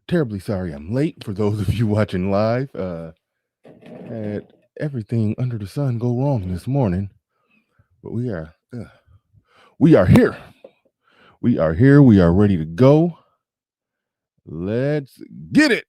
Terribly sorry I'm late. For those of you watching live, had everything under the sun go wrong this morning, but we are here. We are here. We are ready to go. Let's get it.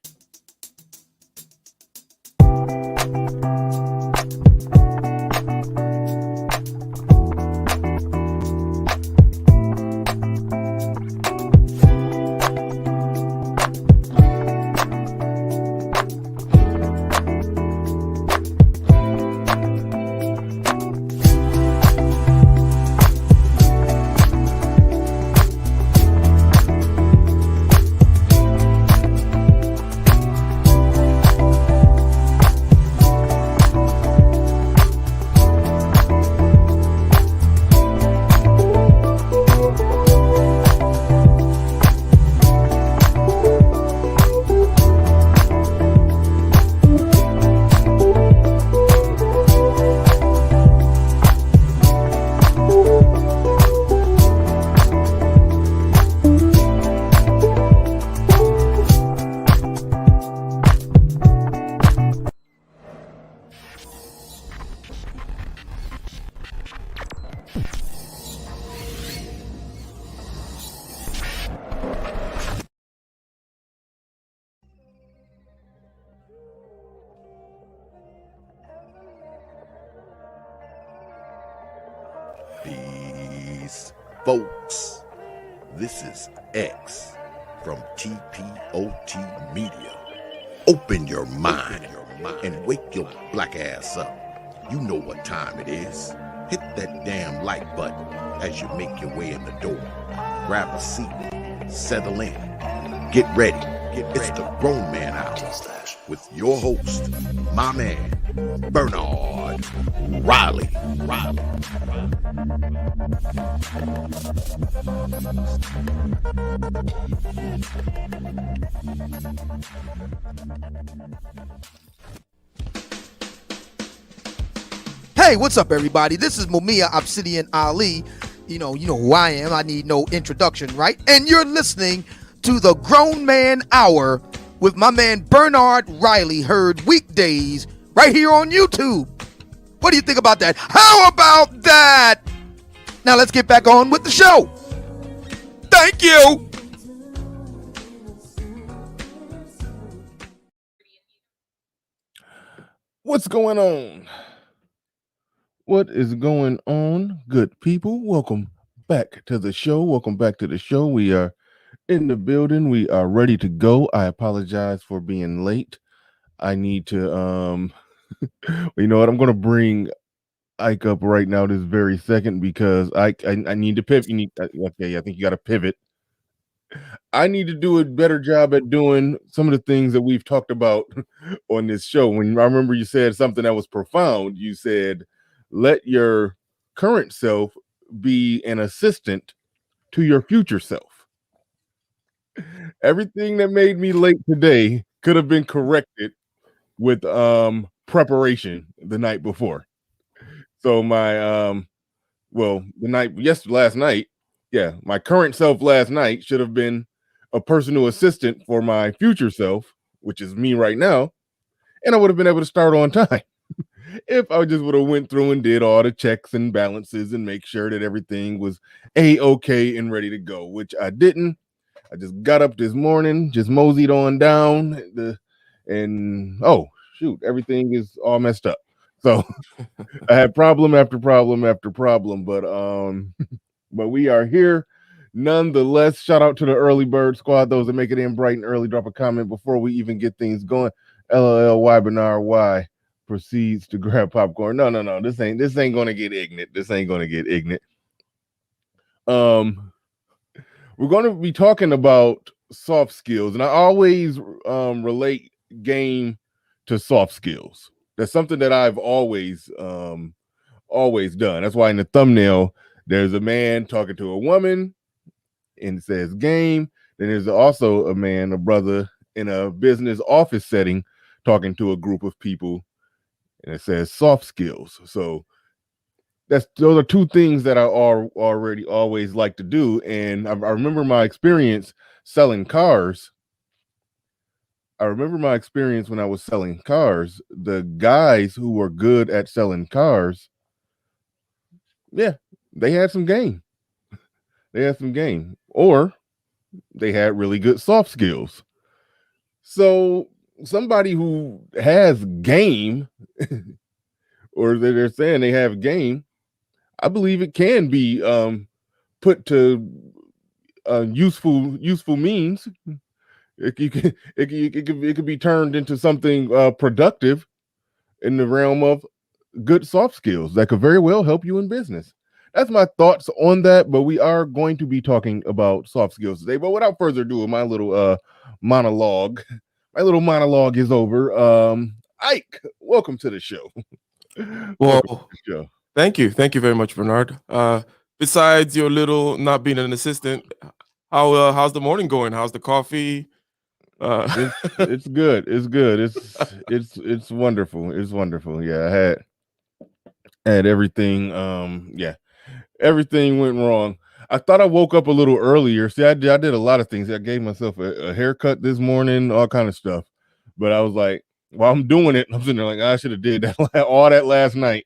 Peace, folks. This is X from TPOT Media. Open your mind and wake your black ass up. You know what time it is. Hit that damn like button as you make your way in the door. Grab a seat, settle in, get ready. It's the Grown Man Hour with your host, my man, Bernard Riley. Hey, what's up, everybody? This is Mumia Obsidian Ali. You know who I am. I need no introduction, right? And you're listening to the Grown Man Hour with my man Bernard Riley, heard weekdays right here on YouTube. What do you think about that? How about that? Now let's get back on with the show. Thank you. What's going on? What is going on, good people? Welcome back to the show. We are in the building. We are ready to go. I apologize for being late. I need to you know what? I'm gonna bring Ike up right now this very second because I need to pivot. Okay, I think you gotta pivot. I need to do a better job at doing some of the things that we've talked about on this show. When I remember you said something that was profound, you said, let your current self be an assistant to your future self. Everything that made me late today could have been corrected with preparation the night before. So my last night, my current self last night should have been a personal assistant for my future self, which is me right now, and I would have been able to start on time if I just would have went through and did all the checks and balances and make sure that everything was A-okay and ready to go, which I didn't. I just got up this morning, just moseyed on down, everything is all messed up. So I had problem after problem after problem, but we are here nonetheless. Shout out to the early bird squad, those that make it in bright and early. Drop a comment before we even get things going. LLY Bernard Y proceeds to grab popcorn. No. This ain't gonna get ignorant. We're gonna be talking about soft skills, and I always relate game to soft skills. That's something that I've always done. That's why in the thumbnail there's a man talking to a woman and it says game. Then there's also a brother in a business office setting talking to a group of people and it says soft skills. So those are two things that I already always like to do. And I remember my experience selling cars I remember my experience when I was selling cars. The guys who were good at selling cars, yeah, they had some game. They had some game, or they had really good soft skills. So somebody who has game, or they're saying they have game, I believe it can be put to useful means. It could be turned into something productive in the realm of good soft skills that could very well help you in business. That's my thoughts on that, but we are going to be talking about soft skills today. But without further ado, my little monologue, my little monologue is over. Ike, welcome to the show. Well, Welcome to the show. thank you very much, Bernard. Besides your little not being an assistant, how's the morning going? How's the coffee? It's good. It's good. It's wonderful. It's wonderful. Yeah, I had everything. Yeah, everything went wrong. I thought I woke up a little earlier. See, I did a lot of things. I gave myself a haircut this morning, all kind of stuff. But I was like, while I'm doing it, I'm sitting there like, I should have did that all that last night.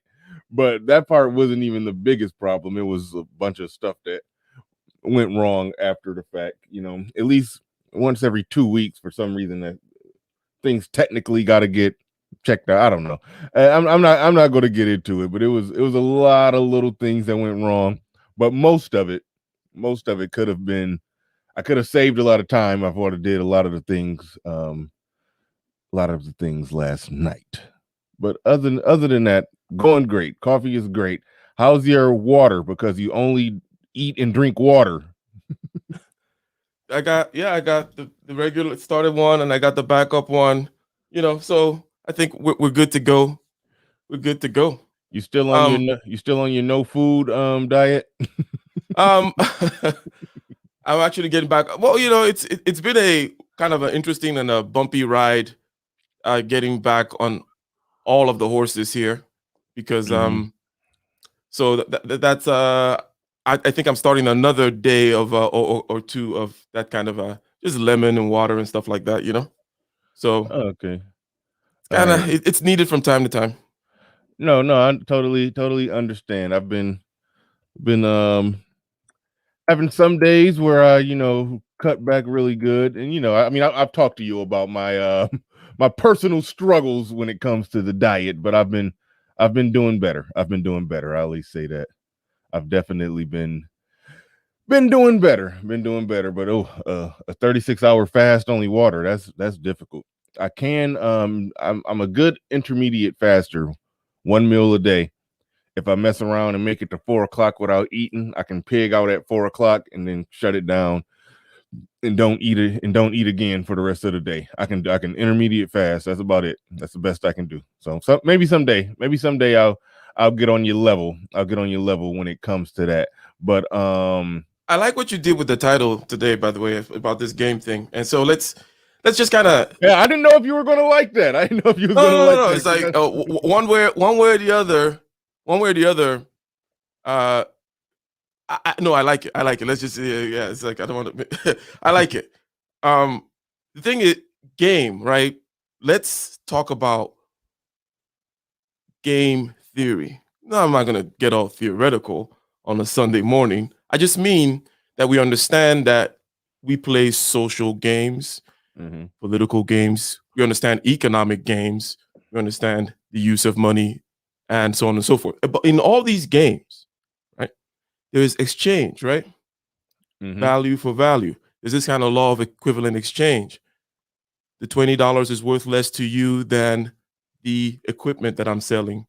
But that part wasn't even the biggest problem. It was a bunch of stuff that went wrong after the fact. You know, at least once every 2 weeks for some reason that things technically got to get checked out. I don't know. I'm not going to get into it, but it was a lot of little things that went wrong. But most of it could have been. I could have saved a lot of time. I would have did a lot of the things last night. But other than that, going great. Coffee is great. How's your water? Because you only eat and drink water. I got the regular started one, and I got the backup one. So I think we're good to go. We're good to go. You still on your no food diet? I'm actually getting back. Well, it's been a kind of an interesting and a bumpy ride, getting back on all of the horses here, because so that's I think I'm starting another day of or two of that kind of just lemon and water and stuff like that, So okay, it's kind of it's needed from time to time. No, I totally understand. I've been having some days where I cut back really good, and I mean I've talked to you about my my personal struggles when it comes to the diet, but I've been doing better. I've been doing better. I at least say that. I've definitely been doing better. But a 36-hour fast only water, that's difficult. I can I'm a good intermediate faster, 1 meal a day. If I mess around and make it to 4 o'clock without eating, I can pig out at 4 o'clock and then shut it down and don't eat again for the rest of the day. I can intermediate fast. That's about it. That's the best I can do. So maybe someday I'll get on your level. I'll get on your level when it comes to that. But I like what you did with the title today, by the way, about this game thing. And so let's just kind of. Yeah, I didn't know if you were gonna like that. I didn't know if you were gonna like that. It's like one way or the other. One way or the other. No, I like it. I like it. Let's just yeah. It's like I don't want to. I like it. The thing is, game, right? Let's talk about game theory. No, I'm not gonna get all theoretical on a Sunday morning. I just mean that we understand that we play social games, political games. We understand economic games. We understand the use of money, and so on and so forth. But in all these games, right, there is exchange, right? Value for value. There's this kind of law of equivalent exchange. The $20 is worth less to you than the equipment that I'm selling.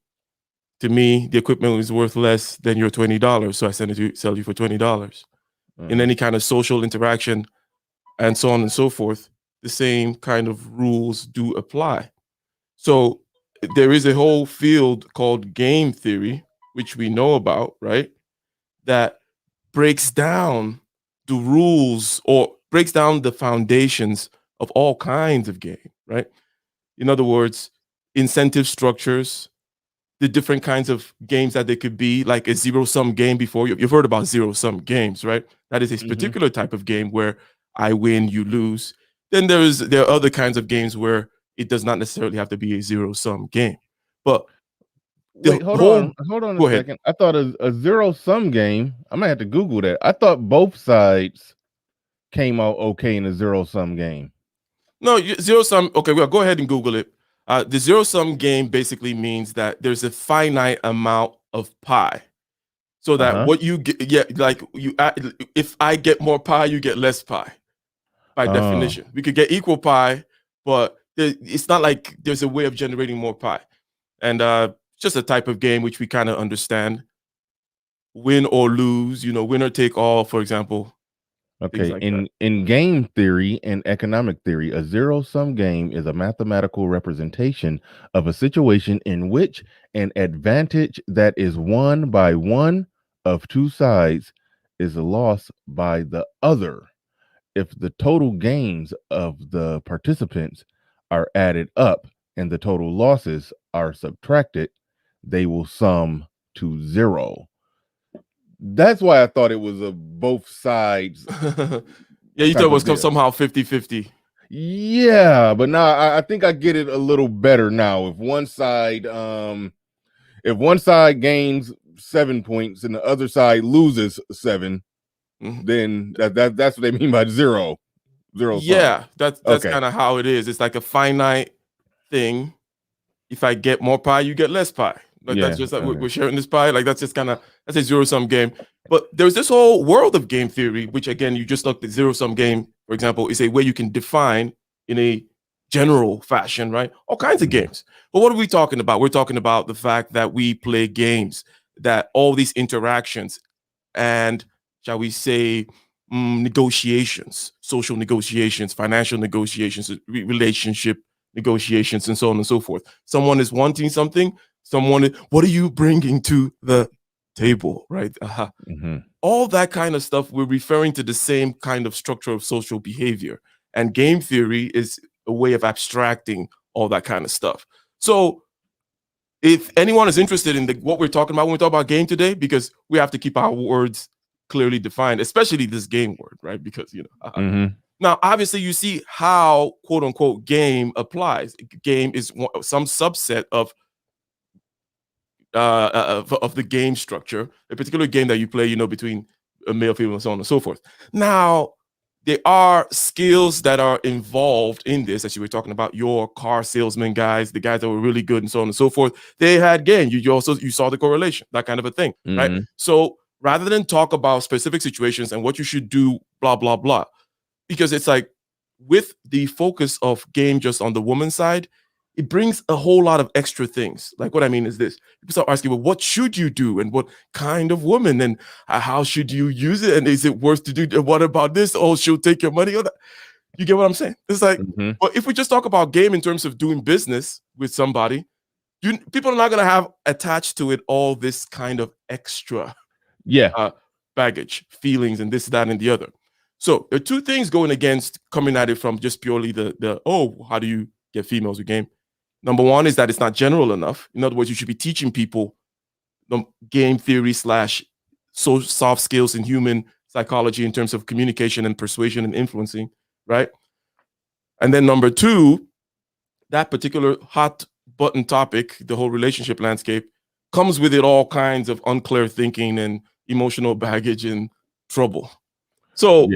To me, the equipment is worth less than your $20, so I sell you for $20. In any kind of social interaction, and so on and so forth, the same kind of rules do apply. So there is a whole field called game theory, which we know about, right? That breaks down the rules or breaks down the foundations of all kinds of game, right? In other words, incentive structures, the different kinds of games that they could be, like a zero-sum game before. You've heard about zero-sum games, right? That is a particular type of game where I win, you lose. Then there are other kinds of games where it does not necessarily have to be a zero-sum game. But wait, hold on a second. I thought a zero-sum game, I might have to Google that. I thought both sides came out okay in a zero-sum game. No, zero-sum, okay, well, go ahead and Google it. The zero-sum game basically means that there's a finite amount of pie. So that what you get, like if I get more pie, you get less pie. By definition, we could get equal pie, but it's not like there's a way of generating more pie. And just a type of game which we kind of understand. Win or lose, winner take all, for example. Okay, like in game theory and economic theory, a zero-sum game is a mathematical representation of a situation in which an advantage that is won by one of two sides is lost by the other. If the total gains of the participants are added up and the total losses are subtracted, they will sum to zero. That's why I thought it was both sides. Yeah, you thought it was somehow 50-50. Yeah, but now I think I get it a little better now. If one side gains 7 points and the other side loses 7, then that's what they mean by zero. Yeah, that's kind of how it is. It's like a finite thing. If I get more pie, you get less pie. Like that's just like we're sharing this pie. Like that's a zero-sum game. But there's this whole world of game theory, which again, you just looked at zero-sum game, for example, is a way you can define in a general fashion, right? All kinds of games. But what are we talking about? We're talking about the fact that we play games, that all these interactions and, shall we say, negotiations, social negotiations, financial negotiations, relationship negotiations, and so on and so forth. Someone is wanting something. What are you bringing to the table, right? All that kind of stuff, we're referring to the same kind of structure of social behavior. And game theory is a way of abstracting all that kind of stuff. So if anyone is interested in what we're talking about when we talk about game today, because we have to keep our words clearly defined, especially this game word, right? Because, now, obviously, you see how, quote unquote, game applies. Game is some subset of the game structure, a particular game that you play, between a male, female, and so on and so forth. Now, there are skills that are involved in this, as you were talking about, your car salesman guys, the guys that were really good and so on and so forth. They had game. You saw the correlation, that kind of a thing, right? So rather than talk about specific situations and what you should do, blah, blah, blah, because it's like with the focus of game just on the woman's side, it brings a whole lot of extra things. Like what I mean is this. People start asking, well, what should you do? And what kind of woman? And how should you use it? And is it worth to do? And what about this? Oh, she'll take your money. You get what I'm saying? It's like, well, if we just talk about game in terms of doing business with somebody, people are not going to have attached to it all this kind of extra baggage, feelings, and this, that, and the other. So there are two things going against coming at it from just purely how do you get females with game? Number one is that it's not general enough. In other words, you should be teaching people the game theory / soft skills in human psychology in terms of communication and persuasion and influencing, right? And then number two, that particular hot button topic, the whole relationship landscape, comes with it all kinds of unclear thinking and emotional baggage and trouble. So,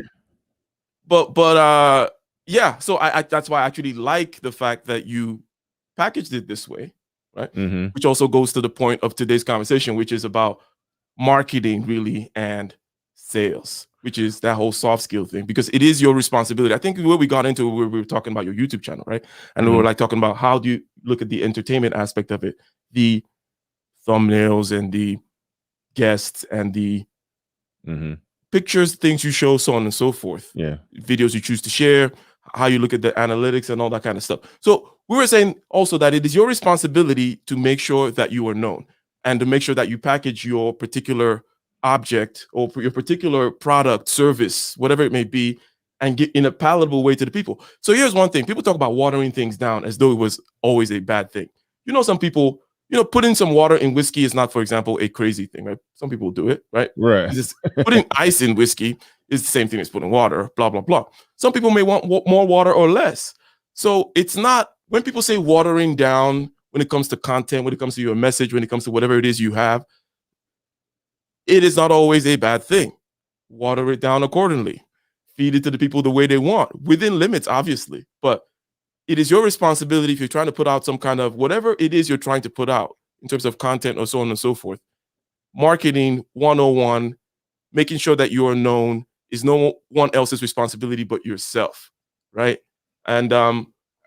so I that's why I actually like the fact that you packaged it this way, right? Which also goes to the point of today's conversation, which is about marketing really and sales, which is that whole soft skill thing, because it is your responsibility. I think where we got into, we were talking about your YouTube channel, right? And we were like talking about how do you look at the entertainment aspect of it, the thumbnails and the guests and the pictures, things you show, so on and so forth. Videos you choose to share, how you look at the analytics and all that kind of stuff. So we were saying also that it is your responsibility to make sure that you are known and to make sure that you package your particular object or your particular product, service, whatever it may be, and get in a palatable way to the people. So here's one thing. People talk about watering things down as though it was always a bad thing. Some people, putting some water in whiskey is not, for example, a crazy thing, right? Some people do it, right? Right. Just putting ice in whiskey is the same thing as putting water, blah, blah, blah. Some people may want more water or less. So it's not, when people say watering down, when it comes to content, when it comes to your message, when it comes to whatever it is you have, it is not always a bad thing. Water it down accordingly. Feed it to the people the way they want, within limits, obviously. But it is your responsibility, if you're trying to put out some kind of whatever it is you're trying to put out in terms of content or so on and so forth. Marketing 101, making sure that you are known is no one else's responsibility but yourself, right? And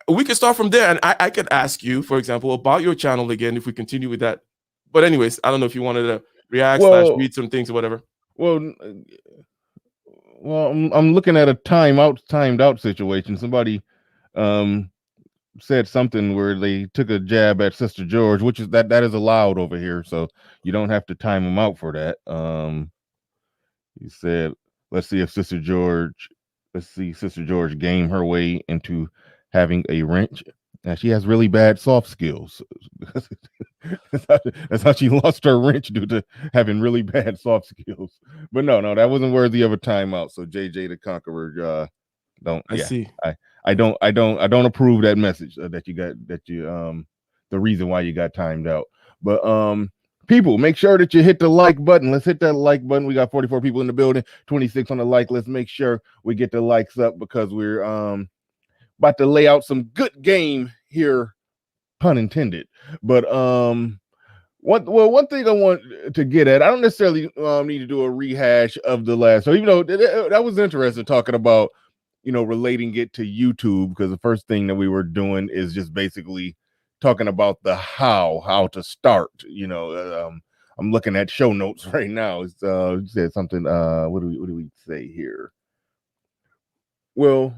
we can start from there. And I could ask you, for example, about your channel again, if we continue with that. But anyways, I don't know if you wanted to react / read some things or whatever. Well, I'm looking at a timed out situation. Somebody said something where they took a jab at Sister George, which is that is allowed over here, so you don't have to time them out for that. He said, let's see Sister George game her way into having a wrench. Now she has really bad soft skills. That's how she lost her wrench, due to having really bad soft skills. But no, that wasn't worthy of a timeout. So JJ the Conqueror, don't. I see. I don't approve that message that you got, the reason why you got timed out. But people, make sure that you hit the like button. Let's hit that like button. We got 44 people in the building, 26 on the like. Let's make sure we get the likes up, because we're about to lay out some good game here, pun intended. But one thing I want to get at, I don't necessarily need to do a rehash of the last. So even though that was interesting, talking about, relating it to YouTube, because the first thing that we were doing is just basically talking about the how to start. I'm looking at show notes right now. It's said something. What do we say here? Well,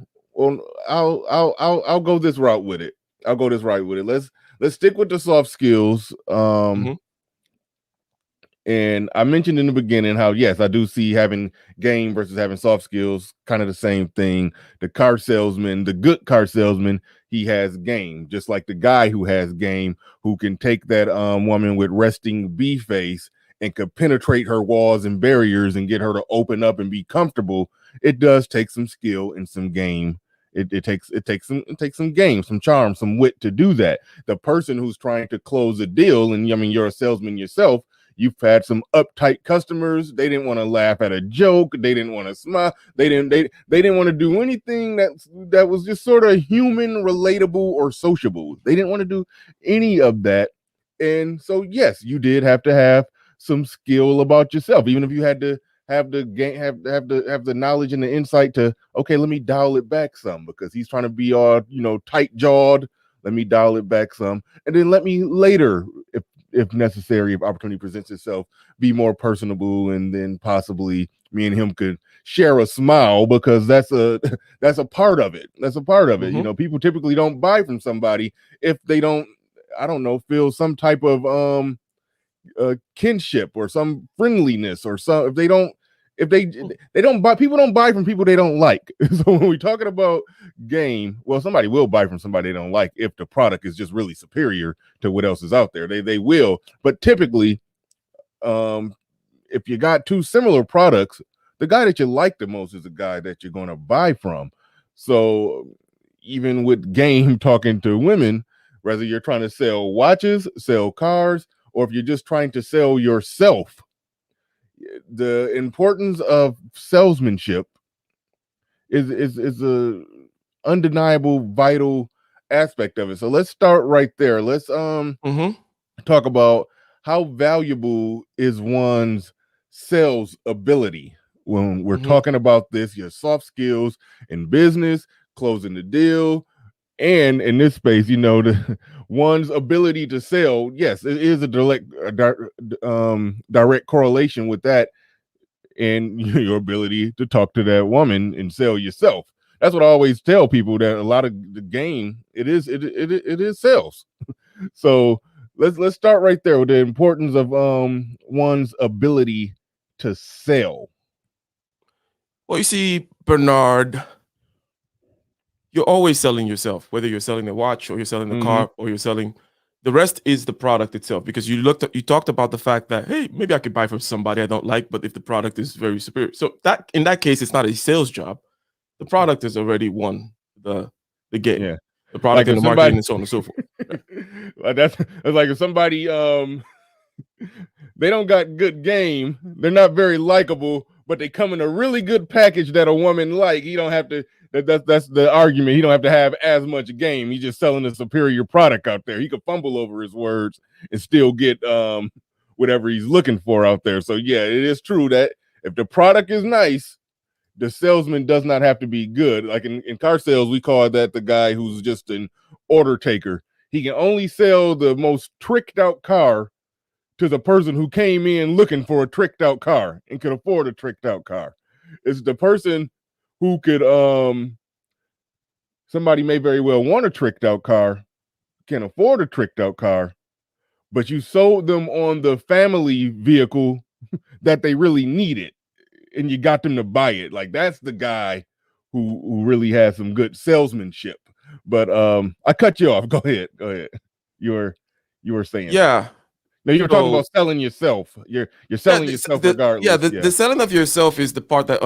I'll go this route with it. Let's stick with the soft skills. And I mentioned in the beginning how, yes, I do see having game versus having soft skills kind of the same thing. The good car salesman, he has game, just like the guy who has game, who can take that woman with resting B face and could penetrate her walls and barriers and get her to open up and be comfortable. It does take some skill and some game. It takes some game, some charm, some wit to do that. The person who's trying to close a deal, and you're a salesman yourself, you've had some uptight customers. They didn't want to laugh at a joke. They didn't want to smile. They didn't want to do anything that was just sort of human, relatable, or sociable. They didn't want to do any of that. And so, yes, you did have to have some skill about yourself, even if you had to have the knowledge and the insight to, okay, let me dial it back some, because he's trying to be all tight jawed. Let me dial it back some, and then let me later, if necessary, if opportunity presents itself, be more personable, and then possibly me and him could share a smile, because that's a part of it. That's a part of it. People typically don't buy from somebody if they don't, I don't know, feel some type of kinship or some friendliness, or some, if they don't buy, people don't buy from people they don't like. So when we're talking about game, well, somebody will buy from somebody they don't like if the product is just really superior to what else is out there. They will. But typically, if you got two similar products, the guy that you like the most is the guy that you're going to buy from. So even with game, talking to women, whether you're trying to sell watches, sell cars, or if you're just trying to sell yourself, the importance of salesmanship is a undeniable, vital aspect of it. So let's start right there. Let's talk about how valuable is one's sales ability when we're talking about this, your soft skills in business, closing the deal. And in this space, one's ability to sell, yes, it is a direct correlation with that, and your ability to talk to that woman and sell yourself. That's what I always tell people, that a lot of the game, it is sales. So let's start right there with the importance of one's ability to sell. Well, you see, Bernard, you're always selling yourself, whether you're selling the watch or you're selling the car or you're selling The rest is the product itself, because you talked about the fact that, hey, maybe I could buy from somebody I don't like, but if the product is very superior, so that in that case, it's not a sales job. The product has already won the game. Yeah. The product and the marketing and so on and so forth. That's like if somebody they don't got good game, they're not very likable, but they come in a really good package that a woman like. You don't have to. That's the argument. He don't have to have as much game. He's just selling a superior product out there. He could fumble over his words and still get whatever he's looking for out there. So yeah, it is true that if the product is nice, the salesman does not have to be good. Like in car sales, we call that the guy who's just an order taker. He can only sell the most tricked out car to the person who came in looking for a tricked out car and could afford a tricked out car. It's the person who could somebody may very well want a tricked out car, can afford a tricked out car, but you sold them on the family vehicle that they really needed, and you got them to buy it. Like that's the guy who really has some good salesmanship. But I cut you off. Go ahead. You were saying. Yeah. No, you were talking about selling yourself. You're selling yourself regardless. Yeah, the selling of yourself is the part that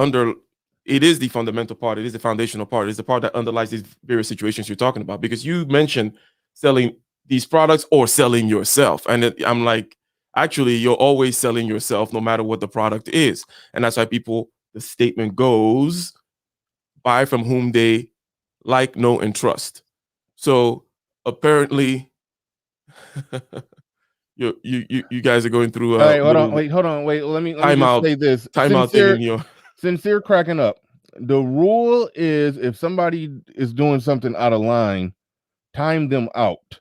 it is the fundamental part. It is the foundational part. It's the part that underlies these various situations you're talking about. Because you mentioned selling these products or selling yourself. And I'm like, actually, you're always selling yourself no matter what the product is. And that's why the statement goes, buy from whom they like, know, and trust. So apparently, you guys are going through. All right, hold on. Let me just say this. Sincere cracking up. The rule is if somebody is doing something out of line, time them out.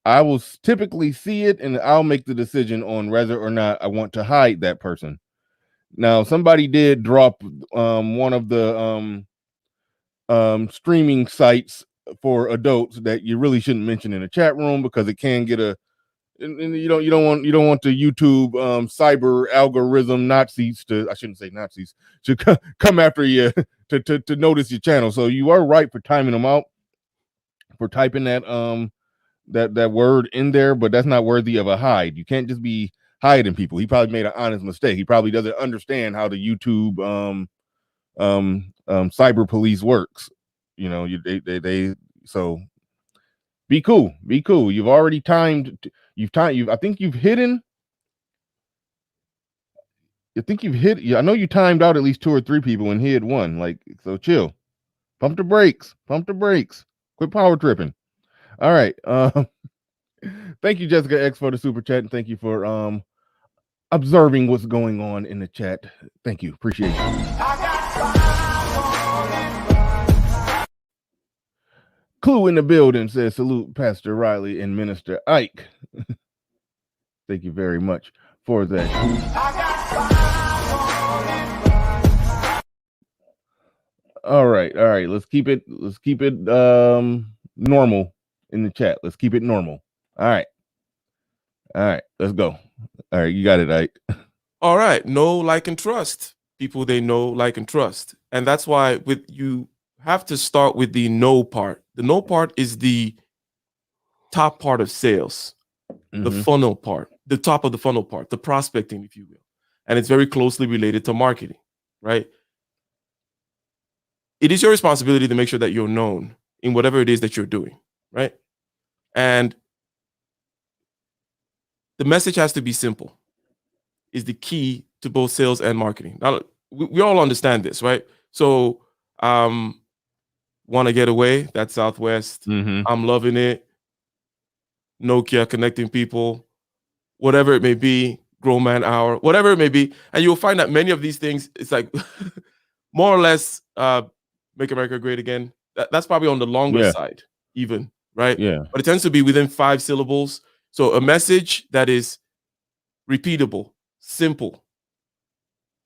I will typically see it and I'll make the decision on whether or not I want to hide that person. Now, somebody did drop one of the streaming sites for adults that you really shouldn't mention in a chat room because it can get and you don't want the YouTube cyber algorithm Nazis I shouldn't say Nazis to come after you to notice your channel. So you are right for timing them out, for typing that that word in there, but that's not worthy of a hide. You can't just be hiding people. He probably made an honest mistake. He probably doesn't understand how the YouTube cyber police works. You know, so be cool. You've already timed. I think you've hit. I know you timed out at least 2 or 3 people and hit one. Like, so chill. Pump the brakes. Quit power tripping. All right. Thank you, Jessica X, for the super chat, and thank you for observing what's going on in the chat. Thank you. Appreciate you. Clue in the building says, salute Pastor Riley and Minister Ike. Thank you very much for that. All right. Let's keep it normal in the chat. Let's keep it normal. All right. Let's go. All right, you got it, Ike. All right. Know, like, and trust. People they know, like, and trust. And that's why you have to start with the know part. The know part is the top part of sales, the funnel part, the top of the funnel part, the prospecting, if you will. And it's very closely related to marketing, right? It is your responsibility to make sure that you're known in whatever it is that you're doing, right? And the message has to be simple, is the key to both sales and marketing. Now, we all understand this, right? So, want to get away? That's Southwest. I'm loving it. Nokia connecting people, whatever it may be, Grown Man Hour, whatever it may be. And you'll find that many of these things, it's like more or less Make America Great Again. That's probably on the longer side, even, right? Yeah. But it tends to be within 5 syllables. So a message that is repeatable, simple,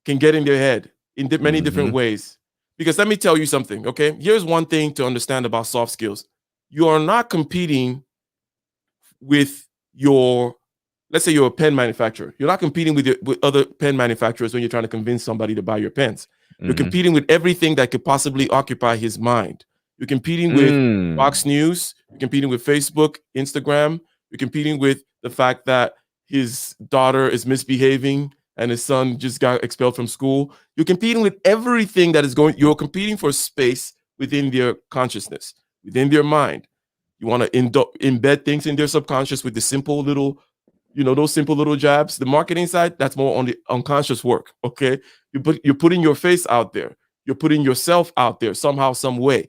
can get in their head in many different ways. Because let me tell you something, okay? Here's one thing to understand about soft skills. You are not competing with let's say you're a pen manufacturer. You're not competing with other pen manufacturers when you're trying to convince somebody to buy your pens. You're competing with everything that could possibly occupy his mind. You're competing with Fox News. You're competing with Facebook, Instagram. You're competing with the fact that his daughter is misbehaving and his son just got expelled from school. You're competing with everything that is going. You're competing for space within their consciousness, within their mind. You want to embed things in their subconscious with the simple little, those simple little jabs. The marketing side, that's more on the unconscious work. Okay, you're putting your face out there. You're putting yourself out there somehow, some way.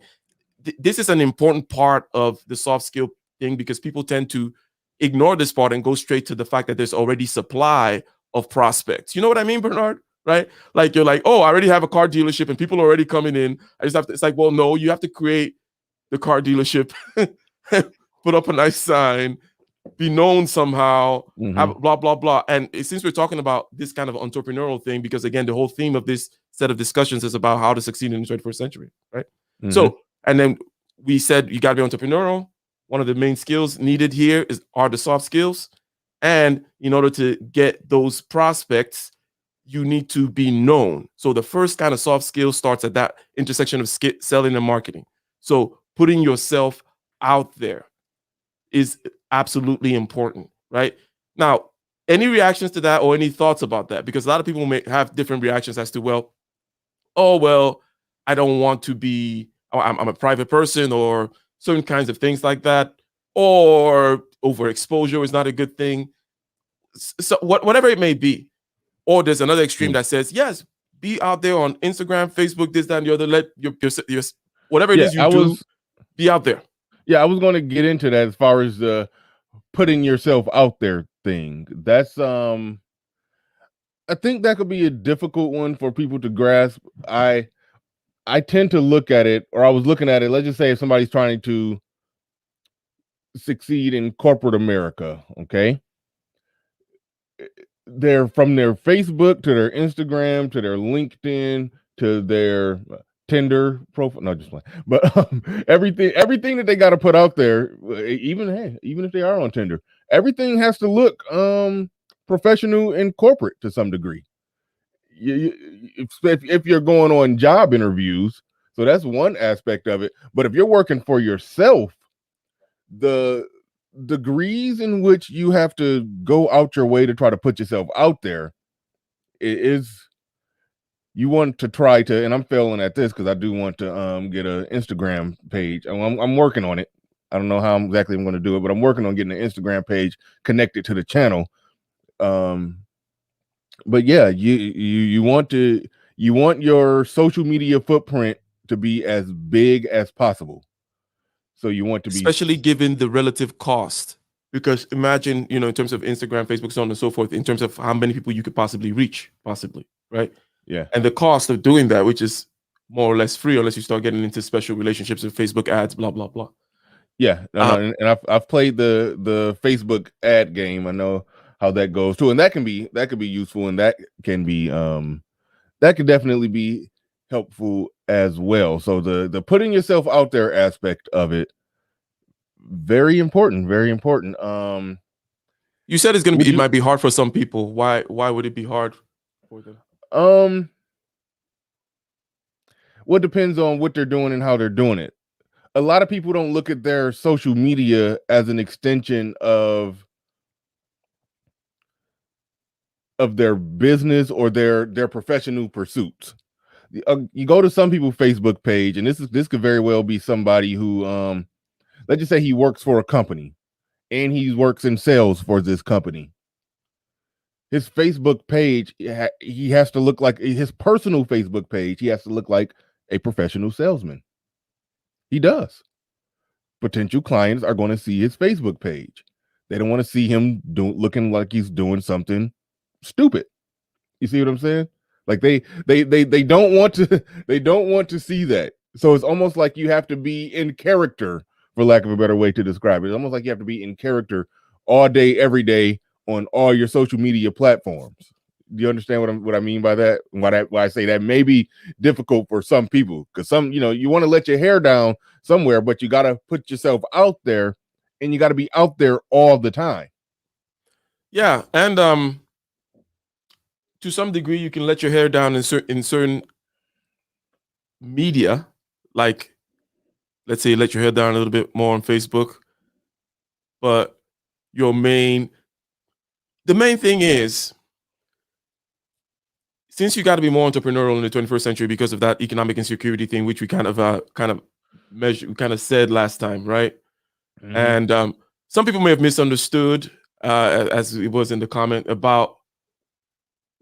This is an important part of the soft skill thing because people tend to ignore this part and go straight to the fact that there's already supply of prospects. You know what I mean, Bernard? Right? Like you're like, oh, I already have a car dealership and people are already coming in. I just have to. It's like, well, no, you have to create the car dealership, put up a nice sign, be known somehow, have blah, blah, blah. And since we're talking about this kind of entrepreneurial thing, because again, the whole theme of this set of discussions is about how to succeed in the 21st century, right? So, and then we said you got to be entrepreneurial. One of the main skills needed here are the soft skills. And in order to get those prospects, you need to be known. So the first kind of soft skill starts at that intersection of selling and marketing. So putting yourself out there is absolutely important, right? Now, any reactions to that or any thoughts about that? Because a lot of people may have different reactions as to, well, I don't want to be, I'm a private person or certain kinds of things like that, or overexposure is not a good thing. So whatever it may be. Or there's another extreme that says, yes, be out there on Instagram, Facebook, this, that, and the other. Let your whatever it is you do, be out there. Yeah, I was going to get into that as far as the putting yourself out there thing. That's I think that could be a difficult one for people to grasp. I tend to look at it, or I was looking at it. Let's just say if somebody's trying to succeed in corporate America, okay? They're from their Facebook to their Instagram to their LinkedIn to their Tinder profile. No, just one. But everything that they got to put out there, even if they are on Tinder, everything has to look professional and corporate to some degree. If you're going on job interviews, so that's one aspect of it. But if you're working for yourself, the degrees in which you have to go out your way to try to put yourself out there is, you want to try to, and I'm failing at this because I do want to get an Instagram page. I'm working on it. I don't know how exactly I'm going to do it, but I'm working on getting an Instagram page connected to the channel. But yeah, you want your social media footprint to be as big as possible. So you want to be, especially given the relative cost, because imagine, in terms of Instagram, Facebook, so on and so forth, in terms of how many people you could possibly reach, right? Yeah. And the cost of doing that, which is more or less free, unless you start getting into special relationships with Facebook ads, blah, blah, blah. Yeah. And I've played the Facebook ad game. I know how that goes too. And that can be useful, and that can be that could definitely be helpful as well. So the putting yourself out there aspect of it, very important, very important. You said it might be hard for some people. Why would it be hard for them? Well, it depends on what they're doing and how they're doing it. A lot of people don't look at their social media as an extension of their business or their professional pursuits. You go to some people's Facebook page, and this could very well be somebody who, let's just say he works for a company and he works in sales for this company. His Facebook page, he has to look like his personal Facebook page. He has to look like a professional salesman. He does. Potential clients are going to see his Facebook page. They don't want to see him looking like he's doing something stupid. You see what I'm saying? Like they don't want to see that. So it's almost like you have to be in character, for lack of a better way to describe it. It's almost like you have to be in character all day, every day on all your social media platforms. Do you understand what I mean by that? Why I say that may be difficult for some people, because some, you want to let your hair down somewhere, but you got to put yourself out there, and you got to be out there all the time. Yeah, and to some degree, you can let your hair down in certain media, like, let's say, let your hair down a little bit more on Facebook. But your main. The main thing is, since you got to be more entrepreneurial in the 21st century because of that economic insecurity thing, which we kind of said last time, right? Mhm. And some people may have misunderstood, as it was in the comment, about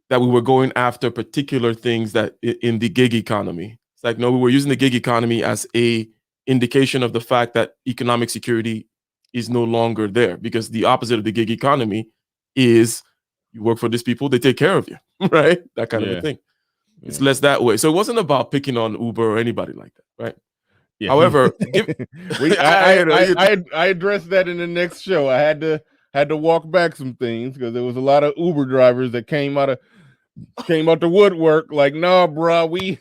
that we were going after particular things that in the gig economy. It's like, no, we were using the gig economy as a indication of the fact that economic security is no longer there, because the opposite of the gig economy is you work for these people, they take care of you, right? That kind of a Yeah. thing. It's Yeah. less that way. So it wasn't about picking on Uber or anybody like that, right? Yeah. However, give I addressed that in the next show. I had to walk back some things because there was a lot of Uber drivers that came out the woodwork like, nah, bro, we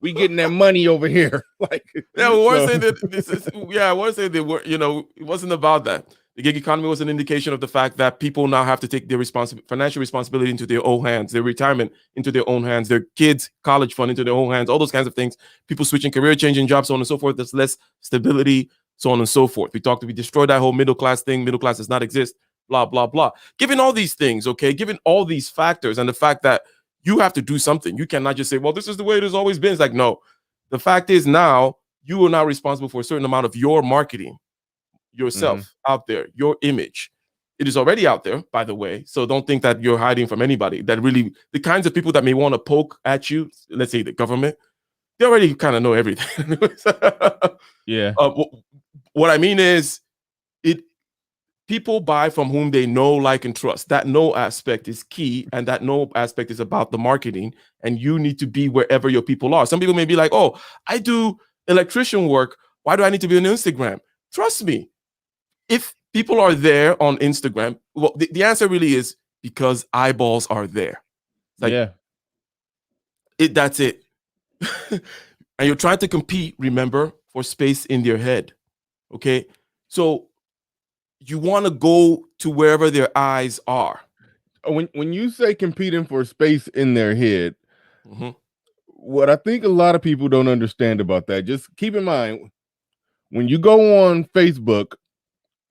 getting that money over here. Like, yeah, we weren't so, saying that this is. Yeah, I wasn't saying they were. It wasn't about that. The gig economy was an indication of the fact that people now have to take their financial responsibility into their own hands, their retirement into their own hands, their kids' college fund into their own hands, all those kinds of things. People switching career, changing jobs, so on and so forth. There's less stability, so on and so forth. We destroyed that whole middle class thing. Middle class does not exist. Blah blah blah. Given all these things, okay, given all these factors, and the fact that you have to do something, you cannot just say, "Well, this is the way it has always been." It's like, no. The fact is, now you are now responsible for a certain amount of your marketing yourself out there, your image. It is already out there, by the way. So don't think that you're hiding from anybody. That really, the kinds of people that may want to poke at you, let's say the government, they already kind of know everything. yeah. What I mean is, people buy from whom they know, like, and trust. That know aspect is key, and that know aspect is about the marketing, and you need to be wherever your people are. Some people may be like, oh, I do electrician work. Why do I need to be on Instagram? Trust me. If people are there on Instagram, well, the answer really is because eyeballs are there. Like, yeah. That's it. And you're trying to compete, remember, for space in their head. Okay? So you want to go to wherever their eyes are. When you say competing for space in their head, what I think a lot of people don't understand about that, just keep in mind, when you go on Facebook,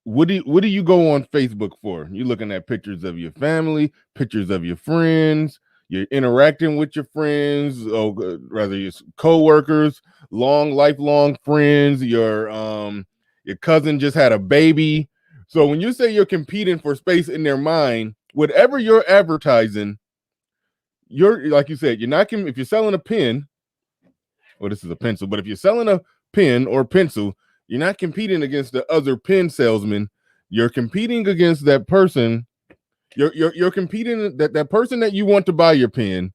what do you go on Facebook for? You're looking at pictures of your family, pictures of your friends, you're interacting with your friends, or rather your coworkers, lifelong friends, your cousin just had a baby. So when you say you're competing for space in their mind, whatever you're advertising, you're, like you said, you're not, if you're selling a pen, well, this is a pencil, but if you're selling a pen or pencil, you're not competing against the other pen salesman. You're competing against that person. You're competing that person that you want to buy your pen.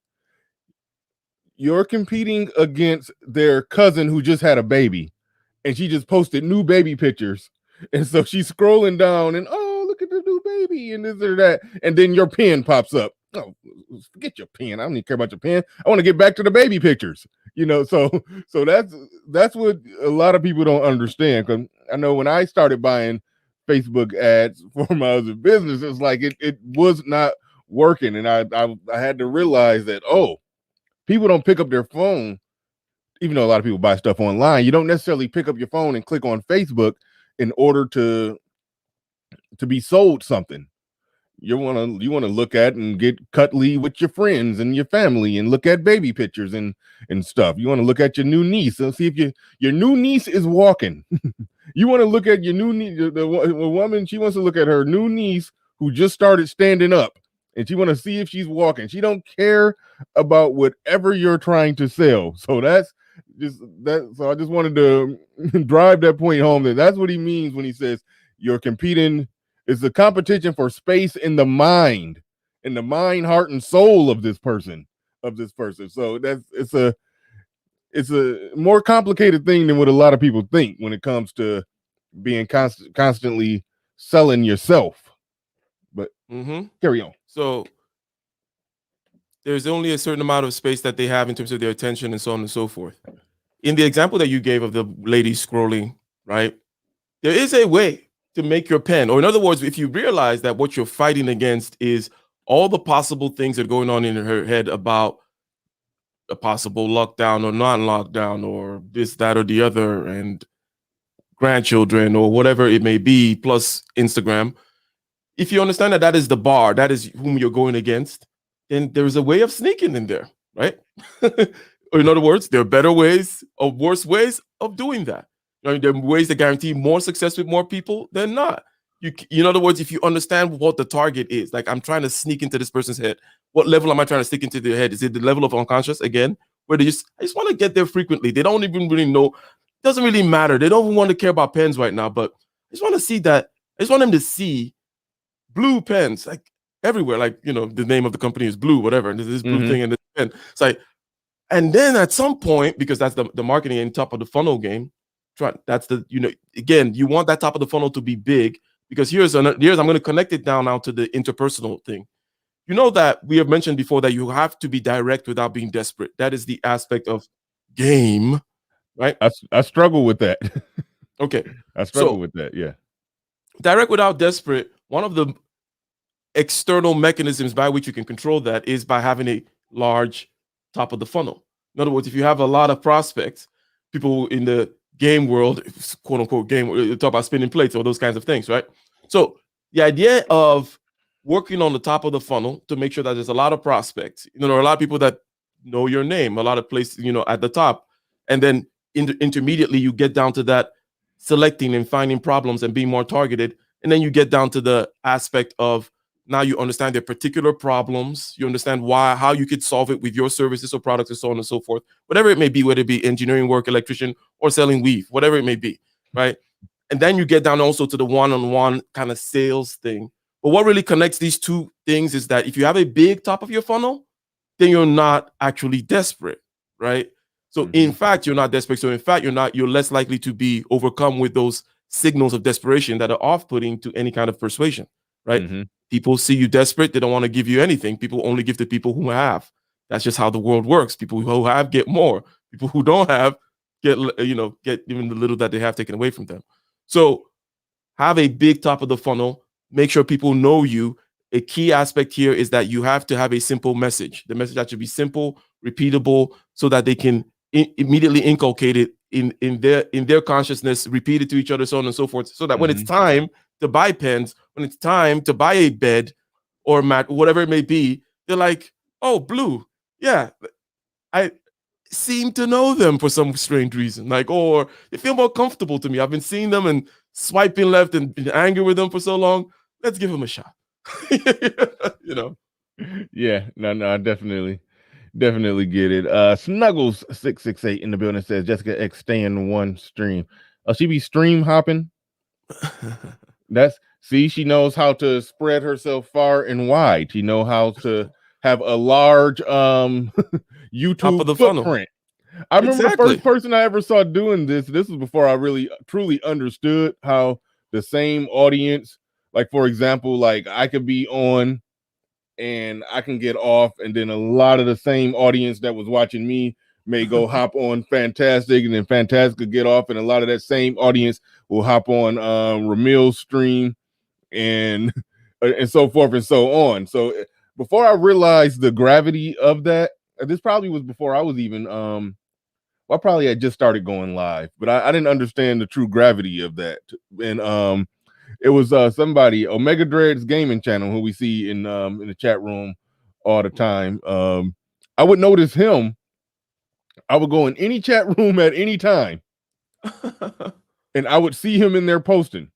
You're competing against their cousin who just had a baby, and she just posted new baby pictures. And so she's scrolling down and, oh, look at the new baby and this or that. And then your pen pops up. Oh, forget your pen. I don't even care about your pen. I want to get back to the baby pictures. So that's what a lot of people don't understand. Because I know when I started buying Facebook ads for my other business, it's like it was not working. And I had to realize that, oh, people don't pick up their phone. Even though a lot of people buy stuff online, you don't necessarily pick up your phone and click on Facebook in order to be sold something. You want to look at and get cuddly with your friends and your family and look at baby pictures and stuff. You want to look at your new niece and see if your new niece is walking. You want to look at your new niece. The woman, she wants to look at her new niece who just started standing up, and she want to see if she's walking. She don't care about whatever you're trying to sell. So that's just that. So I just wanted to drive that point home, that that's what he means when he says you're competing. It's the competition for space in the mind, heart, and soul of this person. So it's a more complicated thing than what a lot of people think when it comes to being constantly selling yourself. But carry on. So there's only a certain amount of space that they have in terms of their attention and so on and so forth. In the example that you gave of the lady scrolling, right? There is a way to make your pen. Or in other words, if you realize that what you're fighting against is all the possible things that are going on in her head about a possible lockdown or non-lockdown or this, that, or the other, and grandchildren or whatever it may be, plus Instagram, if you understand that that is the bar, that is whom you're going against, then there's a way of sneaking in there, right? Or in other words, there are better ways or worse ways of doing that. There are ways that guarantee more success with more people than not. In other words, if you understand what the target is, like I'm trying to sneak into this person's head, what level am I trying to sneak into their head? Is it the level of unconscious again, where I just want to get there frequently? They don't even really know. It doesn't really matter. They don't even want to care about pens right now, but I just want to see that. I just want them to see blue pens like everywhere. Like, the name of the company is blue, whatever. And there's this blue thing and this pen. It's like, and then at some point, because that's the marketing and top of the funnel game, that's the, again, you want that top of the funnel to be big, because here's I'm going to connect it down now to the interpersonal thing. You know that we have mentioned before that you have to be direct without being desperate. That is the aspect of game, right? I struggle with that. Okay. I struggle with that, yeah. Direct without desperate, one of the external mechanisms by which you can control that is by having a large top of the funnel. In other words, if you have a lot of prospects, people in the game world, quote unquote game, talk about spinning plates or those kinds of things, right? So the idea of working on the top of the funnel to make sure that there's a lot of prospects, there are a lot of people that know your name, a lot of places, at the top, and then intermediately you get down to that selecting and finding problems and being more targeted, and then you get down to the aspect of now you understand their particular problems. You understand how you could solve it with your services or products and so on and so forth, whatever it may be, whether it be engineering work, electrician, or selling weave, whatever it may be, right? And then you get down also to the one-on-one kind of sales thing. But what really connects these two things is that if you have a big top of your funnel, then you're not actually desperate, right? So in fact, you're not desperate. So in fact, you're less likely to be overcome with those signals of desperation that are off-putting to any kind of persuasion, right? People see you desperate. They don't want to give you anything. People only give to people who have. That's just how the world works. People who have get more. People who don't have get even the little that they have taken away from them. So have a big top of the funnel. Make sure people know you. A key aspect here is that you have to have a simple message. The message that should be simple, repeatable, so that they can immediately inculcate it in their consciousness, repeat it to each other, so on and so forth, so that when it's time to buy pens, when it's time to buy a bed or mat, whatever it may be, they're like, oh, blue. Yeah, I seem to know them for some strange reason. Like, or they feel more comfortable to me. I've been seeing them and swiping left and been angry with them for so long. Let's give them a shot. Yeah, no, I definitely get it. Snuggles 668 in the building says Jessica X stay in one stream. She be stream hopping. She knows how to spread herself far and wide. She know how to have a large YouTube footprint. Funnel. I remember the first person I ever saw doing this was before I really truly understood how the same audience, like for example, like I could be on and I can get off, and then a lot of the same audience that was watching me may go hop on Fantastic, and then Fantastic could get off, and a lot of that same audience will hop on Ramil's stream and so forth and so on. So before I realized the gravity of that, this probably was before I was even I probably had just started going live, but I didn't understand the true gravity of that. And it was somebody, Omega Dread's gaming channel, who we see in the chat room all the time. I would notice him. I would go in any chat room at any time, and I would see him in there posting,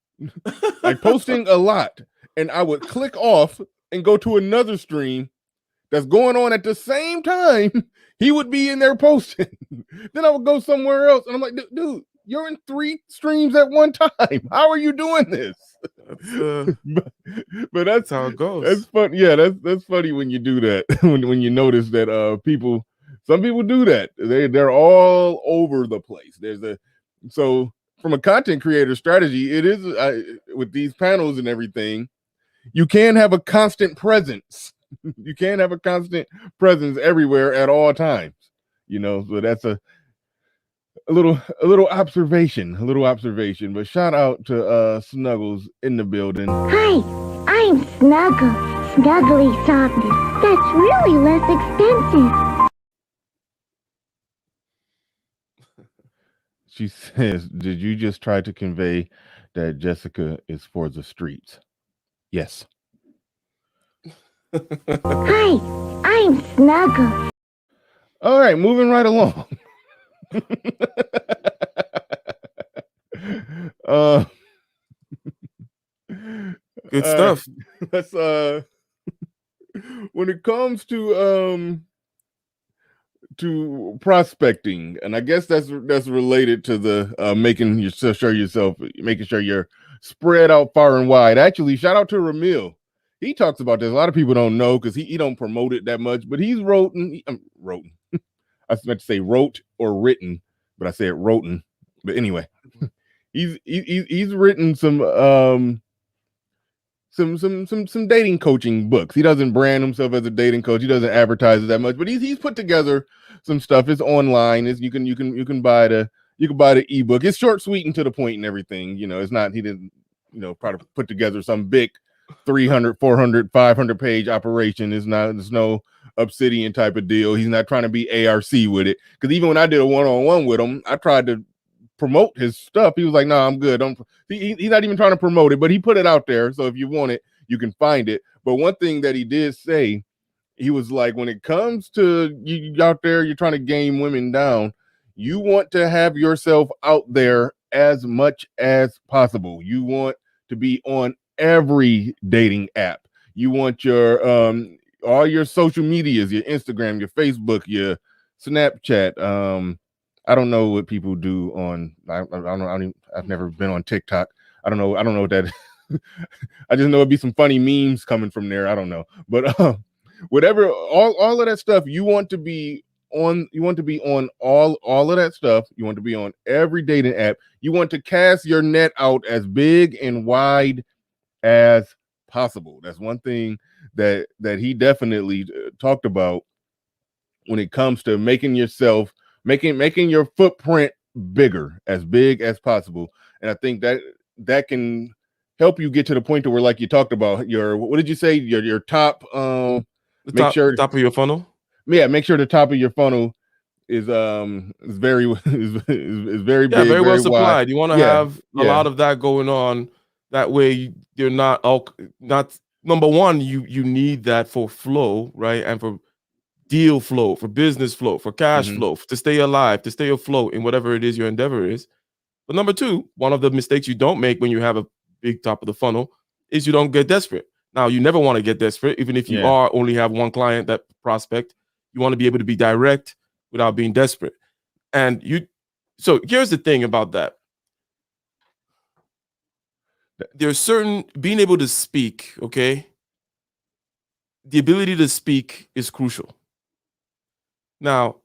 like posting a lot. And I would click off and go to another stream that's going on at the same time. He would be in there posting. Then I would go somewhere else, and I'm like, dude, you're in 3 streams at one time. How are you doing this? But that's how it goes. That's fun. Yeah, that's funny when you do that. when you notice that some people do that. They're all over the place. So from a content creator strategy, it is with these panels and everything, you can have a constant presence. You can't have a constant presence everywhere at all times. So that's a little observation, but shout out to Snuggles in the building. Hi, I'm Snuggle, Snuggly Softness. That's really less expensive. She says, did you just try to convey that Jessica is for the streets? Yes. Hi, I'm Snuggle. All right, moving right along. Good all right, stuff. let's when it comes to prospecting, and I guess that's related to the making sure you're spread out far and wide. Actually, shout out to Ramil. He talks about this. A lot of people don't know because he don't promote it that much, but he's wrote. I meant to say wrote or written, but I said wrote. But anyway, he's written some dating coaching books. He doesn't brand himself as a dating coach. He doesn't advertise it that much, but he's put together some stuff. It's online. You can buy the ebook. It's short, sweet, and to the point and everything. It's not, he didn't, probably put together some big 300, 400, 500 page operation. There's no Obsidian type of deal. He's not trying to be ARC with it. Because even when I did a one-on-one with him, I tried to promote his stuff. He was like, "No, I'm good." He's not even trying to promote it, but he put it out there. So if you want it, you can find it. But one thing that he did say, he was like, when it comes to you out there, you're trying to game women down, you want to have yourself out there as much as possible. You want to be on every dating app. You want your all your social medias, your Instagram, your Facebook, your Snapchat. I don't know what people do on. I've never been on TikTok. I don't know what that is. I just know it'd be some funny memes coming from there. I don't know, but whatever, all of that stuff. You want to be on. You want to be on all of that stuff. You want to be on every dating app. You want to cast your net out as big and wide as possible. That's one thing that he definitely talked about when it comes to making yourself. Making your footprint big as possible. And I think that can help you get to the point to where, like you talked about, what did you say? Your top The top of your funnel. Yeah, make sure the top of your funnel is very is very big, very well very supplied. wide. You want to have a lot of that going on. That way you're not number one, you need that for flow, right? And for deal flow, for business flow, for cash flow, to stay alive, to stay afloat in whatever it is your endeavor is. But number two, one of the mistakes you don't make when you have a big top of the funnel is you don't get desperate. Now, you never want to get desperate, even if you only have one client, that prospect. You want to be able to be direct without being desperate. And so here's the thing about that. There's certain, being able to speak, okay? The ability to speak is crucial. Now,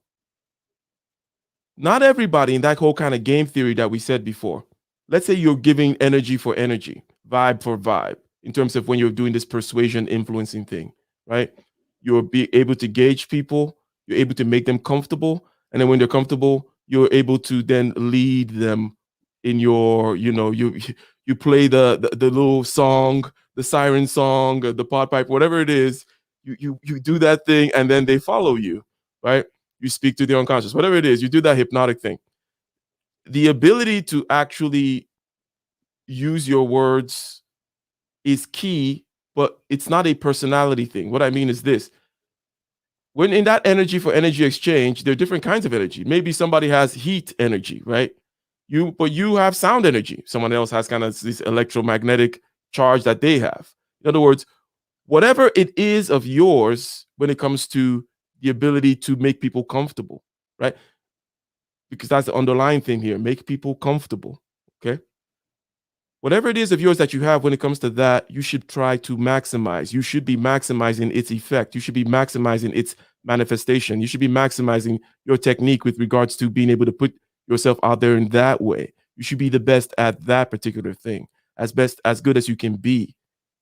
not everybody in that whole kind of game theory that we said before. Let's say you're giving energy for energy, vibe for vibe, in terms of when you're doing this persuasion influencing thing, right? You'll be able to gauge people, you're able to make them comfortable, and then when they're comfortable, you're able to then lead them in your, you play the little song, the siren song, the pot pipe, whatever it is, you do that thing, and then they follow you, right? You speak to the unconscious, whatever it is, you do that hypnotic thing. The ability to actually use your words is key, but it's not a personality thing. What I mean is this. When in that energy for energy exchange, there are different kinds of energy. Maybe somebody has heat energy, right? But you have sound energy. Someone else has kind of this electromagnetic charge that they have. In other words, whatever it is of yours when it comes to the ability to make people comfortable, right? Because that's the underlying thing here. Make people comfortable, okay? Whatever it is of yours that you have when it comes to that, you should try to maximize. You should be maximizing its effect. You should be maximizing its manifestation. You should be maximizing your technique with regards to being able to put yourself out there in that way. You should be the best at that particular thing, as good as you can be.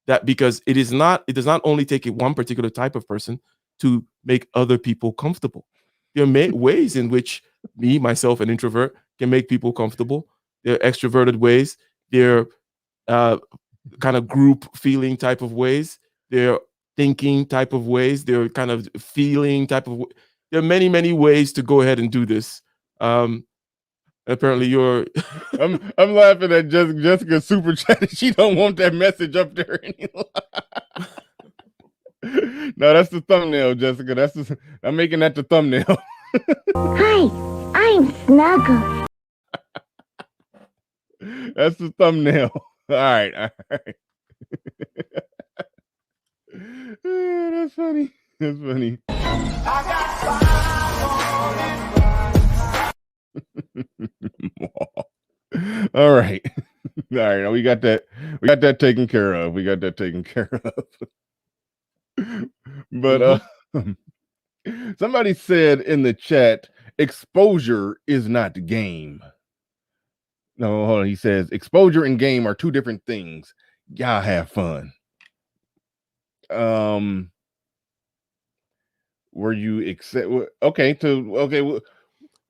That because it does not only take one particular type of person to make other people comfortable. There are ways in which me, myself, an introvert, can make people comfortable. There are extroverted ways. There are kind of group feeling type of ways. There are thinking type of ways. There are kind of feeling type of. There are many, many ways to go ahead and do this. And Apparently, you're. I'm laughing at Jessica super chat. She don't want that message up there anymore. No, that's the thumbnail, Jessica. I'm making that the thumbnail. Hi, I'm Snuggle. That's the thumbnail. All right. Yeah, that's funny. That's funny. All right. All right. We got that. We got that taken care of. But somebody said in the chat, exposure is not game. No, hold on. He says exposure and game are two different things. Y'all have fun. Were you okay?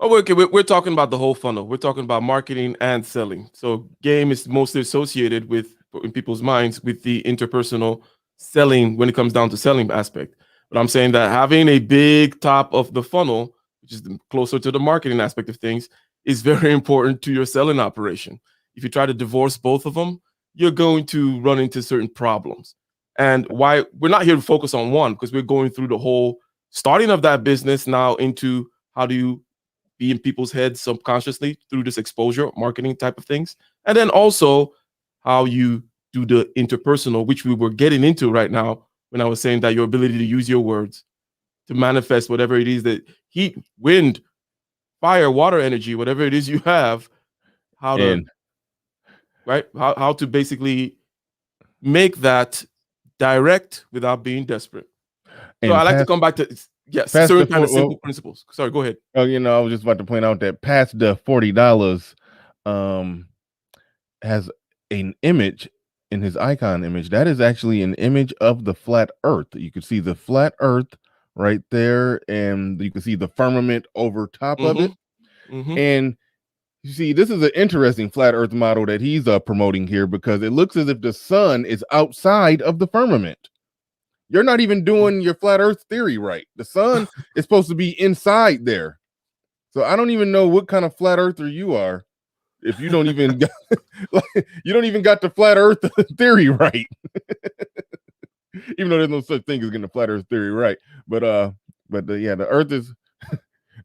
We're talking about the whole funnel. We're talking about marketing and selling. So game is mostly associated with, in people's minds, with the interpersonal selling when it comes down to selling aspect. But I'm saying that having a big top of the funnel, which is closer to the marketing aspect of things, is very important to your selling operation. If you try to divorce both of them, you're going to run into certain problems. And why we're not here to focus on one, because we're going through the whole starting of that business now into how do you be in people's heads subconsciously through this exposure marketing type of things, and then also how you do the interpersonal, which we were getting into right now when I was saying that your ability to use your words to manifest whatever it is, that heat, wind, fire, water energy, whatever it is you have, how to basically make that direct without being desperate. So I like to come back to certain kind of simple principles. Sorry, go ahead. Oh, I was just about to point out that past the $40 has an image in his icon image. That is actually an image of the flat earth. You can see the flat earth right there, and you can see the firmament over top of it. And you see, this is an interesting flat earth model that he's promoting here, because it looks as if the sun is outside of the firmament. You're not even doing your flat earth theory right. The sun is supposed to be inside there. So I don't even know what kind of flat earther you are if you don't even got, you don't even got the flat earth theory right. Even though there's no such thing as getting the flat earth theory right. But the earth is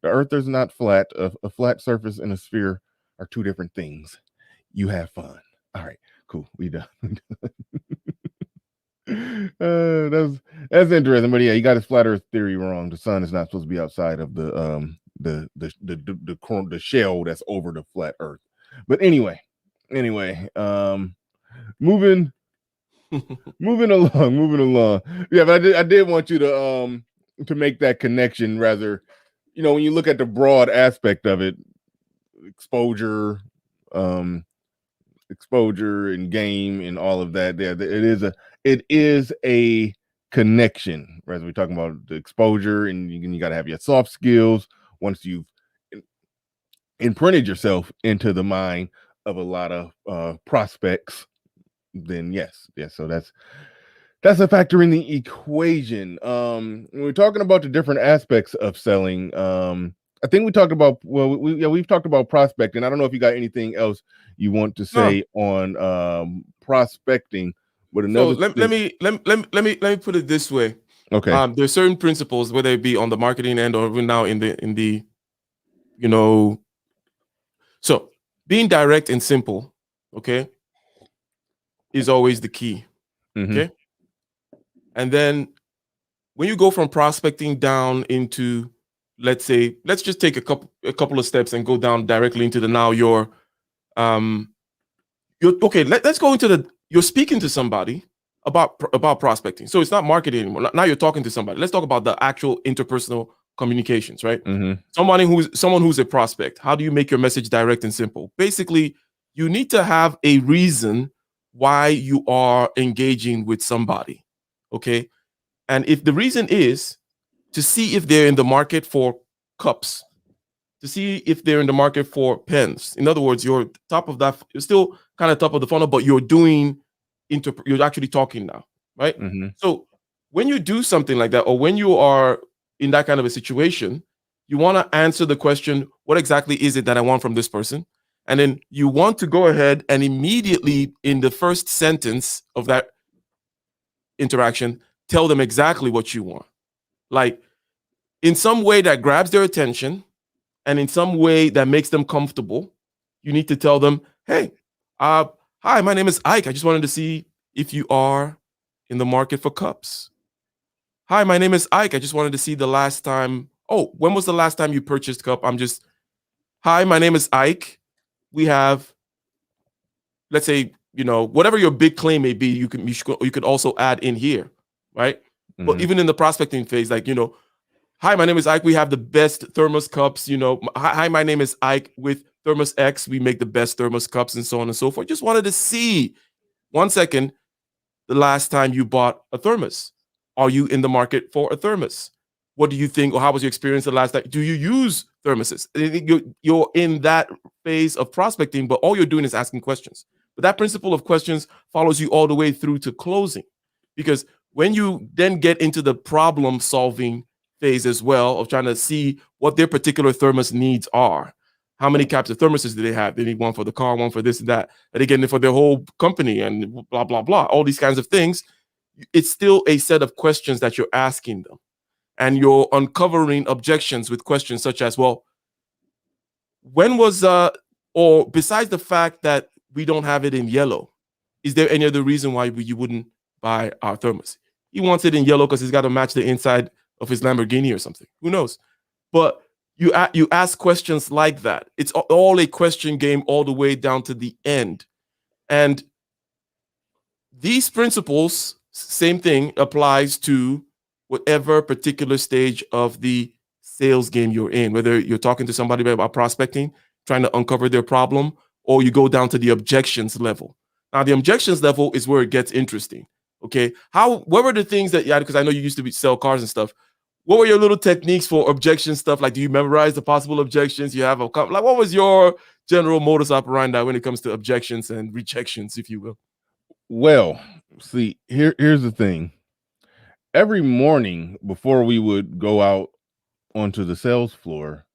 the earth is not flat. A flat surface and a sphere are two different things. You have fun. All right, cool. We done. That's interesting, but yeah, you got his flat earth theory wrong. The sun is not supposed to be outside of the shell that's over the flat earth. But anyway, moving along. Yeah, but I did want you to make that connection, rather, when you look at the broad aspect of it, exposure and game and all of that. It is a connection. As we're talking about the exposure, and you got to have your soft skills. Once you've imprinted yourself into the mind of a lot of prospects, then yes. So that's a factor in the equation. When we're talking about the different aspects of selling, I think we talked about, we've talked about prospecting. I don't know if you got anything else you want to say on prospecting. But so let me put it this way. Okay. There's certain principles, whether it be on the marketing end or now in the so being direct and simple, okay, is always the key. Okay. And then when you go from prospecting down into, let's just take a couple of steps and go down directly into the now you're okay. Let's go into you're speaking to somebody about prospecting. So it's not marketing anymore. Now you're talking to somebody. Let's talk about the actual interpersonal communications, right? Someone who's a prospect. How do you make your message direct and simple? Basically, you need to have a reason why you are engaging with somebody. Okay. And if the reason is to see if they're in the market for cups, to see if they're in the market for pens. In other words, you're top of that. You're still kind of top of the funnel, but you're you're actually talking now, right? So when you do something like that, or when you are in that kind of a situation, You want to answer the question, what exactly is it that I want from this person? And then you want to go ahead and immediately in the first sentence of that interaction, tell them exactly what you want. Like in some way that grabs their attention and in some way that makes them comfortable, you need to tell them, hey, hi, my name is Ike. I just wanted to see if you are in the market for cups. Hi, my name is Ike. I just wanted to see the last time. Oh, when was the last time you purchased cup? Hi, my name is Ike. We have, let's say, whatever your big claim may be, you could also add in here, right? Mm-hmm. But even in the prospecting phase, like, hi, my name is Ike. We have the best thermos cups. Hi, my name is Ike. With Thermos X, we make the best thermos cups and so on and so forth. Just wanted to see, 1 second, the last time you bought a thermos. Are you in the market for a thermos? What do you think, or how was your experience the last time? Do you use thermoses? You're in that phase of prospecting, but all you're doing is asking questions. But that principle of questions follows you all the way through to closing. Because when you then get into the problem solving phase as well, of trying to see what their particular thermos needs are, how many types of thermoses do they have? They need one for the car, one for this and that, and again for their whole company and blah, blah, blah, all these kinds of things. It's still a set of questions that you're asking them. And you're uncovering objections with questions such as, well, when was, or besides the fact that we don't have it in yellow, is there any other reason why you wouldn't buy our thermos? He wants it in yellow because he's got to match the inside of his Lamborghini or something. Who knows? But you ask questions like that. It's all a question game all the way down to the end. And these principles, same thing, applies to whatever particular stage of the sales game you're in, whether you're talking to somebody about prospecting, trying to uncover their problem, or you go down to the objections level. Now, the objections level is where it gets interesting. Okay. What were the things that, because I know you used to sell cars and stuff. What were your little techniques for objection stuff? Like, do you memorize the possible objections? You have like, what was your general modus operandi when it comes to objections and rejections, if you will? Well, see, here's the thing. Every morning before we would go out onto the sales floor,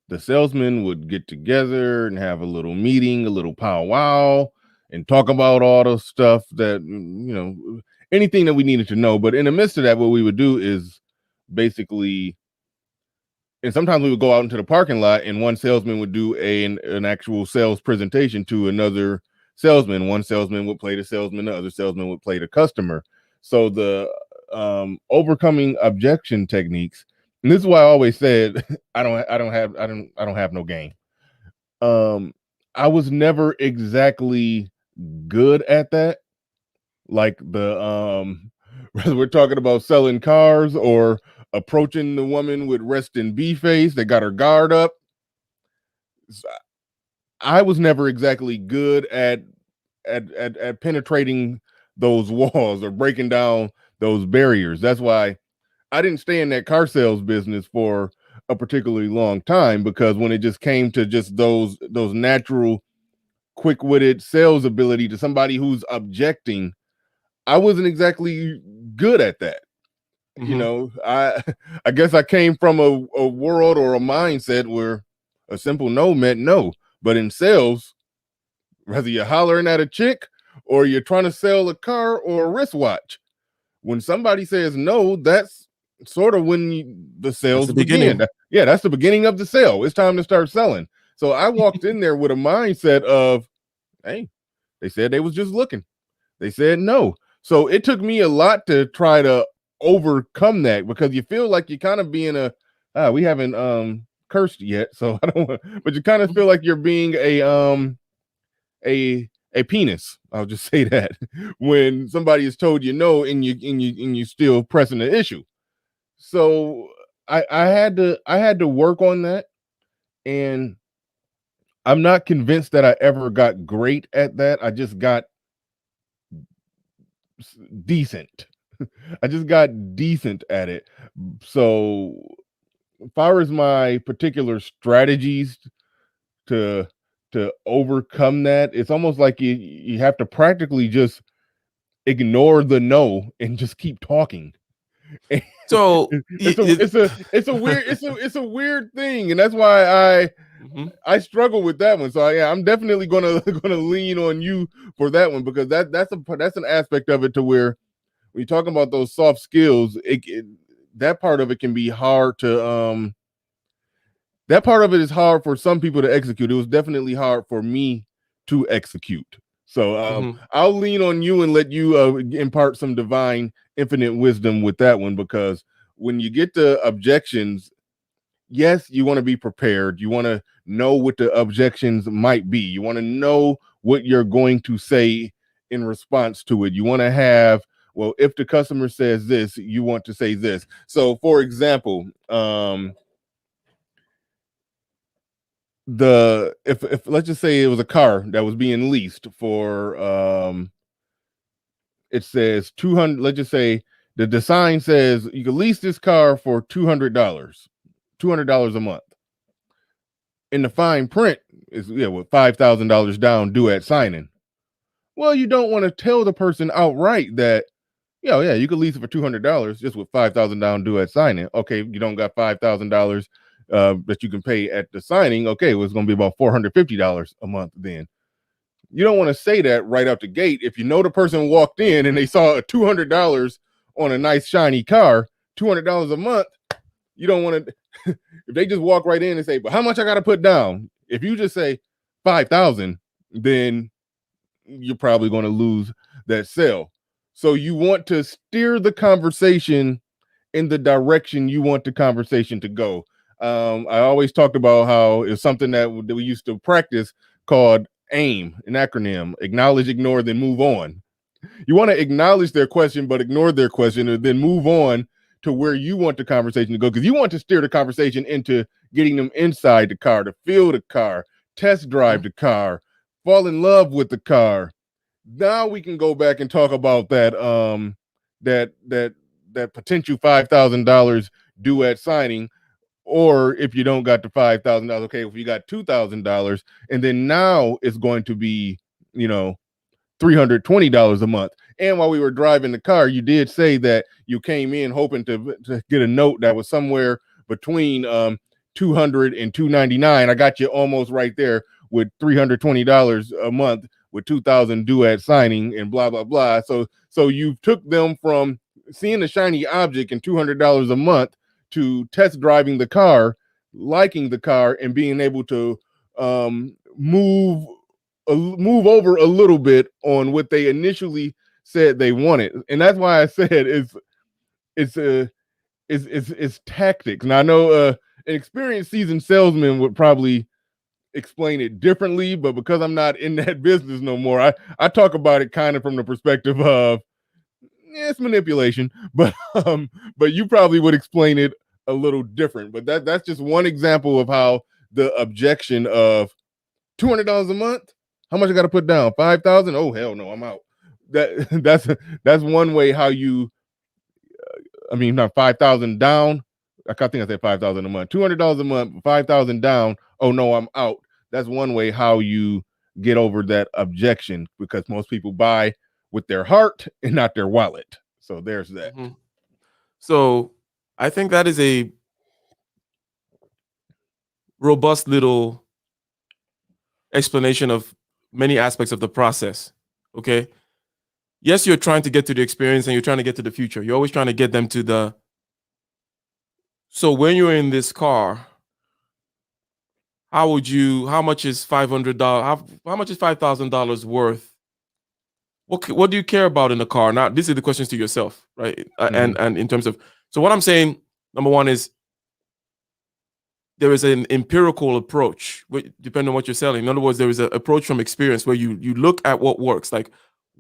the salesmen would get together and have a little meeting, a little powwow, and talk about all the stuff that, anything that we needed to know. But in the midst of that, what we would do is basically, and sometimes we would go out into the parking lot and one salesman would do an actual sales presentation to another salesman. One salesman would play the salesman, the other salesman would play the customer. So the overcoming objection techniques, and this is why I always said I don't have no game. I was never exactly good at that. Like whether we're talking about selling cars or approaching the woman with resting B face that got her guard up. I was never exactly good at penetrating those walls or breaking down those barriers. That's why I didn't stay in that car sales business for a particularly long time, because when it just came to just those natural quick-witted sales ability to somebody who's objecting, I wasn't exactly good at that. Mm-hmm. I guess I came from a world or a mindset where a simple no meant no. But in sales, whether you're hollering at a chick or you're trying to sell a car or a wristwatch, when somebody says no, that's sort of when the sales begin. Yeah, that's the beginning of the sale. It's time to start selling. So I walked in there with a mindset of, hey, they said they was just looking. They said no. So it took me a lot to try to overcome that, because you feel like you're kind of being we haven't cursed yet, so I don't want, but you kind of feel like you're being a penis. I'll just say that when somebody has told you no and you still pressing the issue. So I had to work on that, and I'm not convinced that I ever got great at that. I just got decent. I just got decent at it. So as far as my particular strategies to overcome that, it's almost like you have to practically just ignore the no and just keep talking. So it's a weird thing, and that's why I struggle with that one. So yeah, I'm definitely gonna lean on you for that one, because that's an aspect of it to where when you're talking about those soft skills, that part of it can be hard to that part of it is hard for some people to execute. It was definitely hard for me to execute. So I'll lean on you and let you impart some divine infinite wisdom with that one, because when you get to objections, yes, you want to be prepared. You want to know what the objections might be. You want to know what you're going to say in response to it. You want to have, well, if the customer says this, you want to say this. So for example, if let's just say it was a car that was being leased for it says 200, let's just say the sign says you can lease this car for $200 a month. In the fine print is with $5,000 down due at signing. Well, you don't want to tell the person outright that you could lease it for $200 just with $5,000 down due at signing. Okay, you don't got $5,000 that you can pay at the signing. Okay, well, it's going to be about $450 a month then. You don't want to say that right out the gate. If you know the person walked in and they saw a $200 on a nice shiny car, $200 a month, you don't want to, if they just walk right in and say, but how much I got to put down? If you just say 5,000, then you're probably going to lose that sale. So you want to steer the conversation in the direction you want the conversation to go. I always talked about how it's something that we used to practice called AIM, an acronym: acknowledge, ignore, then move on. You want to acknowledge their question, but ignore their question, and then move on to where you want the conversation to go, because you want to steer the conversation into getting them inside the car, to feel the car, test drive the car, fall in love with the car. Now we can go back and talk about that that potential $5,000 due at signing. Or if you don't got the $5,000, okay, if you got $2,000, and then now it's going to be, $320 a month. And while we were driving the car, you did say that you came in hoping to get a note that was somewhere between $200 and $299. I got you almost right there with $320 a month with $2,000 due at signing and blah blah blah. So you took them from seeing the shiny object and $200 a month to test driving the car, liking the car, and being able to move over a little bit on what they initially said they wanted. And that's why I said it's tactics. And I know an experienced seasoned salesman would probably explain it differently, but because I'm not in that business no more, I talk about it kind of from the perspective of it's manipulation, but you probably would explain it a little different. But that's just one example of how the objection of $200 a month, how much I got to put down? 5,000? Oh hell no, I'm out. That's one way how you not 5,000 down. I think I said 5,000 a month. $200 a month, 5,000 down. Oh no, I'm out. That's one way how you get over that objection, because most people buy with their heart and not their wallet. So there's that. So I think that is a robust little explanation of many aspects of the process. Okay. Yes, you're trying to get to the experience and you're trying to get to the future. You're always trying to get them to the. So when you're in this car, how much is $500? How much is $5,000 worth? What do you care about in the car? Now, these are the questions to yourself, right? And in terms of, so what I'm saying, number one is there is an empirical approach, depending on what you're selling. In other words, there is an approach from experience where you look at what works. Like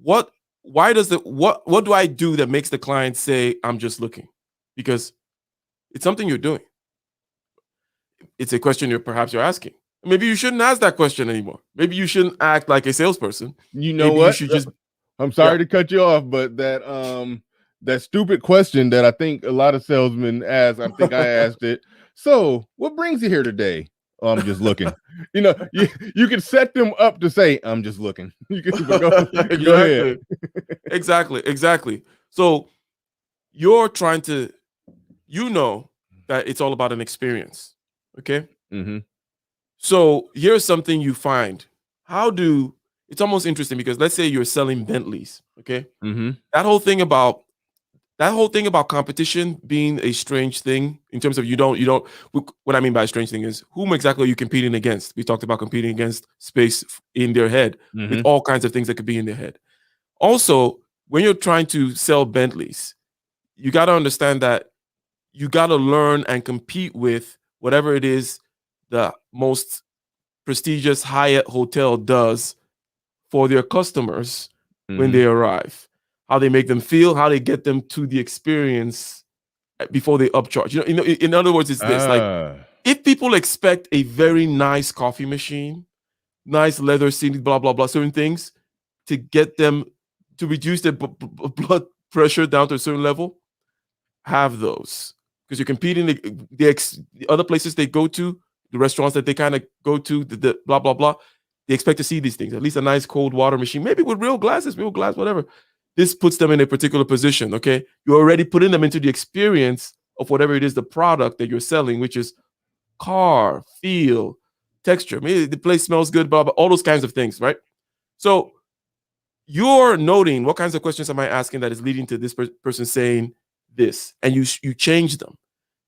what do I do that makes the client say, I'm just looking? Because it's something you're doing. It's a question perhaps you're asking. Maybe you shouldn't ask that question anymore. Maybe you shouldn't act like a salesperson. You know what? You should just. I'm sorry to cut you off, but that stupid question that I think a lot of salesmen ask, I think I asked it. So, what brings you here today? Oh, I'm just looking. You can set them up to say, "I'm just looking." You can go ahead. Exactly. So you're trying to, that it's all about an experience. Okay. So here's something you find. It's almost interesting because let's say you're selling Bentleys. Okay. That whole thing about competition being a strange thing in terms of what I mean by a strange thing is whom exactly are you competing against? We talked about competing against space in their head with all kinds of things that could be in their head. Also, when you're trying to sell Bentleys, you got to understand that you got to learn and compete with whatever it is the most prestigious Hyatt hotel does for their customers when they arrive. How they make them feel, how they get them to the experience before they upcharge. In other words, it's this. Like, if people expect a very nice coffee machine, nice leather seating, blah, blah, blah, certain things to get them to reduce their blood pressure down to a certain level, have those. Because you're competing the other places they go to, the restaurants that they kind of go to, the blah, blah, blah. They expect to see these things, at least a nice cold water machine, maybe with real glass, whatever. This puts them in a particular position, okay? You're already putting them into the experience of whatever it is, the product that you're selling, which is car, feel, texture. Maybe the place smells good, blah, blah, all those kinds of things, right? So you're noting what kinds of questions am I asking that is leading to this person saying this, and you change them.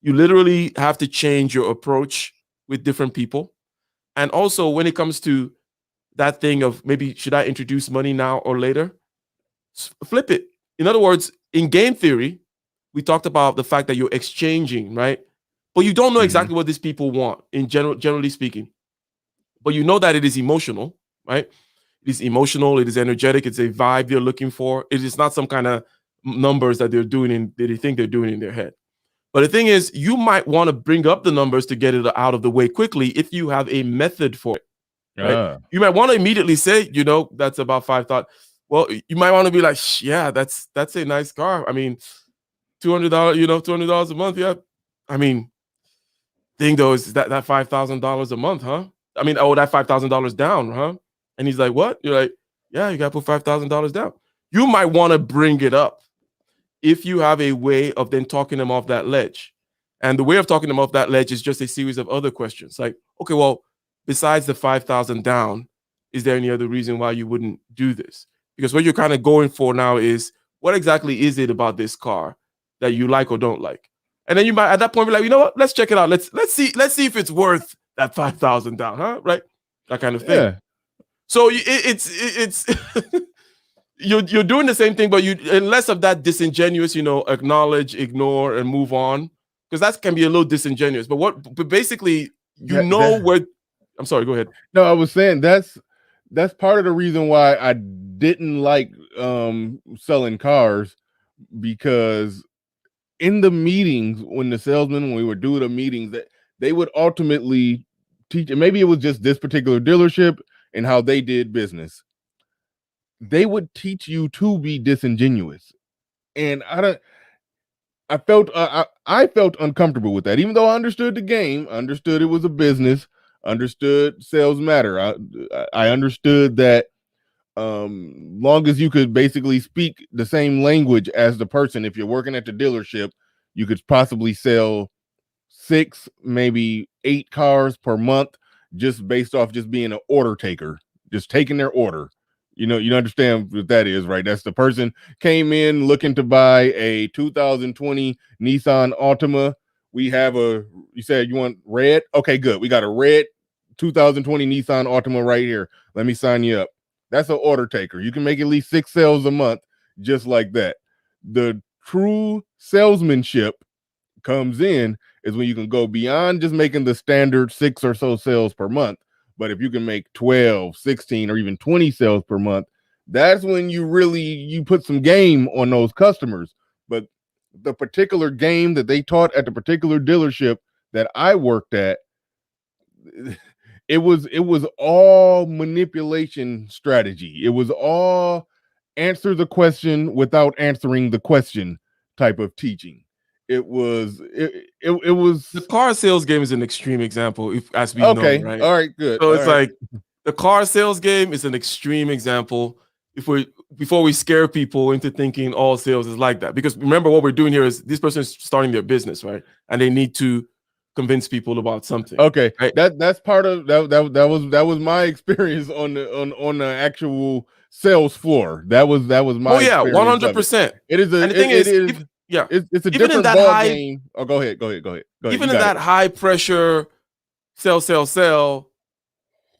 You literally have to change your approach with different people. And also when it comes to that thing of maybe should I introduce money now or later? Flip it. In other words, in game theory, we talked about the fact that you're exchanging, right? But you don't know exactly what these people want generally speaking. But you know that it is emotional, right? It is emotional, it is energetic, it's a vibe you're looking for. It is not some kind of numbers that they think they're doing in their head. But the thing is, you might want to bring up the numbers to get it out of the way quickly if you have a method for it. Right? You might want to immediately say, that's about 5,000. Well, you might want to be like, yeah, that's a nice car. I mean, $200, $200 a month. Yeah. I mean, thing though is that $5,000 a month, huh? I mean, that $5,000 down, huh? And he's like, what? You're like, yeah, you got to put $5,000 down. You might want to bring it up if you have a way of then talking them off that ledge. And the way of talking them off that ledge is just a series of other questions. Like, okay, well, besides the 5,000 down, is there any other reason why you wouldn't do this? Because what you're kind of going for now is what exactly is it about this car that you like or don't like? And then you might at that point be like, you know what? Let's check it out. Let's see if it's worth that 5,000 down, huh? Right? That kind of thing. Yeah. So it's you're doing the same thing, but less of that disingenuous, acknowledge, ignore, and move on, because that can be a little disingenuous. But basically, where. I'm sorry. Go ahead. No, I was saying that's part of the reason why I didn't like selling cars, because in the meetings when we would do the meetings, that they would ultimately teach, and maybe it was just this particular dealership and how they did business. They would teach you to be disingenuous, and I felt uncomfortable with that, even though I understood the game, understood it was a business, understood sales matter. I understood that long as you could basically speak the same language as the person, if you're working at the dealership, you could possibly sell 6, maybe 8 cars per month just based off just being an order taker, just taking their order. You understand what that is, right? That's the person came in looking to buy a 2020 Nissan Altima. You said you want red? Okay, good. We got a red 2020 Nissan Altima right here. Let me sign you up. That's an order taker. You can make at least 6 sales a month just like that. The true salesmanship comes in is when you can go beyond just making the standard 6 or so sales per month. But if you can make 12, 16, or even 20 sales per month, that's when you put some game on those customers. But the particular game that they taught at the particular dealership that I worked at, it was all manipulation strategy. It was all answer the question without answering the question type of teaching. It was the car sales game is an extreme example, as we know, right? All right, good. So it's like the car sales game is an extreme example. If we're before we scare people into thinking all sales is like that. Because remember, what we're doing here is this person is starting their business, right? And they need to convince people about something. Okay, right? that's part of that was my experience on the actual sales floor. That was my Oh yeah, experience of it. 100%. It is And the thing is, it's a even in different that ball high, game. Oh, go ahead. even in that high pressure sell,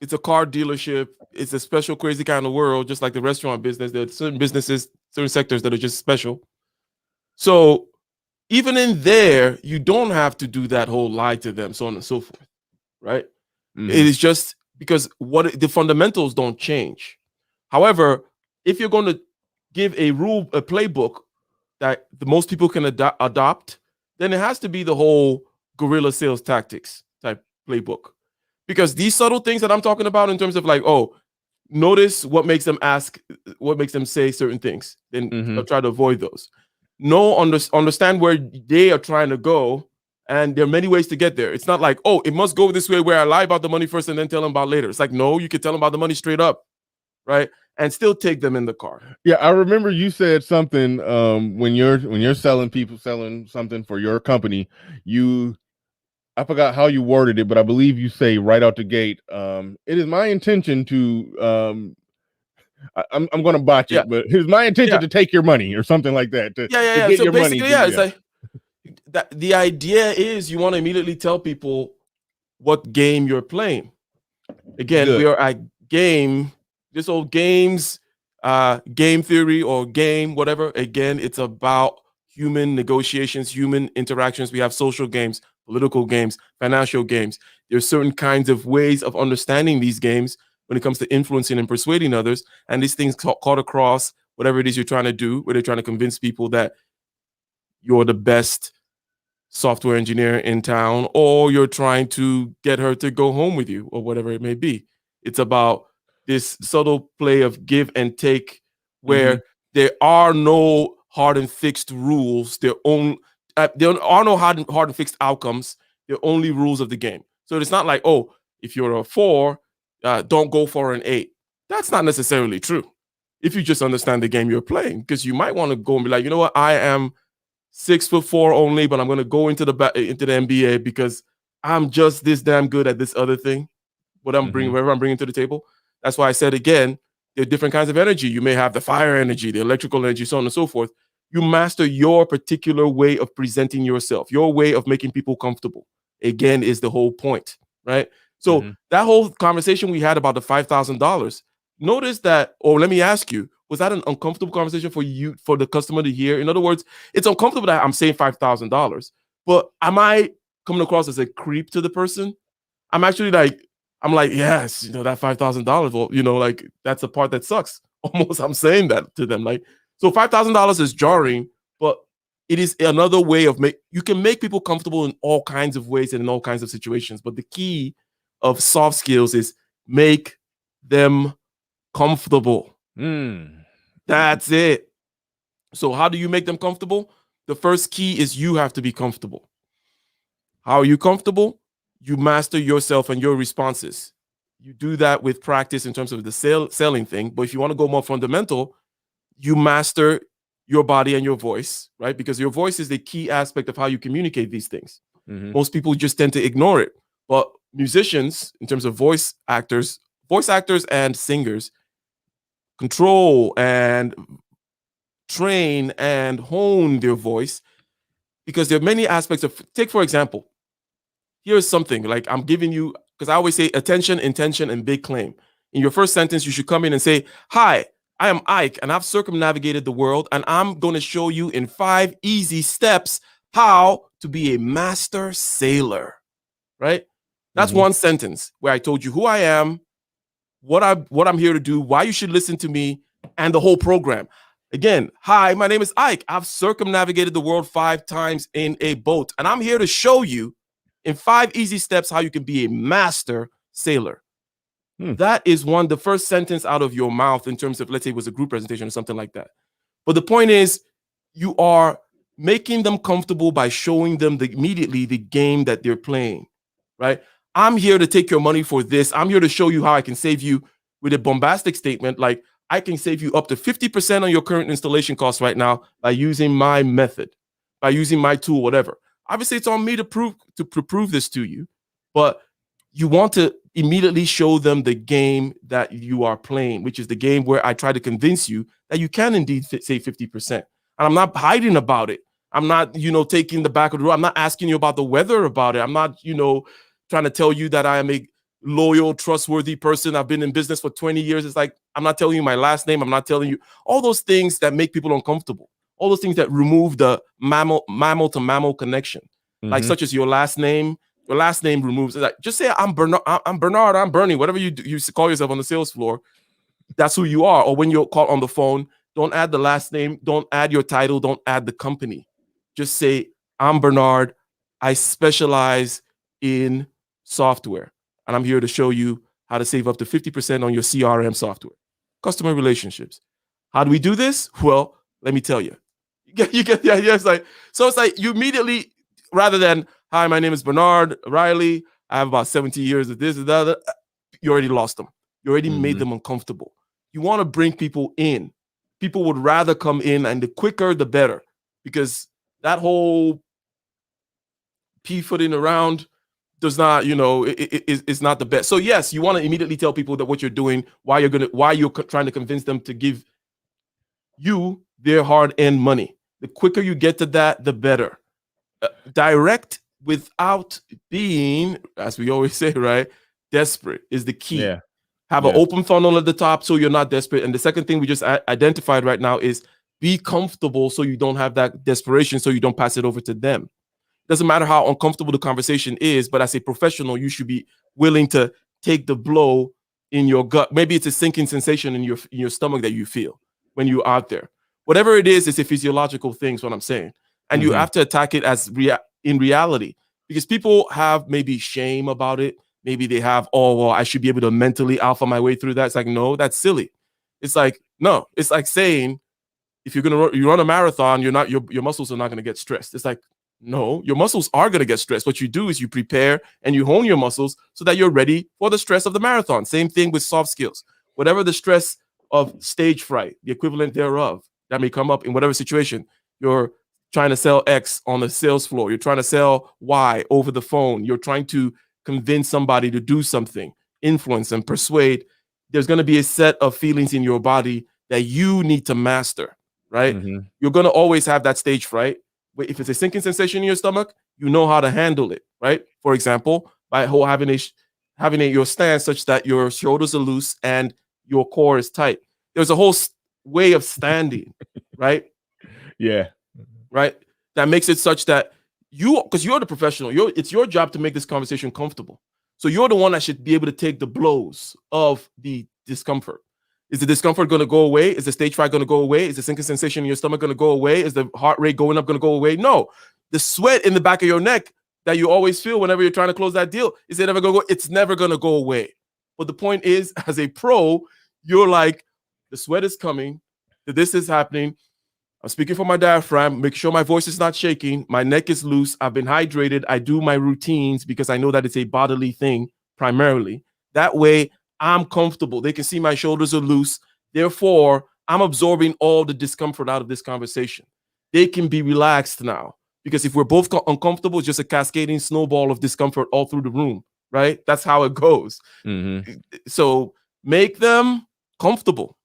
it's a car dealership. It's a special, crazy kind of world, just like the restaurant business. There are certain businesses, certain sectors that are just special. So even in there, you don't have to do that whole lie to them, so on and so forth, right? Mhm. It is just because the fundamentals don't change. However, if you're going to give a playbook that the most people can adopt, then it has to be the whole guerrilla sales tactics type playbook. Because these subtle things that I'm talking about in terms of like, oh, notice what makes them ask, what makes them say certain things, then try to avoid those. Understand where they are trying to go, and there are many ways to get there. It's not like, oh, it must go this way where I lie about the money first and then tell them about later. It's like, no, you can tell them about the money straight up, right? And still take them in the car. Yeah, I remember you said something when you're selling something for your company, I forgot how you worded it, but I believe you say right out the gate, it is my intention to I'm going to botch it, but it's my intention to take your money or something like that. To get So your basically, money. It's like the idea is you want to immediately tell people what game you're playing. Again, we are at game, this old games, game theory or game, whatever. Again, it's about human negotiations, human interactions. We have social games, political games, financial games. There's certain kinds of ways of understanding these games when it comes to influencing and persuading others. And these things caught across whatever it is you're trying to do, where they're trying to convince people that you're the best software engineer in town, or you're trying to get her to go home with you, or whatever it may be. It's about this subtle play of give and take, where there are no hard and fixed rules. There are no hard and fixed outcomes. They're only rules of the game. So it's not like, oh, if you're a 4, don't go for an 8. That's not necessarily true. If you just understand the game you're playing, because you might want to go and be like, you know what, I am 6'4" only, but I'm going to go into the NBA because I'm just this damn good at this other thing. Whatever I'm bringing to the table. That's why I said again, there are different kinds of energy. You may have the fire energy, the electrical energy, so on and so forth. You master your particular way of presenting yourself, your way of making people comfortable. Again, is the whole point, right? So that whole conversation we had about the $5,000. Notice that, or let me ask you, was that an uncomfortable conversation for you, for the customer to hear? In other words, it's uncomfortable that I'm saying $5,000, but am I coming across as a creep to the person? I'm actually like, yes, that $5,000. Well, like that's the part that sucks. Almost, I'm saying that to them. Like, so $5,000 is jarring, but it is another way of you can make people comfortable in all kinds of ways and in all kinds of situations. But the key of soft skills is make them comfortable. That's it. So how do you make them comfortable? The first key is you have to be comfortable. How are you comfortable? You master yourself and your responses. You do that with practice in terms of the selling thing. But if you want to go more fundamental, you master your body and your voice, right? Because your voice is the key aspect of how you communicate these things. Most people just tend to ignore it. But musicians, in terms of voice actors and singers, control and train and hone their voice, because there are many aspects of, take for example, here's something like I'm giving you, because I always say attention, intention, and big claim. In your first sentence, you should come in and say, hi, I am Ike, and I've circumnavigated the world, and I'm going to show you in 5 easy steps how to be a master sailor, right? That's one sentence where I told you who I am, what I'm here to do, why you should listen to me, and the whole program. Again, hi, my name is Ike. I've circumnavigated the world 5 times in a boat, and I'm here to show you in 5 easy steps how you can be a master sailor. That is the first sentence out of your mouth in terms of, let's say it was a group presentation or something like that. But the point is, you are making them comfortable by showing them immediately the game that they're playing, right? I'm here to take your money for this. I'm here to show you how I can save you, with a bombastic statement like, I can save you up to 50% on your current installation costs right now by using my method, by using my tool, whatever. Obviously, it's on me to prove this to you, but you want to immediately show them the game that you are playing, which is the game where I try to convince you that you can indeed save 50%. And I'm not hiding about it. I'm not, taking the back of the road. I'm not asking you about the weather about it. I'm not, trying to tell you that I am a loyal, trustworthy person. I've been in business for 20 years. It's like, I'm not telling you my last name. I'm not telling you all those things that make people uncomfortable. All those things that remove the mammal to mammal connection, like such as your last name. Your last name removes. It's like, just say I'm Bernard. I'm Bernard. I'm Bernie. Whatever you do, you call yourself on the sales floor, that's who you are. Or when you're called on the phone, don't add the last name. Don't add your title. Don't add the company. Just say I'm Bernard. I specialize in software, and I'm here to show you how to save up to 50% on your CRM software, customer relationships. How do we do this? Well, let me tell you. You get the idea. It's like you immediately, rather than, hi, my name is Bernard Riley. I have about 70 years of this and that. You already lost them. You already made them uncomfortable. You want to bring people in. People would rather come in, and the quicker, the better, because that whole p-footing around does not, it's not the best. So yes, you want to immediately tell people that what you're doing, why you're trying to convince them to give you their hard-earned money. The quicker you get to that, the better. Direct without being, as we always say, right, desperate is the key. Yeah. Have an open funnel at the top so you're not desperate. And the second thing we just identified right now is be comfortable so you don't have that desperation, so you don't pass it over to them. Doesn't matter how uncomfortable the conversation is, but as a professional, you should be willing to take the blow in your gut. Maybe it's a sinking sensation in your stomach that you feel when you're out there. Whatever it is, it's a physiological thing, is what I'm saying. And you have to attack it as in reality, because people have maybe shame about it. Maybe they have, I should be able to mentally alpha my way through that. It's like, no, that's silly. It's like, no, it's like saying, if you're going to run a marathon, your muscles are not going to get stressed. It's like, no, your muscles are going to get stressed. What you do is you prepare and you hone your muscles so that you're ready for the stress of the marathon. Same thing with soft skills. Whatever the stress of stage fright, the equivalent thereof, that may come up in whatever situation, you're trying to sell X on the sales floor. You're trying to sell Y over the phone. You're trying to convince somebody to do something, influence and persuade. There's going to be a set of feelings in your body that you need to master, right? You're going to always have that stage fright. If it's a sinking sensation in your stomach, you know how to handle it, right? For example, by having your stance such that your shoulders are loose and your core is tight. There's a whole way of standing, right? Yeah. Right? That makes it such that because you're the professional, it's your job to make this conversation comfortable. So you're the one that should be able to take the blows of the discomfort. Is the discomfort going to go away? Is the stage fright going to go away? Is the sinking sensation in your stomach going to go away? Is the heart rate going up going to go away? No. The sweat in the back of your neck that you always feel whenever you're trying to close that deal, is it ever going to go? It's never going to go away. But the point is, as a pro, you're like, the sweat is coming, this is happening. I'm speaking for my diaphragm, make sure my voice is not shaking, my neck is loose, I've been hydrated, I do my routines because I know that it's a bodily thing primarily. That way, I'm comfortable. They can see my shoulders are loose. Therefore, I'm absorbing all the discomfort out of this conversation. They can be relaxed now, because if we're both uncomfortable, it's just a cascading snowball of discomfort all through the room, right? That's how it goes. So make them comfortable.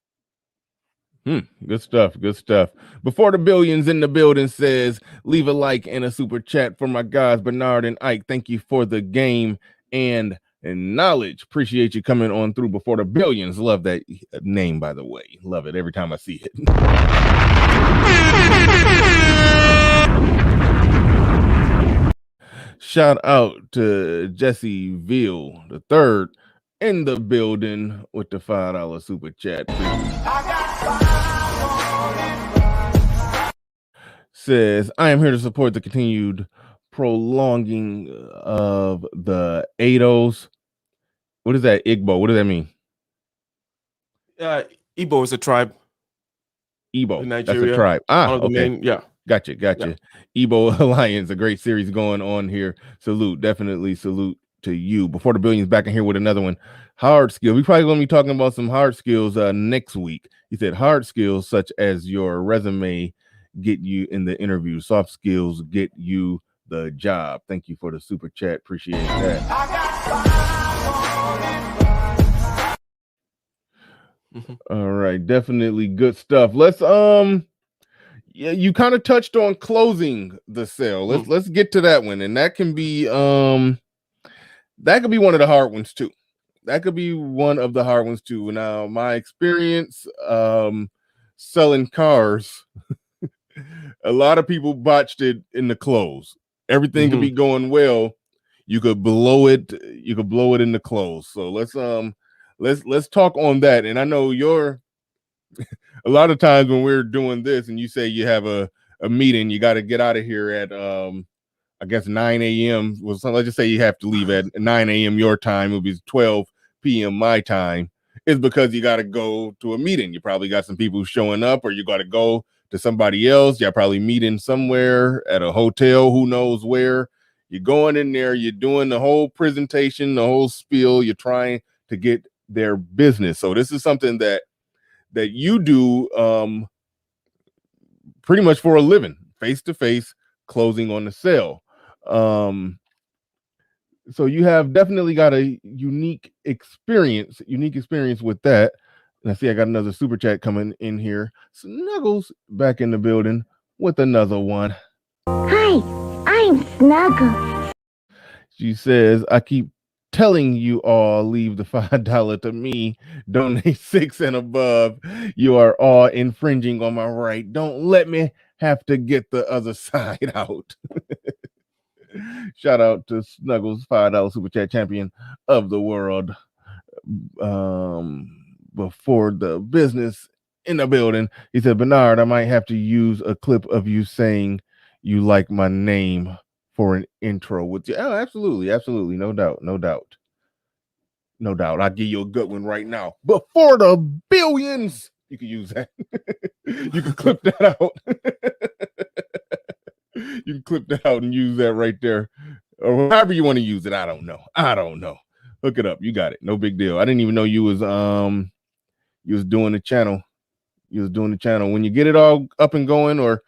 Good stuff. Good stuff. Before the billions in the building says, leave a like and a super chat for my guys, Bernard and Ike. Thank you for the game and knowledge. Appreciate you coming on through. Before the billions. Love that name, by the way. Love it every time I see it. Shout out to Jesse Veal the third in the building with the $5 super chat. Says, I am here to support the continued prolonging of the ADOs. What is that? Igbo? What does that mean? Igbo is a tribe. Igbo. In Nigeria. That's a tribe. Okay. Yeah. Gotcha. Yeah. Igbo Alliance, a great series going on here. Salute. Definitely salute to you. Before the Billions back in here with another one. Hard skills. We probably going to be talking about some hard skills next week. He said hard skills such as your resume get you in the interview. Soft skills get you the job. Thank you for the super chat. Appreciate that. All right, definitely good stuff. Let's yeah, you kind of touched on closing the sale. Let's get to that one, and that can be one of the hard ones too. That could be one of the hard ones too. Now, my experience selling cars, a lot of people botched it in the close. Everything could be going well. You could blow it. You could blow it in the close. So let's talk on that. And I know a lot of times when we're doing this and you say you have a meeting, you got to get out of here at I guess 9 a.m. Well, so let's just say you have to leave at 9 a.m. your time. It'll be 12 p.m. my time. It's because you got to go to a meeting. You probably got some people showing up, or you got to go to somebody else. You're probably meeting somewhere at a hotel, who knows where. You're going in there, you're doing the whole presentation, the whole spiel. You're trying to get their business. So this is something that you do pretty much for a living, face-to-face closing on the sale. So you have definitely got a unique experience with that. And I see I got another super chat coming in here. Snuggles back in the building with another one. Hi, I'm Snuggles. She says, I keep telling you all, leave the $5 to me, donate $6 and above. You are all infringing on my right. Don't let me have to get the other side out. Shout out to Snuggles, $5 super chat champion of the world. Before the business in the building, he said, Bernard, I might have to use a clip of you saying you like my name for an intro with you. Oh, absolutely, no doubt. I'll give you a good one right now. Before the Billions, you can use that. You can clip that out. You can clip that out and use that right there, or however you want to use it. I don't know. Look it up. You got it. No big deal. I didn't even know you was doing the channel. When you get it all up and going, or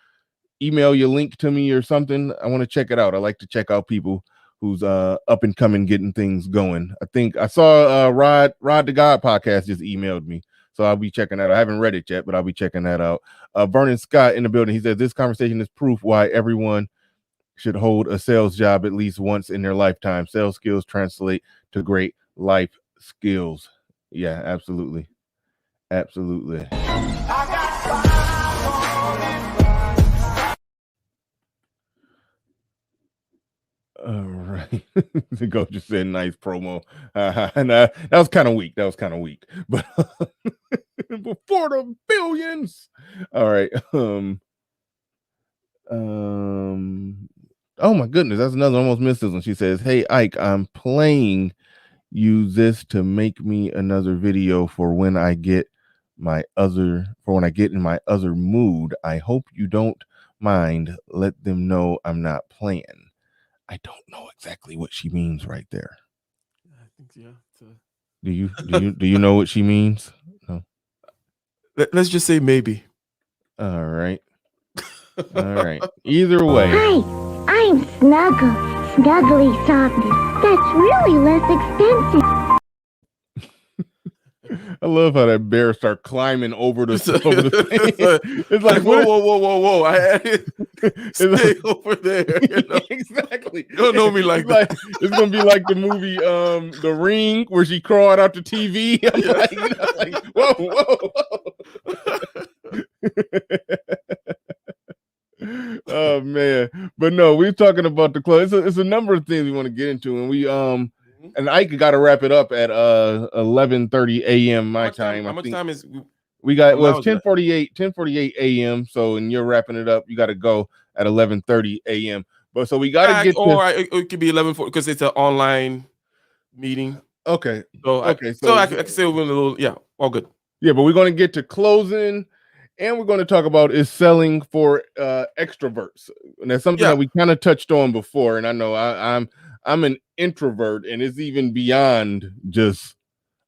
email your link to me or something, I want to check it out. I like to check out people who's up and coming, getting things going. I think I saw Rod the God podcast just emailed me, so I'll be checking that out. I haven't read it yet, but I'll be checking that out. Vernon Scott in the building. He says this conversation is proof why everyone should hold a sales job at least once in their lifetime. Sales skills translate to great life skills. Yeah, absolutely. All right. The coach just said nice promo. And that was kind of weak. But before the Billions. All right. Oh my goodness, that's another almost missed this one. She says, hey Ike, I'm playing you this to make me another video for when I get in my other mood. I hope you don't mind. Let them know I'm not playing. I don't know exactly what she means right there. I think, yeah. Do you know what she means? No. Let's just say maybe. All right. Either way. Hi, I'm Snuggles. Snuggly softness. That's really less expensive. I love how that bear start climbing over the thing. It's like, whoa! Stay over there. You know? Exactly. You don't know me like that. It's gonna be like the movie The Ring, where she crawled out the TV. I'm like, whoa. Oh man, but no, we're talking about the close. It's a number of things we want to get into, and we and Ike got to wrap it up at 11:30 a.m. my time. How much time is we got? Well, it's 10:48 a.m. So, and you're wrapping it up. You got to go at 11:30 a.m. But so we got to get. It could be 11:40 because it's an online meeting. Okay. So I can say we're a little. Yeah, all good. Yeah, but we're going to get to closing. And we're going to talk about is selling for extroverts, and that's something that we kind of touched on before. And I know I'm an introvert, and it's even beyond just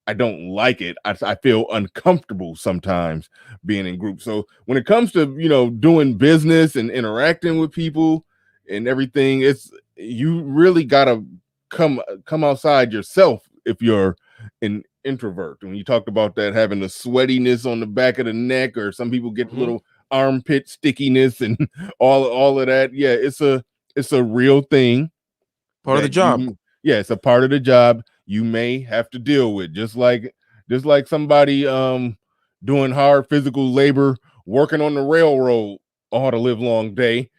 I don't like it. I feel uncomfortable sometimes being in groups. So when it comes to, doing business and interacting with people and everything, it's you really gotta come outside yourself if you're an introvert. When you talked about that having the sweatiness on the back of the neck, or some people get little armpit stickiness and all of that. Yeah, it's a real thing. Part of the job. It's a part of the job you may have to deal with, just like somebody doing hard physical labor, working on the railroad all the live long day.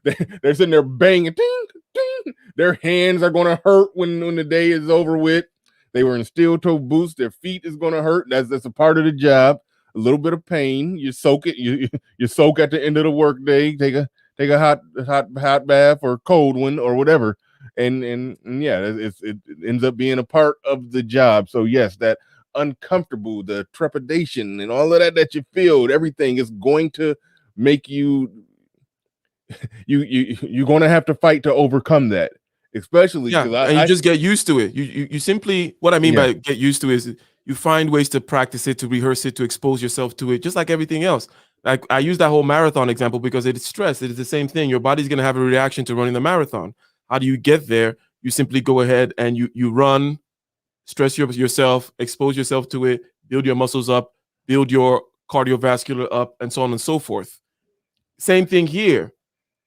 They're sitting there banging, ding, ding. Their hands are going to hurt when the day is over with. They were in steel toe boots. Their feet is going to hurt. That's a part of the job. A little bit of pain. You soak it. You soak at the end of the work day. Take a hot bath or cold one or whatever. And yeah, it ends up being a part of the job. So yes, that uncomfortable, the trepidation and all of that you feel, everything is going to make you're going to have to fight to overcome that, especially because and you just get used to it. You simply, what I mean by get used to is you find ways to practice it, to rehearse it, to expose yourself to it, just like everything else. Like I use that whole marathon example because it is stress. It is the same thing. Your body's going to have a reaction to running the marathon. How do you get there? You simply go ahead and you run, stress yourself, expose yourself to it, build your muscles up, build your cardiovascular up, and so on and so forth. Same thing here.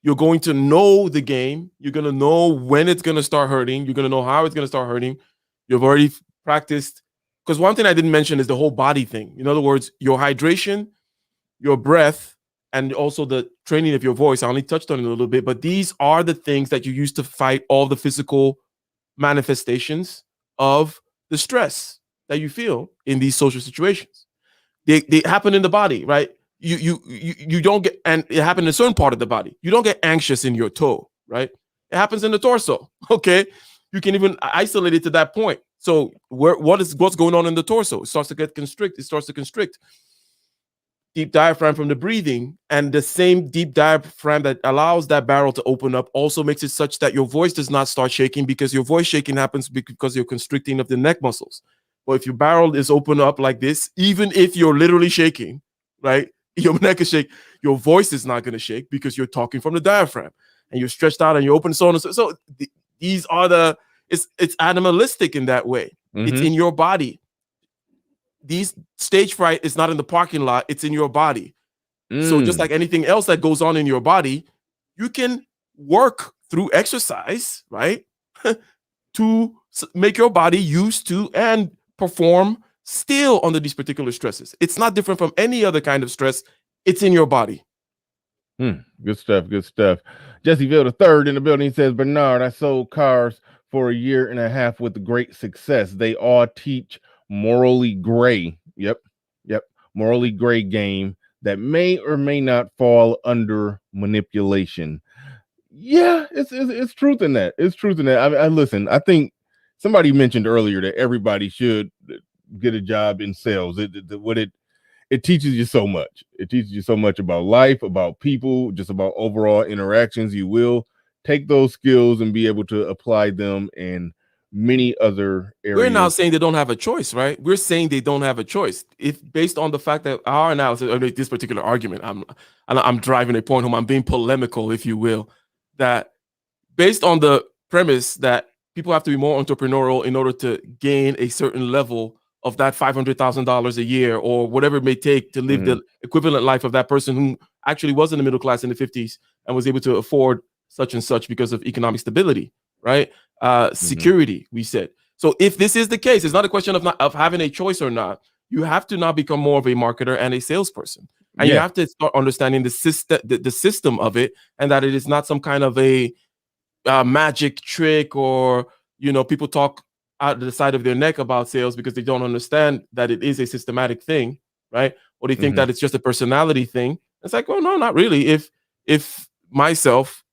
You're going to know the game. You're going to know when it's going to start hurting. You're going to know how it's going to start hurting. You've already practiced. Because one thing I didn't mention is the whole body thing. In other words, your hydration, your breath, and also the training of your voice. I only touched on it a little bit, but these are the things that you use to fight all the physical manifestations of the stress that you feel in these social situations. They happen in the body, right? You don't get, and it happens in a certain part of the body. You don't get anxious in your toe, right? It happens in the torso. Okay, you can even isolate it to that point. So what's going on in the torso? It starts to get constrict. It starts to constrict. Deep diaphragm from the breathing, and the same deep diaphragm that allows that barrel to open up also makes it such that your voice does not start shaking, because your voice shaking happens because you're constricting of the neck muscles. But if your barrel is open up like this, even if you're literally shaking, right, your neck is shaking, your voice is not going to shake because you're talking from the diaphragm and you're stretched out and you're open, so on and so. These are it's animalistic in that way. It's in your body. These stage fright is not in the parking lot, it's in your body. So just like anything else that goes on in your body, you can work through exercise, right? To make your body used to and perform still under these particular stresses. It's not different from any other kind of stress. It's in your body. Good stuff. Good stuff. Jesséville the third in the building says, Bernard, I sold cars for a year and a half with great success. They all teach morally gray. Yep. Morally gray game that may or may not fall under manipulation. Yeah, it's truth in that. It's truth in that. I listen, I think somebody mentioned earlier that everybody should get a job in sales. It teaches you so much. It teaches you so much about life, about people, just about overall interactions. You will take those skills and be able to apply them in many other areas. We're not saying they don't have a choice, right? We're saying they don't have a choice. If based on the fact that our analysis of this particular argument, I'm driving a point home. I'm being polemical, if you will, that based on the premise that people have to be more entrepreneurial in order to gain a certain level of that $500,000 a year or whatever it may take to live the equivalent life of that person who actually was in the middle class in the 50s and was able to afford such and such because of economic stability, right? Security, we said. So if this is the case, it's not a question of having a choice or not. You have to now become more of a marketer and a salesperson. And you have to start understanding the system of it, and that it is not some kind of a magic trick, or, people talk out of the side of their neck about sales because they don't understand that it is a systematic thing, right? Or they think that it's just a personality thing. It's like, well, no, not really. If myself,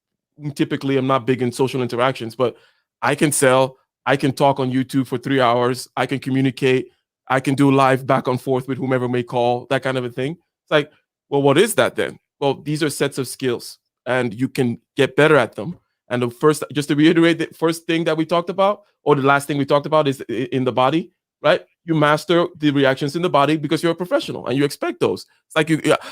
typically I'm not big in social interactions, but I can sell, I can talk on YouTube for 3 hours, I can communicate, I can do live back and forth with whomever may call, that kind of a thing. It's like, well, what is that then? Well, these are sets of skills, and you can get better at them. And the first, just to reiterate, the first thing that we talked about, or the last thing we talked about, is in the body, right? You master the reactions in the body because you're a professional and you expect those. It's like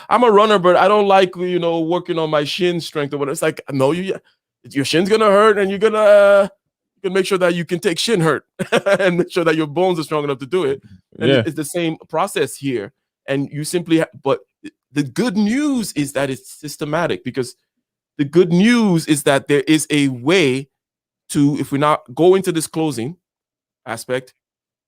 I'm a runner, but I don't like working on my shin strength or whatever. It's like, no, your shin's gonna hurt, and you're gonna make sure that you can take shin hurt and make sure that your bones are strong enough to do it. And it's the same process here. And you simply, but the good news is that it's systematic, because the good news is that there is a way to, if we now go into this closing aspect,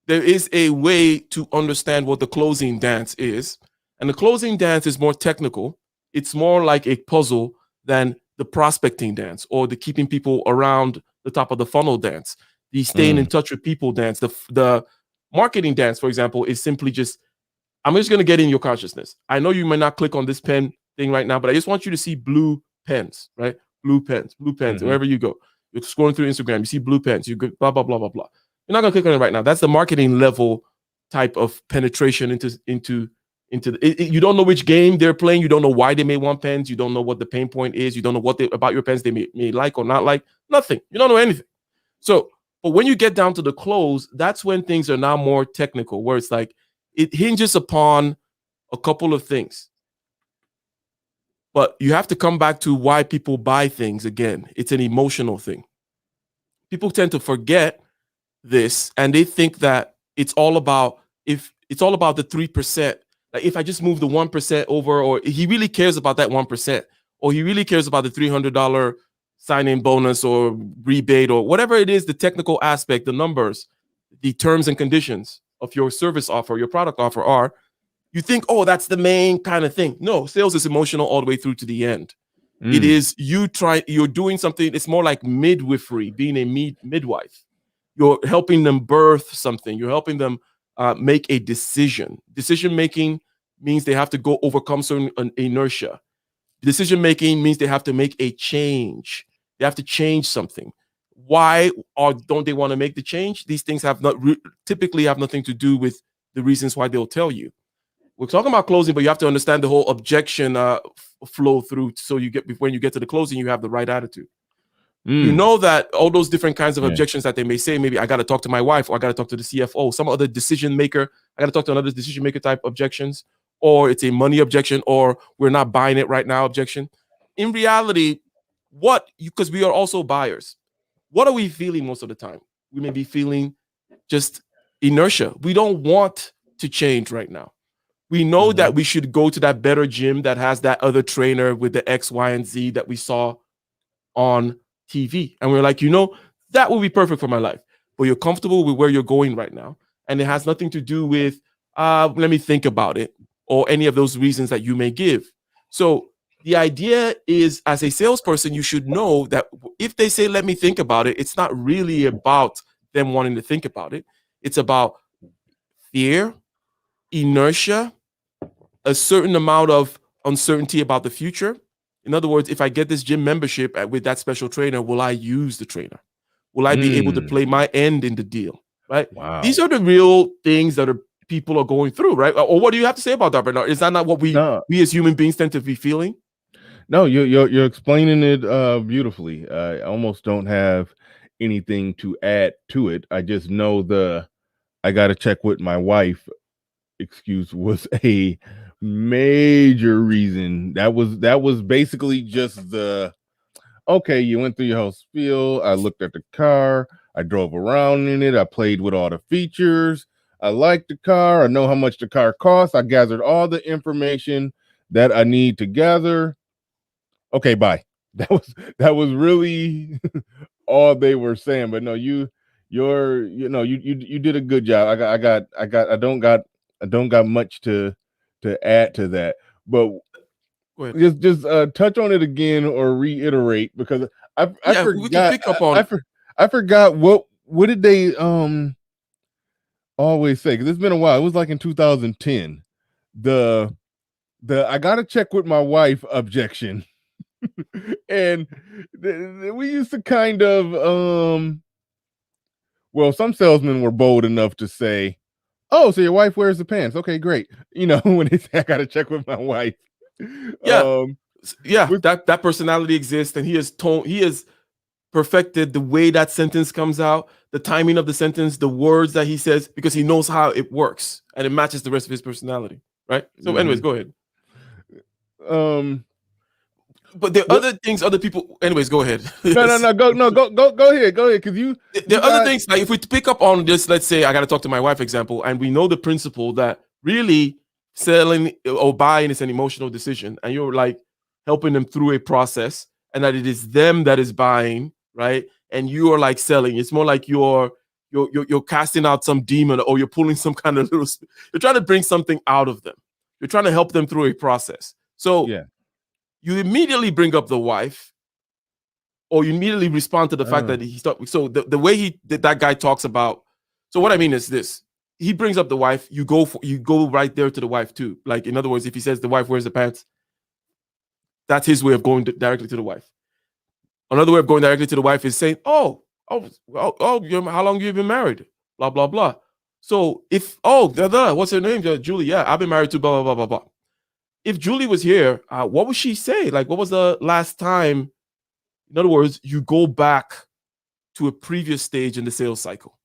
there is a way to understand what the closing dance is. And the closing dance is more technical. It's more like a puzzle than the prospecting dance or the keeping people around the top of the funnel dance, the staying in touch with people dance. The marketing dance, for example, is simply just, I'm just going to get in your consciousness. I know you may not click on this pen thing right now, but I just want you to see blue pens, right? Blue pens, wherever you go. You're scrolling through Instagram, you see blue pens, you go blah, blah, blah, blah, blah. You're not going to click on it right now. That's the marketing level type of penetration into you don't know which game they're playing. You don't know why they may want pens. You don't know what the pain point is. You don't know what about your pens they may like or not like. Nothing. You don't know anything. So, but when you get down to the close, that's when things are now more technical, where it's like it hinges upon a couple of things. But you have to come back to why people buy things again. It's an emotional thing. People tend to forget this, and they think that it's all about the 3%. Like if I just move the 1% over, or he really cares about that 1%, or he really cares about the $300 sign-in bonus or rebate or whatever it is, the technical aspect, the numbers, the terms and conditions of your service offer, your product offer are. You think, oh, that's the main kind of thing. No, sales is emotional all the way through to the end. It is you're doing something. It's more like midwifery, being a midwife. You're helping them birth something. You're helping them make a decision. Decision making means they have to go overcome certain inertia. Decision making means they have to make a change. They have to change something. Why don't they want to make the change? These things typically have nothing to do with the reasons why they'll tell you. We're talking about closing, but you have to understand the whole objection flow through. So when you get to the closing, you have the right attitude. You know that all those different kinds of objections that they may say, maybe I got to talk to my wife, or I got to talk to the CFO, some other decision maker, I got to talk to another decision maker type objections, or it's a money objection, or we're not buying it right now objection. In reality, because we are also buyers, what are we feeling most of the time? We may be feeling just inertia. We don't want to change right now. We know that we should go to that better gym that has that other trainer with the X, Y, and Z that we saw on TV. And we're like, that would be perfect for my life. But you're comfortable with where you're going right now. And it has nothing to do with, let me think about it, or any of those reasons that you may give. So the idea is, as a salesperson, you should know that if they say, let me think about it, it's not really about them wanting to think about it. It's about fear, inertia, a certain amount of uncertainty about the future. In other words, if I get this gym membership with that special trainer, will I use the trainer? Will I be able to play my end in the deal? Right? Wow. These are the real things that people are going through, right? Or what do you have to say about that, Bernard? Is that not what we as human beings tend to be feeling? No, you're explaining it beautifully. I almost don't have anything to add to it. I just know I got to check with my wife excuse was a major reason. That was basically just okay, you went through your whole spiel. I looked at the car. I drove around in it. I played with all the features. I liked the car. I know how much the car costs. I gathered all the information that I need to gather. Okay, bye. That was really all they were saying. But no, you did a good job. I don't got much to add to that. But just touch on it again or reiterate, because I forgot. We can pick up on I forgot what did they always say, because it's been a while. It was like in 2010. The I gotta check with my wife objection. And we used to kind of some salesmen were bold enough to say, oh, so your wife wears the pants. Okay, great. When they say I gotta check with my wife. That personality exists, and he has perfected the way that sentence comes out, the timing of the sentence, the words that he says, because he knows how it works and it matches the rest of his personality, right? So, anyways, go ahead. But there are other things, other people. Anyways, go ahead. Go ahead, because there are other things. Like if we pick up on this, let's say I got to talk to my wife, example, and we know the principle that really selling or buying is an emotional decision, and you're like helping them through a process, and that it is them that is buying, right? And you are like selling. It's more like you're casting out some demon, or you're pulling some kind of little. You're trying to bring something out of them. You're trying to help them through a process. So you immediately bring up the wife, or you immediately respond to the fact that he's talking. So the way that guy talks about. So what I mean is this: he brings up the wife. You go right there to the wife too. Like in other words, if he says the wife wears the pants, that's his way of going directly to the wife. Another way of going directly to the wife is saying, how long have you been married? Blah blah blah. So if what's her name? Julie. Yeah, I've been married to blah blah blah blah blah. If Julie was here, what would she say? Like, what was the last time? In other words, you go back to a previous stage in the sales cycle.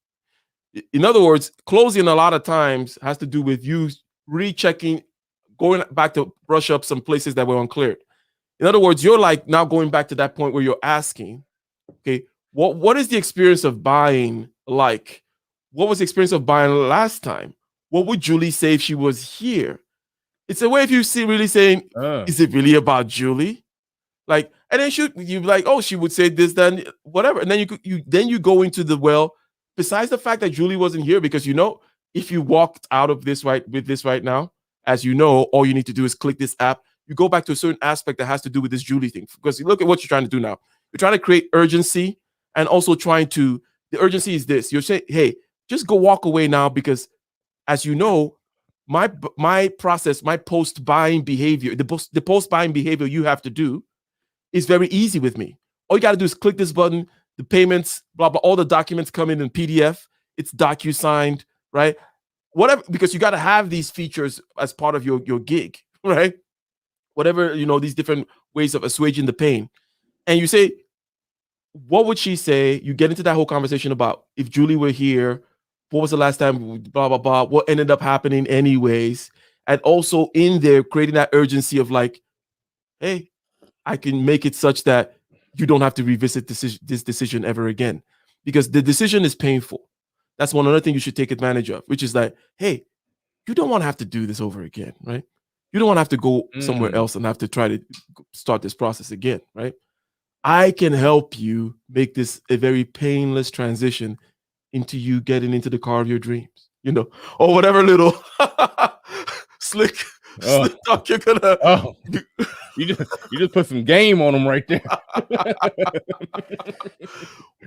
In other words, closing a lot of times has to do with you rechecking, going back to brush up some places that were unclear. In other words, you're like now going back to that point where you're asking, okay, what is the experience of buying like? What was the experience of buying last time? What would Julie say if she was here? It's a way of you really saying, is it really about Julie? Like, and then you like, she would say this, then whatever. And then you go into besides the fact that Julie wasn't here, because if you walked out of this right now, as you know, all you need to do is click this app. You go back to a certain aspect that has to do with this Julie thing. Because you look at what you're trying to do now. You're trying to create urgency, and also the urgency is this. You're saying, hey, just go walk away now, because as you know, my process, my post-buying behavior, the post-buying behavior you have to do is very easy with me. All you got to do is click this button, the payments, blah, blah, all the documents come in PDF. It's DocuSigned, right? Whatever, because you got to have these features as part of your gig, right? Whatever, these different ways of assuaging the pain. And you say, what would she say? You get into that whole conversation about if Julie were here, what was the last time, blah, blah, blah, what ended up happening anyways. And also in there, creating that urgency of like, hey, I can make it such that you don't have to revisit this decision ever again, because the decision is painful. That's one other thing you should take advantage of, which is like, hey, you don't want to have to do this over again, right? You don't want to have to go somewhere else and have to try to start this process again, right? I can help you make this a very painless transition into you getting into the car of your dreams, or whatever little slick talk you're gonna. You just put some game on them right there.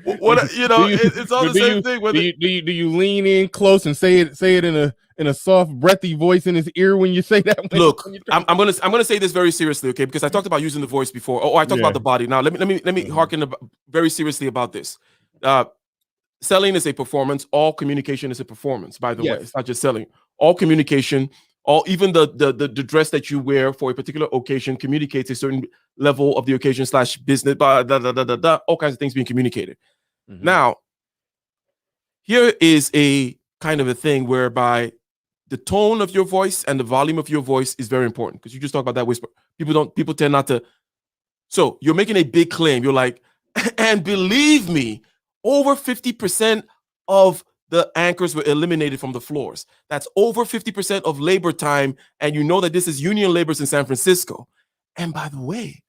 It's all the same thing. Do you lean in close and say it in a soft, breathy voice in his ear when you say that? Look, I'm gonna say this very seriously, okay? Because I talked about using the voice before. I talked about the body. Now let me harken very seriously about this. Selling is a performance. All communication is a performance. By the way, it's not just selling. All communication. Even the dress that you wear for a particular occasion communicates a certain level of the occasion / business, all kinds of things being communicated. Now, here is a kind of a thing whereby the tone of your voice and the volume of your voice is very important, because you just talk about that whisper. People tend not to. So you're making a big claim. You're like, and believe me, over 50% of the anchors were eliminated from the floors. That's over 50% of labor time. And you know that this is union laborers in San Francisco. And by the way,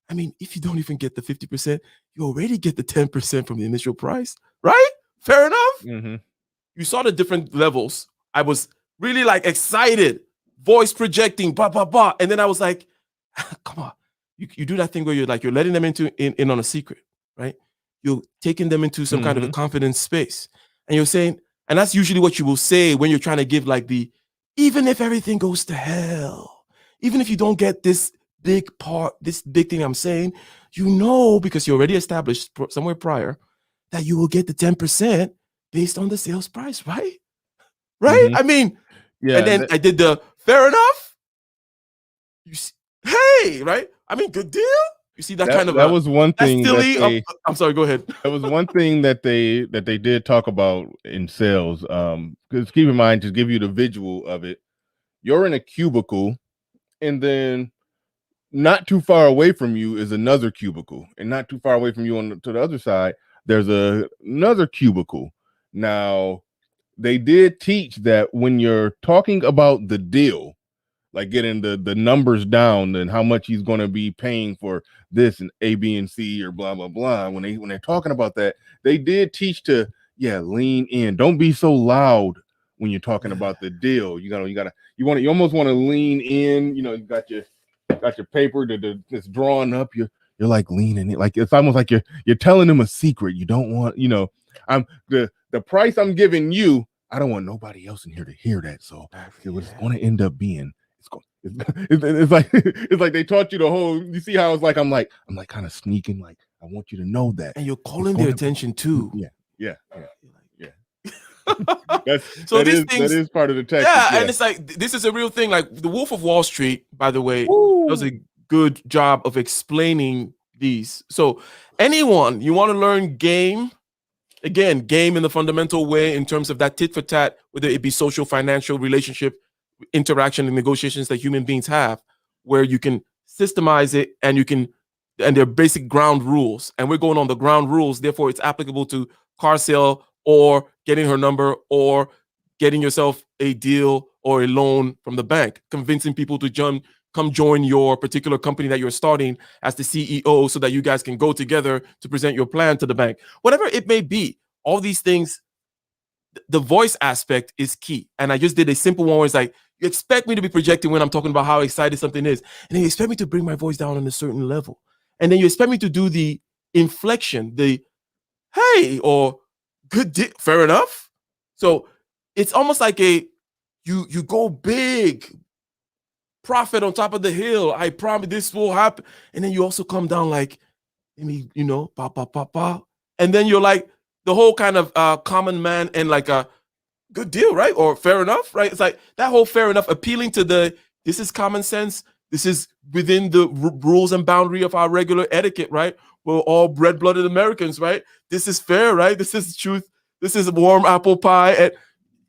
I mean, if you don't even get the 50%, you already get the 10% from the initial price, right? Fair enough. You saw the different levels. I was really like excited, voice projecting, blah, blah, blah. And then I was like, come on. You do that thing where you're letting them in on a secret, right? You're taking them into some kind of a confidence space. And you're saying, and that's usually what you will say when you're trying to give like even if everything goes to hell, even if you don't get this big thing I'm saying, because you already established somewhere prior that you will get the 10% based on the sales price, right? Right? I mean, and then I did the fair enough. Hey, right? I mean, good deal. You see that, that, kind of that was one that's thing silly. that they, I'm sorry. Go ahead. that was one thing that they did talk about in sales. Because keep in mind, to give you the visual of it, you're in a cubicle, and then not too far away from you is another cubicle, and not too far away from you to the other side, there's another cubicle. Now, they did teach that when you're talking about the deal, like getting the numbers down and how much he's going to be paying for this and A, B, and C or blah blah blah. When they're talking about that, they did teach to lean in. Don't be so loud when you're talking about the deal. You almost want to lean in. You got your paper that's drawn up. You're like leaning in, like it's almost like you're telling them a secret. You don't want I'm the price I'm giving you. I don't want nobody else in here to hear that. So what's going to end up being. It's like they taught you the whole. You see how it's like I'm like kind of sneaking. Like I want you to know that, and you're calling their attention too. Yeah. So that is part of the text. Yeah, and it's like this is a real thing. Like the Wolf of Wall Street, by the way, does a good job of explaining these. So anyone you want to learn game in the fundamental way in terms of that tit for tat, whether it be social, financial, relationship, interaction and negotiations that human beings have, where you can systemize it and they're basic ground rules, and we're going on the ground rules, therefore it's applicable to car sale or getting her number or getting yourself a deal or a loan from the bank, convincing people to come join your particular company that you're starting as the CEO so that you guys can go together to present your plan to the bank, whatever it may be. All these things, the voice aspect is key. And I just did a simple one where it's like, you expect me to be projecting when I'm talking about how excited something is. And then you expect me to bring my voice down on a certain level. And then you expect me to do the inflection, the hey, or good, fair enough. So it's almost like you go big, prophet on top of the hill. I promise this will happen. And then you also come down like, pa. And then you're like the whole kind of common man and like a good deal, right? Or fair enough, right? It's like that whole fair enough appealing to this is common sense. This is within the rules and boundary of our regular etiquette, right? We're all red-blooded Americans, right? This is fair, right? This is truth. This is warm apple pie. And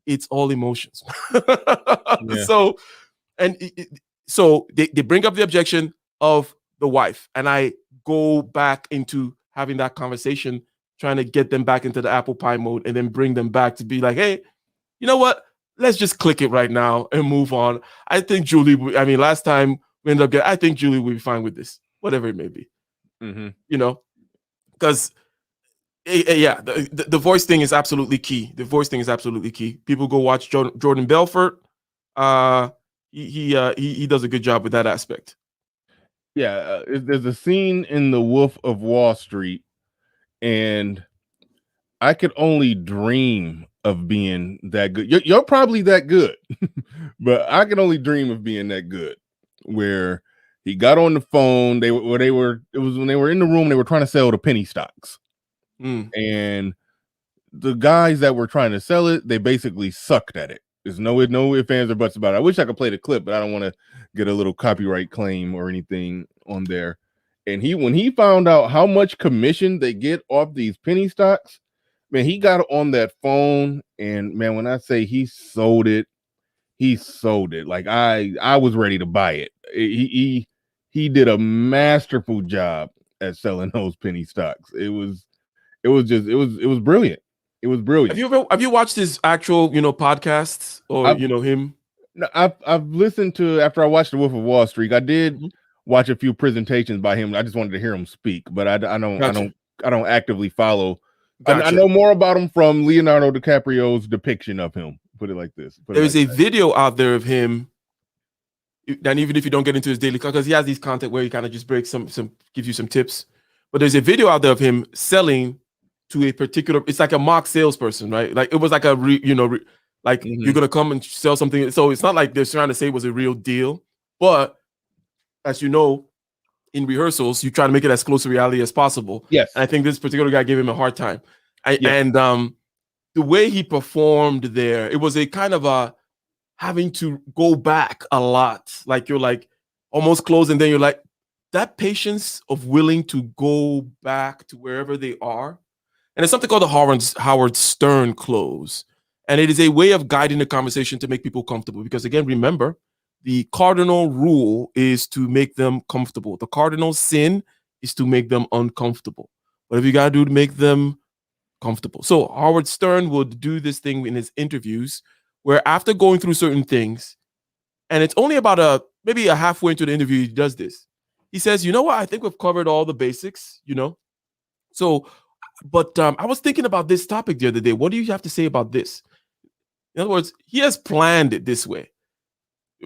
it's all emotions. Yeah. So they bring up the objection of the wife, and I go back into having that conversation, trying to get them back into the apple pie mode and then bring them back to be like, hey, you know what? Let's just click it right now and move on. I think last time we ended up I think Julie will be fine with this, whatever it may be. Because the voice thing is absolutely key. The voice thing is absolutely key. People go watch Jordan Belfort. He does a good job with that aspect. Yeah, there's a scene in The Wolf of Wall Street, and I could only dream of being that good. You're probably that good, but I can only dream of being that good. Where he got on the phone, it was when they were in the room, they were trying to sell the penny stocks, and the guys that were trying to sell it, they basically sucked at it. There's no ifs, ands, or buts about it. I wish I could play the clip, but I don't want to get a little copyright claim or anything on there. And when he found out how much commission they get off these penny stocks, man, he got on that phone, and man, when I say he sold it. Like I was ready to buy it. He did a masterful job at selling those penny stocks. It was brilliant. It was brilliant. Have you watched his actual podcasts or him? No, I've listened to, after I watched The Wolf of Wall Street. I did watch a few presentations by him. I just wanted to hear him speak, but I don't actively follow. Gotcha. I know more about him from Leonardo DiCaprio's depiction of him. Put it like this. There's a video out there of him, and even if you don't get into his daily, because he has these content where he kind of just breaks some gives you some tips. But there's a video out there of him selling to a particular. It's like a mock salesperson, right? Like it was like you're gonna come and sell something. So it's not like they're trying to say it was a real deal, but as you know, in rehearsals, you try to make it as close to reality as possible. Yes, and I think this particular guy gave him a hard time. The way he performed there, it was a kind of a having to go back a lot. Like you're like almost close, and then you're like, that patience of willing to go back to wherever they are. And it's something called the Howard Stern close. And it is a way of guiding the conversation to make people comfortable. Because again, remember, the cardinal rule is to make them comfortable. The cardinal sin is to make them uncomfortable. Whatever you got to do to make them comfortable. So Howard Stern would do this thing in his interviews where after going through certain things, and it's only about maybe a halfway into the interview, he does this. He says, you know what? I think we've covered all the basics, So, but I was thinking about this topic the other day. What do you have to say about this? In other words, he has planned it this way,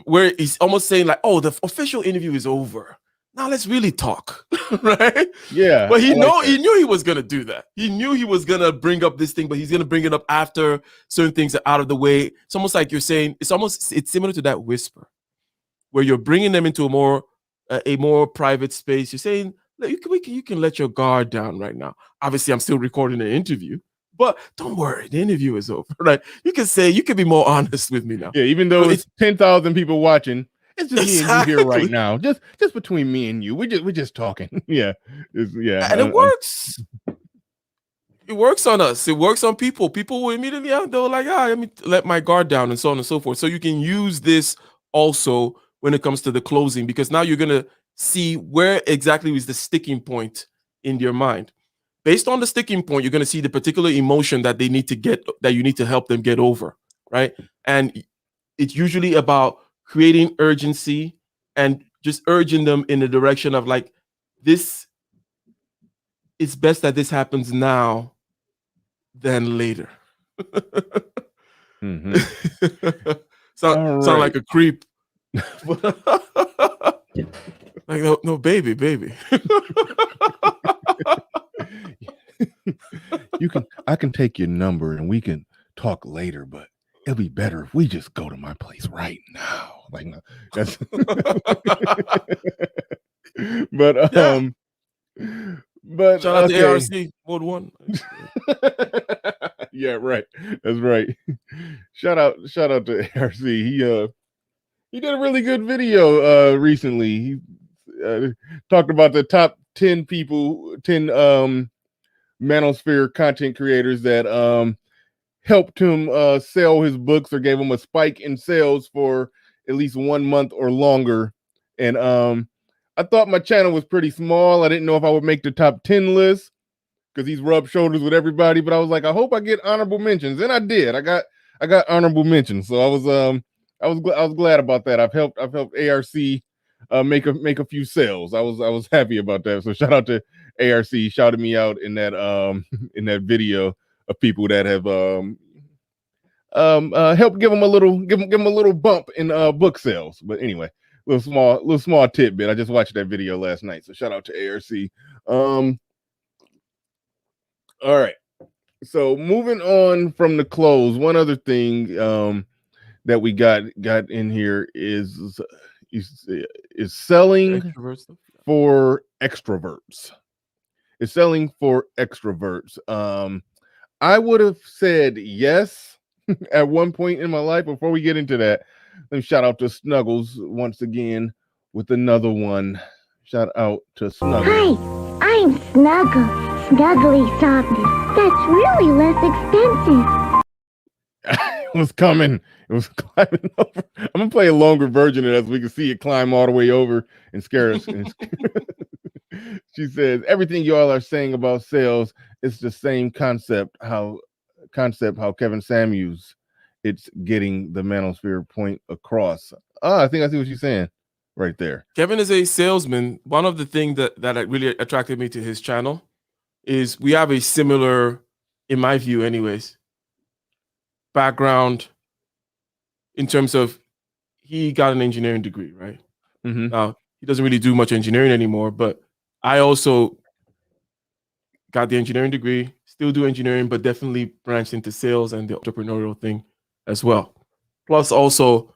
where he's almost saying like, oh, the official interview is over. Now let's really talk, right? Yeah. But he knew he was going to do that. He knew he was going to bring up this thing, but he's going to bring it up after certain things are out of the way. It's almost like you're saying, it's similar to that whisper, where you're bringing them into a more private space. You're saying, you can let your guard down right now. Obviously, I'm still recording an interview, but don't worry, the interview is over, right? You can be more honest with me now. Yeah, even though it's 10,000 people watching, it's just me and you here right now. Just between me and you. We're just talking. Yeah. And it works. It works on us. It works on people. People will immediately, they're like, let me let my guard down and so on and so forth. So you can use this also when it comes to the closing, because now you're going to see where exactly is the sticking point in your mind. Based on the sticking point, you're going to see the particular emotion that you need to help them get over, right? And it's usually about creating urgency and just urging them in the direction of like, this, it's best that this happens now than later. Sound like a creep. Like, no, baby. I can take your number and we can talk later, but it'll be better if we just go to my place right now. Like, no, that's but shout out to ARC Mode 1. Yeah, right. That's right. Shout out to ARC. He did a really good video recently. He talked about the top 10 manosphere content creators that helped him sell his books or gave him a spike in sales for at least 1 month or longer. And I thought my channel was pretty small. I didn't know if I would make the top 10 list because he's rubbed shoulders with everybody, but I was like, I hope I get honorable mentions. And I did. I got honorable mentions. So I was glad about that. I've helped ARC make a few sales. I was happy about that. So shout out to ARC. Shouted me out in that in that video of people that have helped give them a little bump in book sales. But anyway, little small tidbit. I just watched that video last night. So shout out to ARC. All right. So moving on from the close, one other thing that we got in here is selling for extroverts. It's selling for extroverts. I would have said yes at one point in my life. Before we get into that, let me shout out to Snuggles once again with another one. Shout out to Snuggles. Hi, I'm Snuggle. Snuggly softness. That's really less expensive. It was coming. It was climbing over. I'm gonna play a longer version of that so we can see it climb all the way over and scare us. She says, everything y'all are saying about sales, it's the same concept how Kevin Samuels, it's getting the manosphere point across. I think I see what she's saying right there. Kevin is a salesman. One of the things that really attracted me to his channel is we have a similar, in my view anyways, background in terms of he got an engineering degree, right? Mm-hmm. Now, he doesn't really do much engineering anymore, but I also got the engineering degree, still do engineering, but definitely branched into sales and the entrepreneurial thing as well. Plus also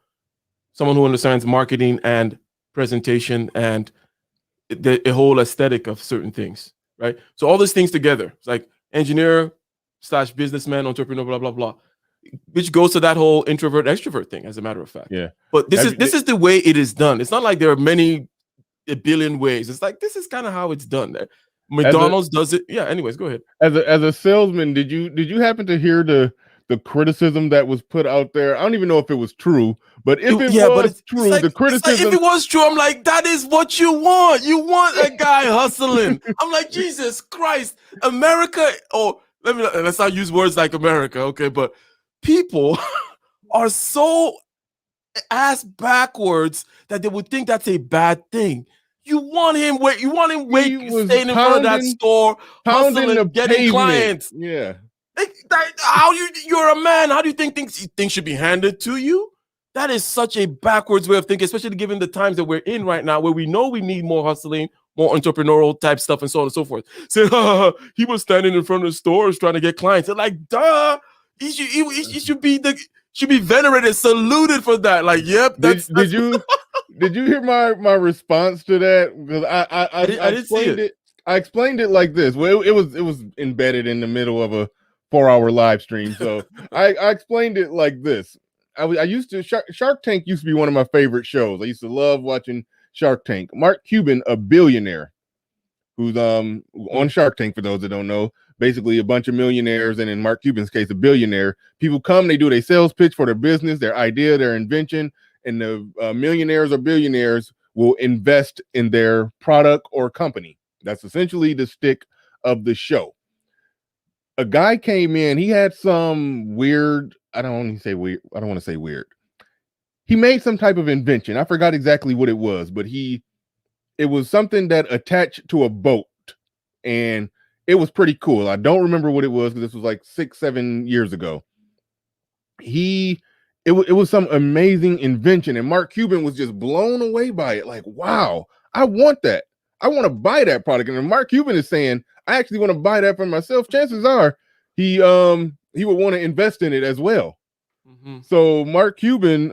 someone who understands marketing and presentation and the whole aesthetic of certain things, right? So all these things together, it's like engineer / businessman, entrepreneur, blah, blah, blah, which goes to that whole introvert extrovert thing, as a matter of fact. Yeah. But this is the way it is done. It's not like there are many a billion ways. It's like, this is kind of how it's done there. McDonald's does it. Yeah. Anyways, go ahead. As a salesman, did you happen to hear the criticism that was put out there? I don't even know if it was true, but if it was true, like, the criticism. It's like, if it was true, I'm like, that is what you want. You want a guy hustling. I'm like, Jesus Christ, America. Oh, let's not use words like America, okay? But people are so ass backwards that they would think that's a bad thing. You want him staying in front of that store, hustling, getting clients. Yeah. You're a man. How do you think things should be handed to you? That is such a backwards way of thinking, especially given the times that we're in right now, where we know we need more hustling, more entrepreneurial type stuff, and so on and so forth. Say, he was standing in front of stores trying to get clients. They're like, duh. He should be venerated, saluted for that. Like, yep. Did you hear my response to that? Because I didn't see it. I explained it like this. Well, it was embedded in the middle of a 4-hour live stream, so I explained it like this. I used to Shark Tank used to be one of my favorite shows. I used to love watching Shark Tank. Mark Cuban, a billionaire, who's on Shark Tank, for those that don't know, basically a bunch of millionaires, and in Mark Cuban's case, a billionaire. People come, they do their sales pitch for their business, their idea, their invention, and the millionaires or billionaires will invest in their product or company. That's essentially the stick of the show. A guy came in, he had some weird, I don't want to say weird. He made some type of invention. I forgot exactly what it was, but it was something that attached to a boat, and it was pretty cool. I don't remember what it was, because this was like 6-7 years ago. It was some amazing invention, and Mark Cuban was just blown away by it. Like, wow, I want that. I want to buy that product. And Mark Cuban is saying, I actually want to buy that for myself. Chances are he would want to invest in it as well. Mm-hmm. So Mark Cuban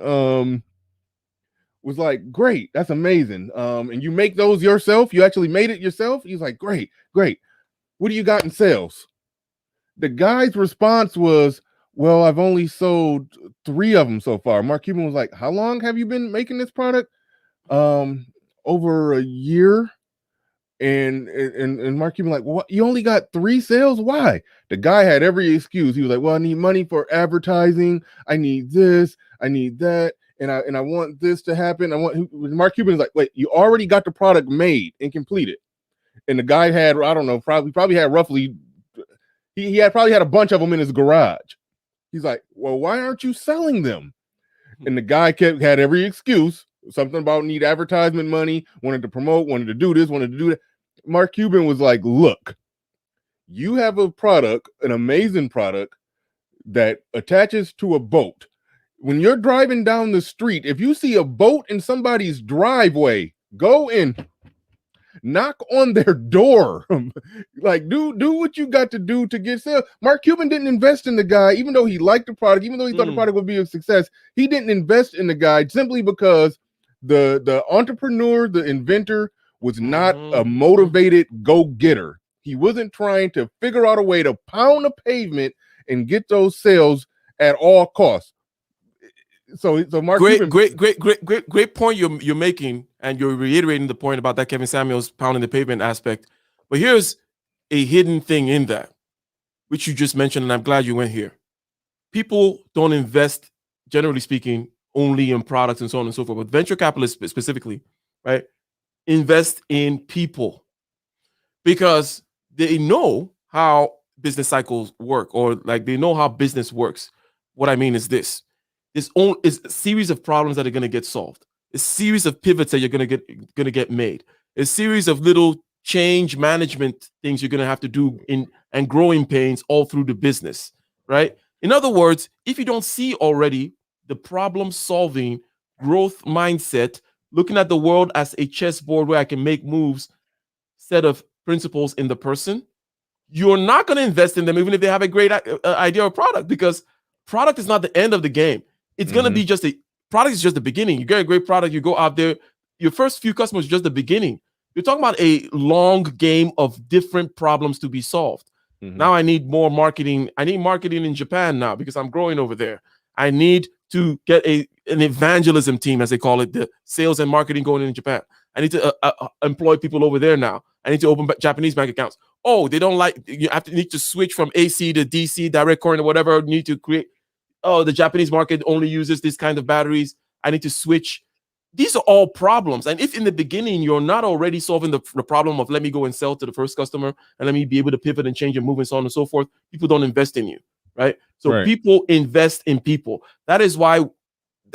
was like, great, that's amazing. And you make those yourself? You actually made it yourself? He's like, great. What do you got in sales? The guy's response was, well, I've only sold 3 of them so far. Mark Cuban was like, how long have you been making this product? Over a year. And Mark Cuban like, what? You only got 3 sales? Why? The guy had every excuse. He was like, well, I need money for advertising. I need this. I need that. And I want this to happen. Mark Cuban is like, wait, you already got the product made and completed. And the guy had, I don't know, probably had roughly, he had probably had a bunch of them in his garage. He's like, well, why aren't you selling them? And the guy had every excuse. Something about need advertisement money, wanted to promote, wanted to do this, wanted to do that. Mark Cuban was like, look, you have a product, an amazing product that attaches to a boat. When you're driving down the street, if you see a boat in somebody's driveway, go in, knock on their door. Like, do what you got to do to get sales. Mark Cuban didn't invest in the guy, even though he liked the product, even though he thought the product would be a success. He didn't invest in the guy simply because the entrepreneur, the inventor, was not a motivated go-getter. He wasn't trying to figure out a way to pound the pavement and get those sales at all costs. So Mark Cuban, great point you're making, and you're reiterating the point about that Kevin Samuels pounding the pavement aspect. But here's a hidden thing in that, which you just mentioned, and I'm glad you went here. People don't invest, generally speaking, only in products and so on and so forth, but venture capitalists specifically, right, invest in people because they know how business cycles work, or like they know how business works. What I mean is this: is a series of problems that are going to get solved, a series of pivots that you're going to get made, a series of little change management things you're going to have to do and growing pains all through the business, right? In other words, if you don't see already the problem-solving growth mindset, looking at the world as a chessboard where I can make moves, set of principles in the person, you're not going to invest in them even if they have a great idea or product, because product is not the end of the game. It's going to be product is just the beginning. You get a great product, you go out there, your first few customers is just the beginning. You're talking about a long game of different problems to be solved. Now I need more marketing. I need marketing in Japan now because I'm growing over there. I need to get an evangelism team, as they call it, the sales and marketing going in Japan. I need to employ people over there now. I need to open Japanese bank accounts. Oh, they don't like, you need to switch from AC to DC, direct current or whatever. You need to create, oh, the Japanese market only uses this kind of batteries. I need to switch. These are all problems. And if in the beginning you're not already solving the problem of let me go and sell to the first customer and let me be able to pivot and change and move and so on and so forth, people don't invest in you, right? So people invest in people. That is why,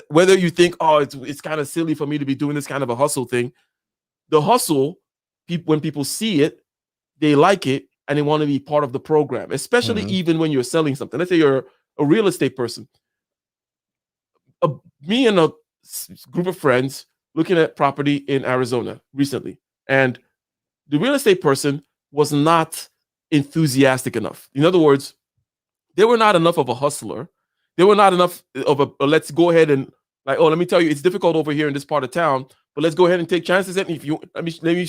whether you think, oh, it's kind of silly for me to be doing this kind of a hustle thing, the hustle, when people see it, they like it and they want to be part of the program, especially even when you're selling something. Let's say you're a real estate person. Me and a group of friends looking at property in Arizona recently, and the real estate person was not enthusiastic enough. In other words, they were not enough of a hustler. They were not enough of a let's go ahead and like, oh, let me tell you, it's difficult over here in this part of town, but let's go ahead and take chances. And if you let me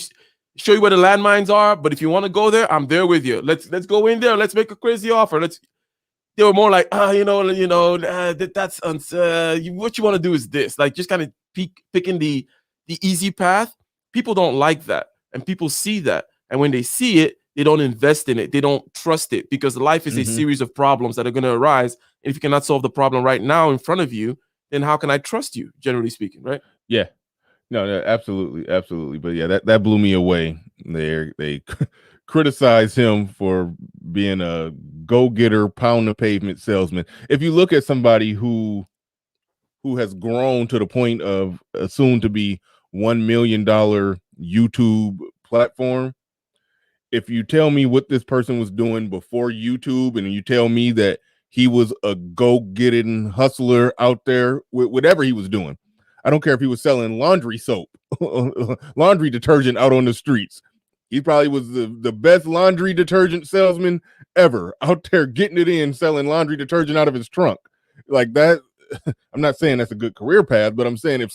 show you where the landmines are. But if you want to go there, I'm there with you. Let's go in there. Let's make a crazy offer. They were more like, what you want to do is this, like just kind of picking the easy path. People don't like that, and people see that, and when they see it, they don't invest in it. They don't trust it, because life is a series of problems that are going to arise. And if you cannot solve the problem right now in front of you, then how can I trust you? Generally speaking, right? Yeah. No, absolutely, absolutely. But yeah, that blew me away. They criticized him for being a go-getter, pound the pavement salesman. If you look at somebody who has grown to the point of a soon to be $1 million YouTube platform, if you tell me what this person was doing before YouTube, and you tell me that he was a go-getting hustler out there with whatever he was doing, I don't care if he was selling laundry soap, laundry detergent out on the streets. He probably was the best laundry detergent salesman ever, out there getting it in, selling laundry detergent out of his trunk. Like that, I'm not saying that's a good career path, but I'm saying if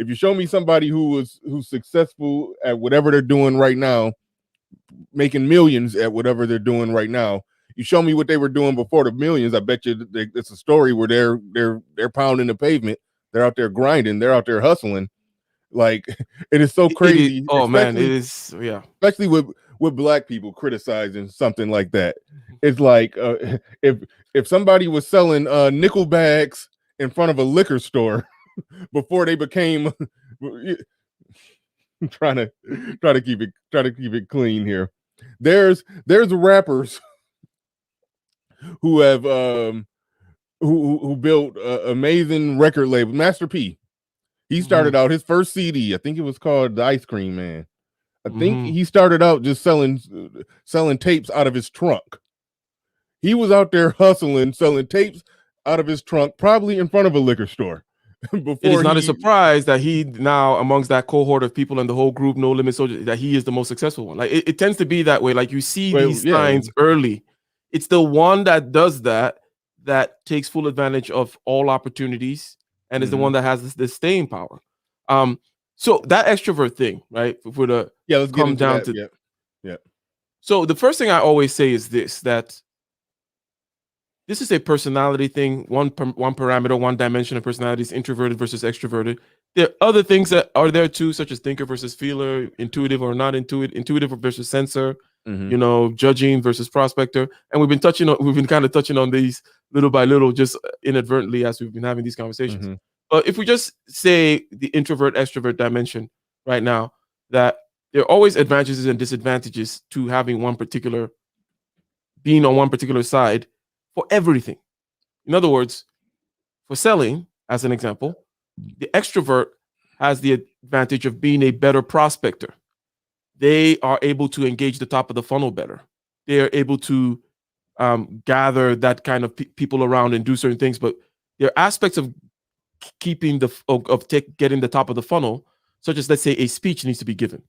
you show me somebody who's successful at whatever they're doing right now, making millions at whatever they're doing right now, you show me what they were doing before the millions, I bet you it's a story where they're pounding the pavement. They're out there grinding. They're out there hustling. Like, it is so crazy. Man, it is. Yeah. Especially with black people criticizing something like that. It's like if somebody was selling nickel bags in front of a liquor store before they became trying to keep it clean here. There's rappers who have who built amazing record label. Master P, he started out his first CD, I think it was called The Ice Cream Man. I think he started out just selling tapes out of his trunk. He was out there hustling, selling tapes out of his trunk, probably in front of a liquor store. It is not a surprise that he now, amongst that cohort of people in the whole group, No Limit Soldier, that he is the most successful one. Like it tends to be that way. Like you see these signs early. It's the one that does that takes full advantage of all opportunities, and is the one that has this staying power. So that extrovert thing, right? For the let's come down to yeah. So the first thing I always say is that this is a personality thing. One parameter, one dimension of personality is introverted versus extroverted. There are other things that are there too, such as thinker versus feeler, intuitive or not intuitive versus sensor, judging versus prospector. And we've been kind of touching on these little by little, just inadvertently as we've been having these conversations. But if we just say the introvert extrovert dimension right now, that there are always advantages and disadvantages to having being on one particular side for everything. In other words, for selling, as an example, the extrovert has the advantage of being a better prospector. They are able to engage the top of the funnel better. They are able to gather that kind of people around and do certain things. But there are aspects of keeping getting the top of the funnel, such as, let's say, a speech needs to be given.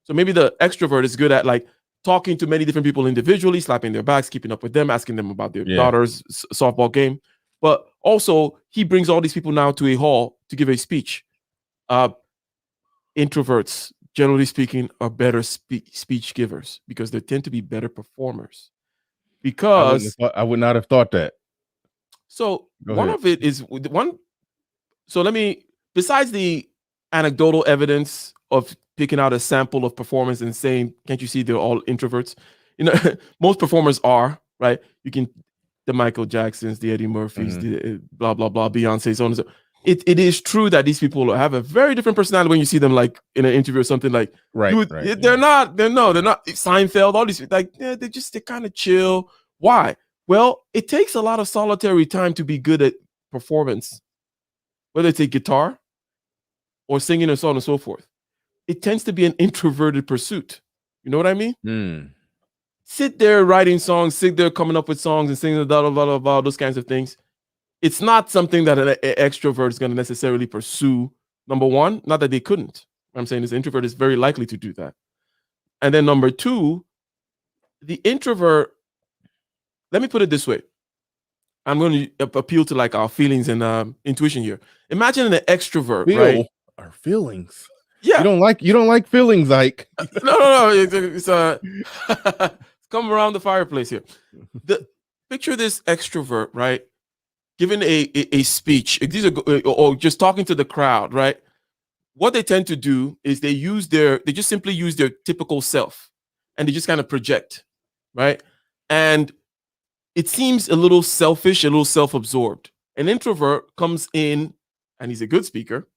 So maybe the extrovert is good at like talking to many different people individually, slapping their backs, keeping up with them, asking them about their daughter's softball game. But also, he brings all these people now to a hall to give a speech. Introverts, generally speaking, are better speech givers because they tend to be better performers. Because I would not have thought that. So one of it is one. So besides the anecdotal evidence of picking out a sample of performance and saying, can't you see they're all introverts? Most performers are, right? You can, the Michael Jacksons, the Eddie Murphys, the blah, blah, blah, Beyonce, so on and so. It is true that these people have a very different personality when you see them like in an interview or something like, they're not Seinfeld, all these, like, they're kind of chill. Why? Well, it takes a lot of solitary time to be good at performance, whether it's a guitar or singing and so on and so forth. It tends to be an introverted pursuit. You know what I mean? Sit there writing songs, sit there coming up with songs and singing blah, blah, blah, blah, those kinds of things. It's not something that an extrovert is going to necessarily pursue. Number one, not that they couldn't. What I'm saying is, the introvert is very likely to do that. And then number two, the introvert, let me put it this way. I'm going to appeal to like our feelings and intuition here. Imagine an extrovert, right? Our feelings. Yeah. You don't like feelings, Ike. No. It's come around the fireplace here. Picture this extrovert, right? Giving a speech, or just talking to the crowd, right? What they tend to do is they just simply use their typical self, and they just kind of project, right? And it seems a little selfish, a little self-absorbed. An introvert comes in, and he's a good speaker.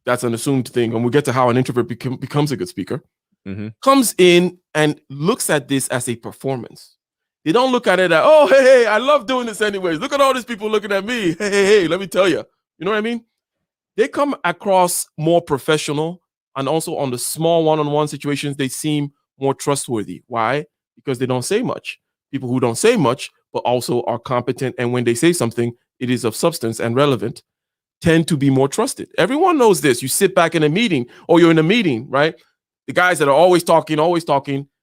That's an assumed thing, and we'll get to how an introvert becomes a good speaker. Comes in and looks at this as a performance. They don't look at it as, oh, hey, I love doing this anyways. Look at all these people looking at me. Hey, let me tell you. You know what I mean? They come across more professional, and also on the small one-on-one situations, they seem more trustworthy. Why? Because they don't say much. People who don't say much, but also are competent, and when they say something, it is of substance and relevant, tend to be more trusted. Everyone knows this. You sit back in a meeting, or you're in a meeting, right? The guys that are always talking,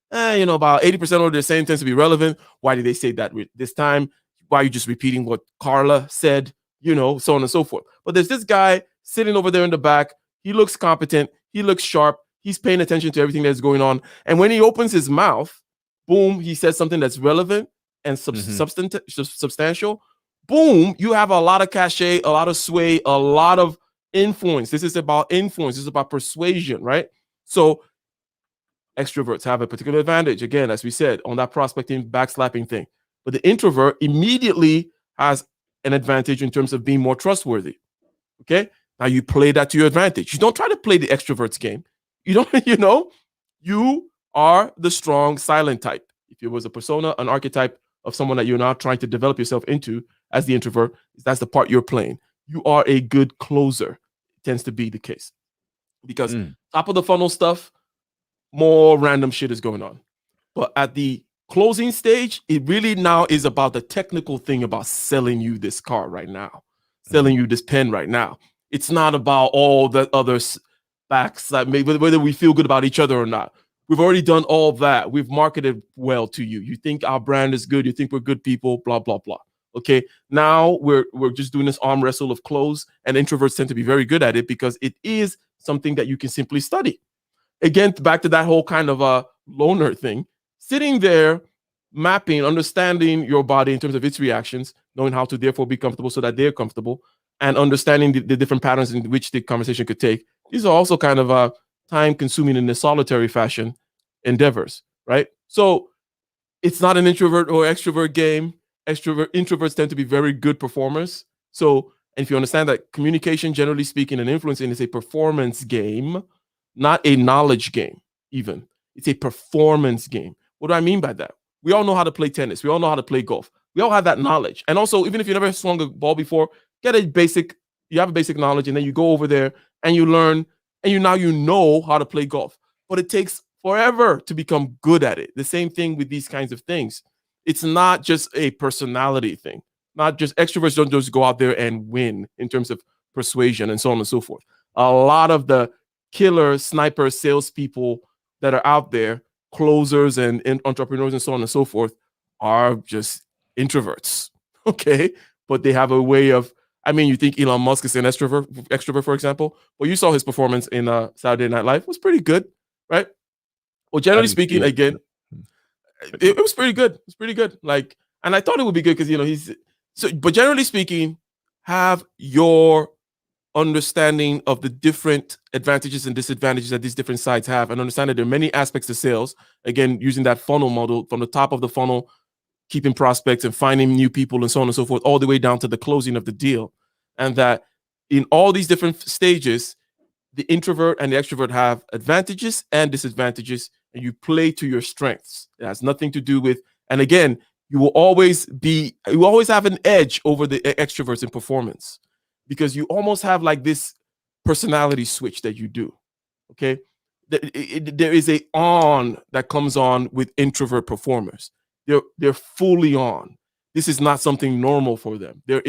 about 80% of what they're saying tends to be relevant. Why did they say that this time? Why are you just repeating what Carla said? So on and so forth. But there's this guy sitting over there in the back. He looks competent. He looks sharp. He's paying attention to everything that's going on. And when he opens his mouth, boom, he says something that's relevant and substantial. Boom, you have a lot of cachet, a lot of sway, a lot of influence. This is about influence. This is about persuasion, right? So extroverts have a particular advantage, again, as we said, on that prospecting, backslapping thing. But the introvert immediately has an advantage in terms of being more trustworthy. Okay? Now you play that to your advantage. You don't try to play the extrovert's game. You don't, you are the strong silent type. If it was a persona, an archetype of someone that you're now trying to develop yourself into as the introvert, that's the part you're playing. You are a good closer. It tends to be the case. Because top of the funnel stuff, more random shit is going on. But at the closing stage, it really now is about the technical thing about selling you this car right now, selling you this pen right now. It's not about all the other facts, like whether we feel good about each other or not. We've already done all that. We've marketed well to you. You think our brand is good. You think we're good people, blah, blah, blah. Okay, now we're just doing this arm wrestle of clothes, and introverts tend to be very good at it because it is something that you can simply study. Again, back to that whole kind of a loner thing, sitting there, mapping, understanding your body in terms of its reactions, knowing how to therefore be comfortable so that they're comfortable, and understanding the different patterns in which the conversation could take. These are also kind of time-consuming in a solitary fashion endeavors, right? So it's not an introvert or extrovert game. Introverts tend to be very good performers. So, and if you understand that communication, generally speaking, and influencing is a performance game, not a knowledge game, even. It's a performance game. What do I mean by that? We all know how to play tennis. We all know how to play golf. We all have that knowledge. And also, even if you never swung a ball before, you have a basic knowledge, and then you go over there and you learn, and now you know how to play golf. But it takes forever to become good at it. The same thing with these kinds of things. It's not just a personality thing. Not just extroverts don't just go out there and win in terms of persuasion and so on and so forth. A lot of the killer sniper salespeople that are out there, closers and entrepreneurs and so on and so forth, are just introverts. Okay, but they have a way of. I mean, you think Elon Musk is an extrovert, for example? Well, you saw his performance in Saturday Night Live. It was pretty good, right? Well, generally speaking, again, it was pretty good. It's pretty good. Like, and I thought it would be good because he's so. But generally speaking, have your understanding of the different advantages and disadvantages that these different sides have, and understand that there are many aspects to sales. Again, using that funnel model from the top of the funnel, keeping prospects and finding new people and so on and so forth, all the way down to the closing of the deal. And that in all these different stages, the introvert and the extrovert have advantages and disadvantages, and you play to your strengths. It has nothing to do with, and again, you will always have an edge over the extroverts in performance, because you almost have like this personality switch that you do. Okay. There is a on that comes on with introvert performers. They're fully on. This is not something normal for them. They're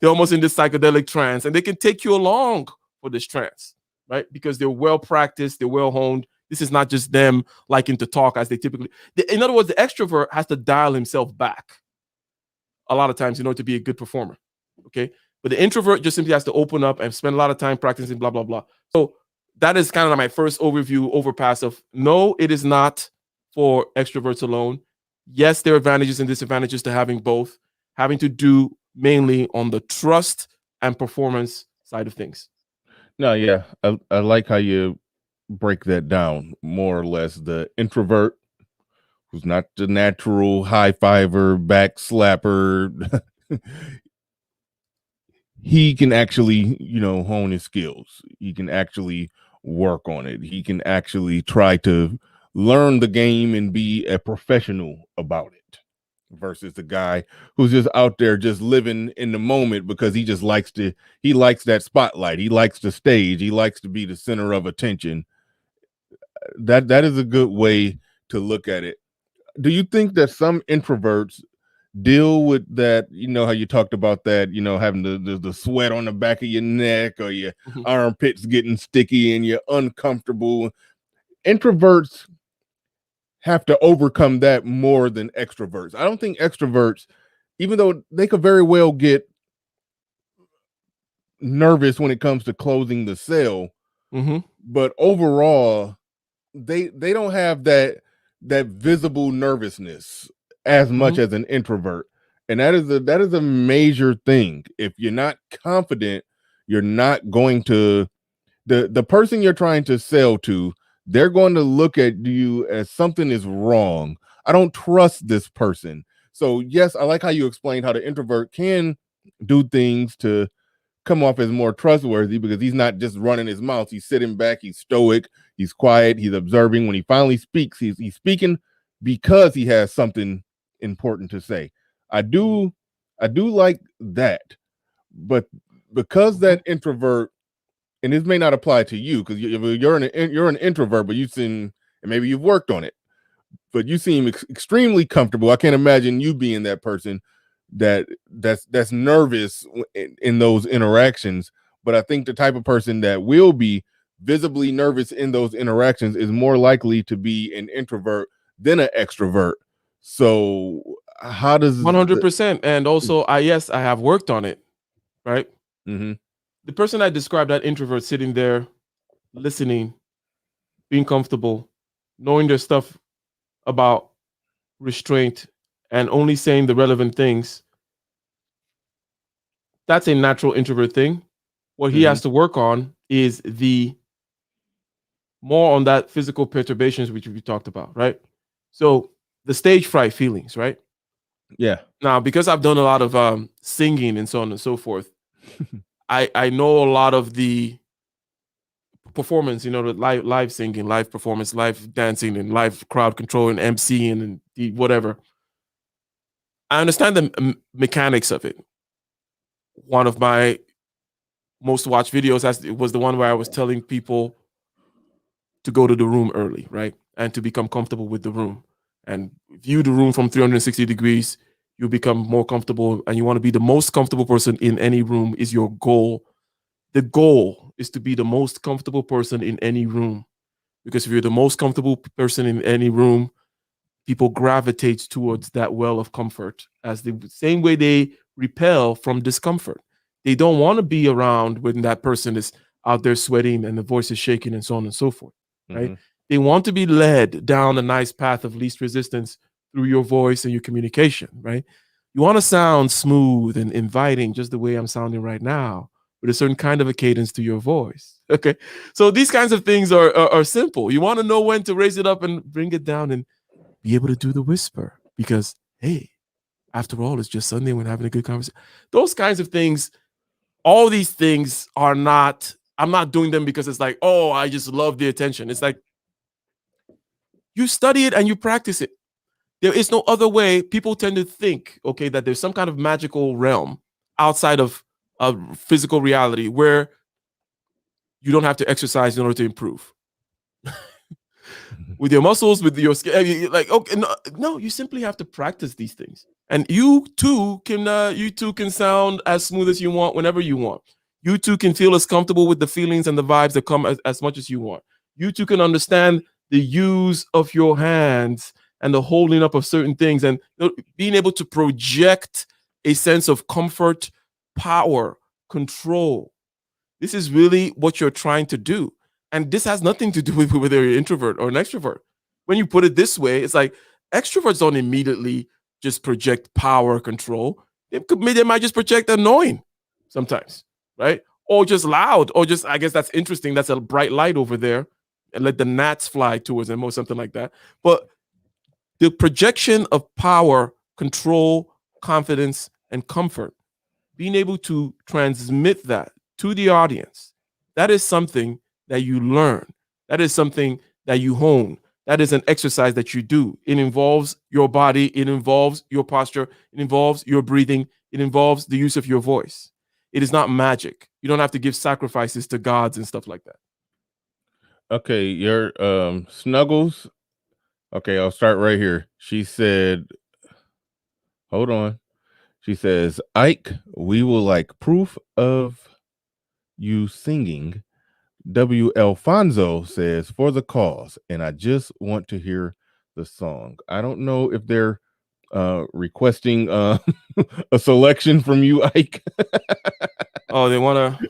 almost in this psychedelic trance, and they can take you along for this trance, right? Because they're well practiced, they're well honed. This is not just them liking to talk as they typically. In other words, the extrovert has to dial himself back a lot of times in order to be a good performer. Okay. But the introvert just simply has to open up and spend a lot of time practicing, blah, blah, blah. So that is kind of my first overpass of no, it is not for extroverts alone. Yes, there are advantages and disadvantages to having both, having to do mainly on the trust and performance side of things. No, yeah. I like how you break that down more or less. The introvert, who's not the natural high fiver, back slapper, he can actually, hone his skills. He can actually work on it. He can actually try to learn the game and be a professional about it, versus the guy who's just out there just living in the moment because he just likes that spotlight. He likes the stage. He likes to be the center of attention. That is a good way to look at it. Do you think that some introverts deal with that? How you talked about that, having the sweat on the back of your neck, or your armpits getting sticky and you're uncomfortable. Introverts have to overcome that more than extroverts. I don't think extroverts, even though they could very well get nervous when it comes to closing the sale, but overall, they don't have that visible nervousness as much as an introvert. And that is a major thing. If you're not confident, you're not going to, the person you're trying to sell to, they're going to look at you as something is wrong. I don't trust this person. So yes, I like how you explained how the introvert can do things to come off as more trustworthy, because he's not just running his mouth. He's sitting back, he's stoic, he's quiet, he's observing. When he finally speaks, he's speaking because he has something important to say. I do like that. But because that introvert, and this may not apply to you because you're an introvert, but you've seen, and maybe you've worked on it, but you seem extremely comfortable. I can't imagine you being that person that's nervous in those interactions. But I think the type of person that will be visibly nervous in those interactions is more likely to be an introvert than an extrovert. So how does 100%? And also, I have worked on it, right? The person I described, that introvert sitting there, listening, being comfortable, knowing their stuff about restraint, and only saying the relevant things, that's a natural introvert thing. What he has to work on is more on that physical perturbations, which we talked about, right? So the stage fright feelings, right? Yeah. Now, because I've done a lot of singing and so on and so forth, I know a lot of the performance, the live singing, live performance, live dancing, and live crowd control and MCing and whatever. I understand the mechanics of it. One of my most watched videos was the one where I was telling people to go to the room early, right? And to become comfortable with the room and view the room from 360 degrees. You become more comfortable, and you want to be the most comfortable person in any room is your goal. The goal is to be the most comfortable person in any room, because if you're the most comfortable person in any room, people gravitate towards that well of comfort, as the same way they repel from discomfort. They don't want to be around when that person is out there sweating and the voice is shaking and so on and so forth, right? They want to be led down a nice path of least resistance through your voice and your communication, right? You want to sound smooth and inviting, just the way I'm sounding right now, with a certain kind of a cadence to your voice. Okay. So these kinds of things are simple. You want to know when to raise it up and bring it down and be able to do the whisper because, hey, after all, it's just Sunday when having a good conversation. Those kinds of things, all these things are not, I'm not doing them because it's like, oh, I just love the attention. It's like you study it and you practice it. There is no other way. People tend to think, okay, that there's some kind of magical realm outside of physical reality where you don't have to exercise in order to improve. With your muscles, with your skin, like, okay, no, you simply have to practice these things. And you too can sound as smooth as you want whenever you want. You too can feel as comfortable with the feelings and the vibes that come as much as you want. You too can understand the use of your hands and the holding up of certain things and being able to project a sense of comfort, power, control. This is really what you're trying to do. And this has nothing to do with whether you're an introvert or an extrovert. When you put it this way, it's like extroverts don't immediately just project power, control. They might just project annoying sometimes, right? Or just loud, or just, I guess that's interesting. That's a bright light over there and let the gnats fly towards them or something like that. But the projection of power, control, confidence, and comfort, being able to transmit that to the audience, that is something that you learn. That is something that you hone. That is an exercise that you do. It involves your body. It involves your posture. It involves your breathing. It involves the use of your voice. It is not magic. You don't have to give sacrifices to gods and stuff like that. Okay, your Snuggles. Okay, I'll start right here. She said, hold on. She says, Ike, we will like proof of you singing. W. Alfonso says, for the cause, and I just want to hear the song. I don't know if they're requesting a selection from you, Ike. Oh, they want to.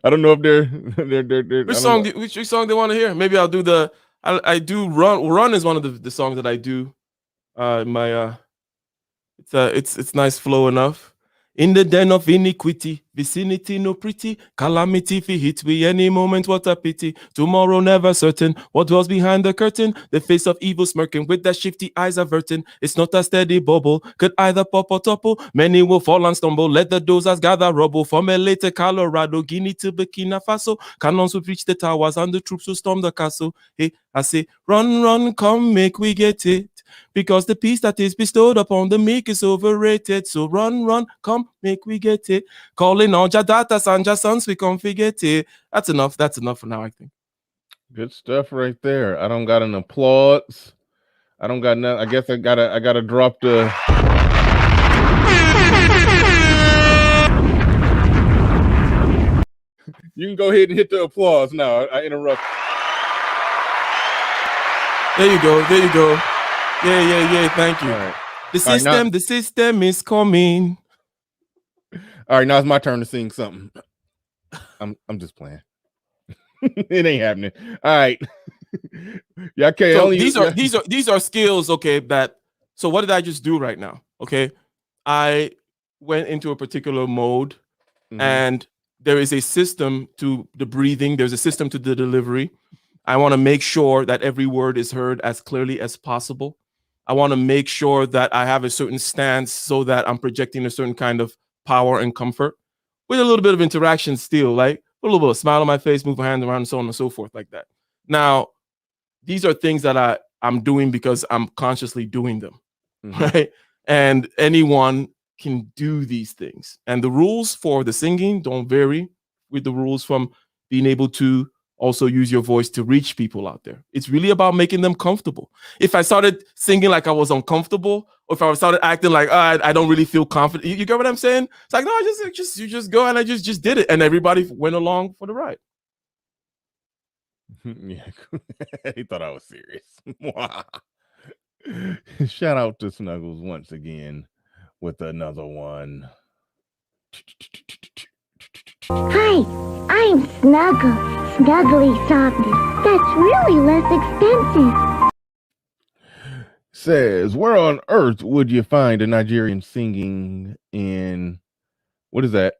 I don't know if they're. Which song they want to hear? Maybe I'll do the. I do run. Run is one of the songs that I do. It's nice flow enough. In the den of iniquity, vicinity no pretty, calamity fi hit we any moment, what a pity. Tomorrow never certain, what was behind the curtain? The face of evil smirking with that shifty eyes averting. It's not a steady bubble, could either pop or topple. Many will fall and stumble, let the dozers gather rubble. From LA to Colorado, Guinea to Burkina Faso, cannons will reach the towers and the troops will storm the castle. Hey, I say, run, run, come, make we get it. Because the peace that is bestowed upon the meek is overrated. So run, run, come, make we get it. Calling on Jadatas and Jasons, we can't forget it. That's enough. That's enough for now, I think. Good stuff right there. I don't got an applause. I don't got nothing. I guess I gotta drop the. You can go ahead and hit the applause now. I interrupt. There you go. There you go. Yeah. Thank you. Right. The system is coming. All right, now it's my turn to sing something. I'm just playing. It ain't happening. All right. Yeah, okay. So these are skills, okay, so what did I just do right now? Okay. I went into a particular mode, and there is a system to the breathing, there's a system to the delivery. I want to make sure that every word is heard as clearly as possible. I want to make sure that I have a certain stance so that I'm projecting a certain kind of power and comfort with a little bit of interaction still, like a little bit of smile on my face, move my hands around and so on and so forth like that. Now, these are things that I'm doing because I'm consciously doing them, right? And anyone can do these things. And the rules for the singing don't vary with the rules from being able to also use your voice to reach people out there. It's really about making them comfortable. If I started singing like I was uncomfortable, or if I started acting like I don't really feel confident, you get what I'm saying? It's like, no, you just go, and I just did it, and everybody went along for the ride. Yeah, he thought I was serious. Shout out to Snuggles once again with another one. Hi, I'm Snuggle. Snuggly softness. That's really less expensive. says, where on earth would you find a Nigerian singing in, what is that?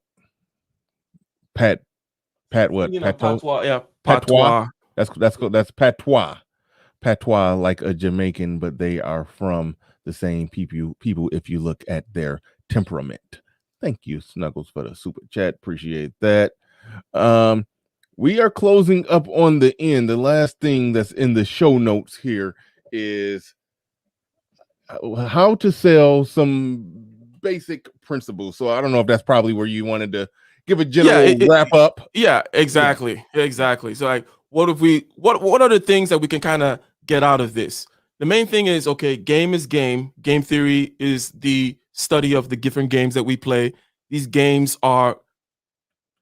Pat what? Singing a patois, yeah, Patois. patois. That's patois. Patois, like a Jamaican, but they are from the same people if you look at their temperament. Thank you, Snuggles, for the super chat. Appreciate that. We are closing up on the end. The last thing that's in the show notes here is how to sell, some basic principles. So I don't know if that's probably where you wanted to give a general wrap up. Yeah, exactly. So like, what are the things that we can kind of get out of this? The main thing is, okay, game is game. Game theory is the study of the different games that we play. These games are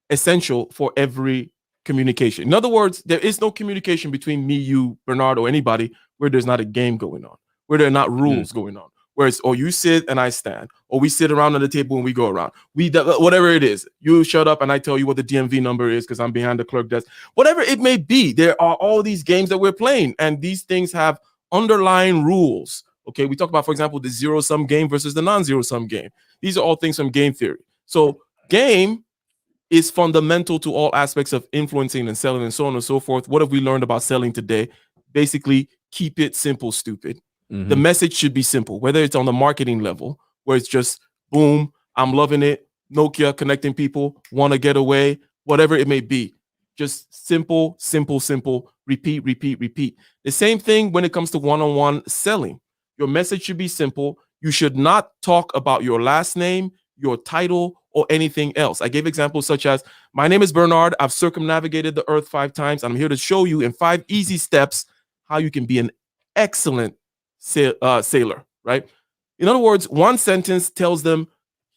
essential for every communication. In other words, there is no communication between me, you, Bernard, or anybody where there's not a game going on, where there are not rules going on. Where it's, or you sit and I stand, or we sit around on the table and we go around. Whatever it is, you shut up and I tell you what the DMV number is because I'm behind the clerk desk. Whatever it may be, there are all these games that we're playing, and these things have underlying rules. Okay, we talk about, for example, the zero-sum game versus the non-zero-sum game. These are all things from game theory. So game is fundamental to all aspects of influencing and selling and so on and so forth. What have we learned about selling today? Basically, keep it simple, stupid. The message should be simple, whether it's on the marketing level, where it's just, boom, I'm loving it, Nokia connecting people, want to get away, whatever it may be. Just simple, repeat. The same thing when it comes to one-on-one selling. Your message should be simple. You should not talk about your last name, your title, or anything else. I gave examples such as, my name is Bernard, I've circumnavigated the earth 5 times. I'm here to show you in 5 easy steps how you can be an excellent sailor, right? In other words, one sentence tells them,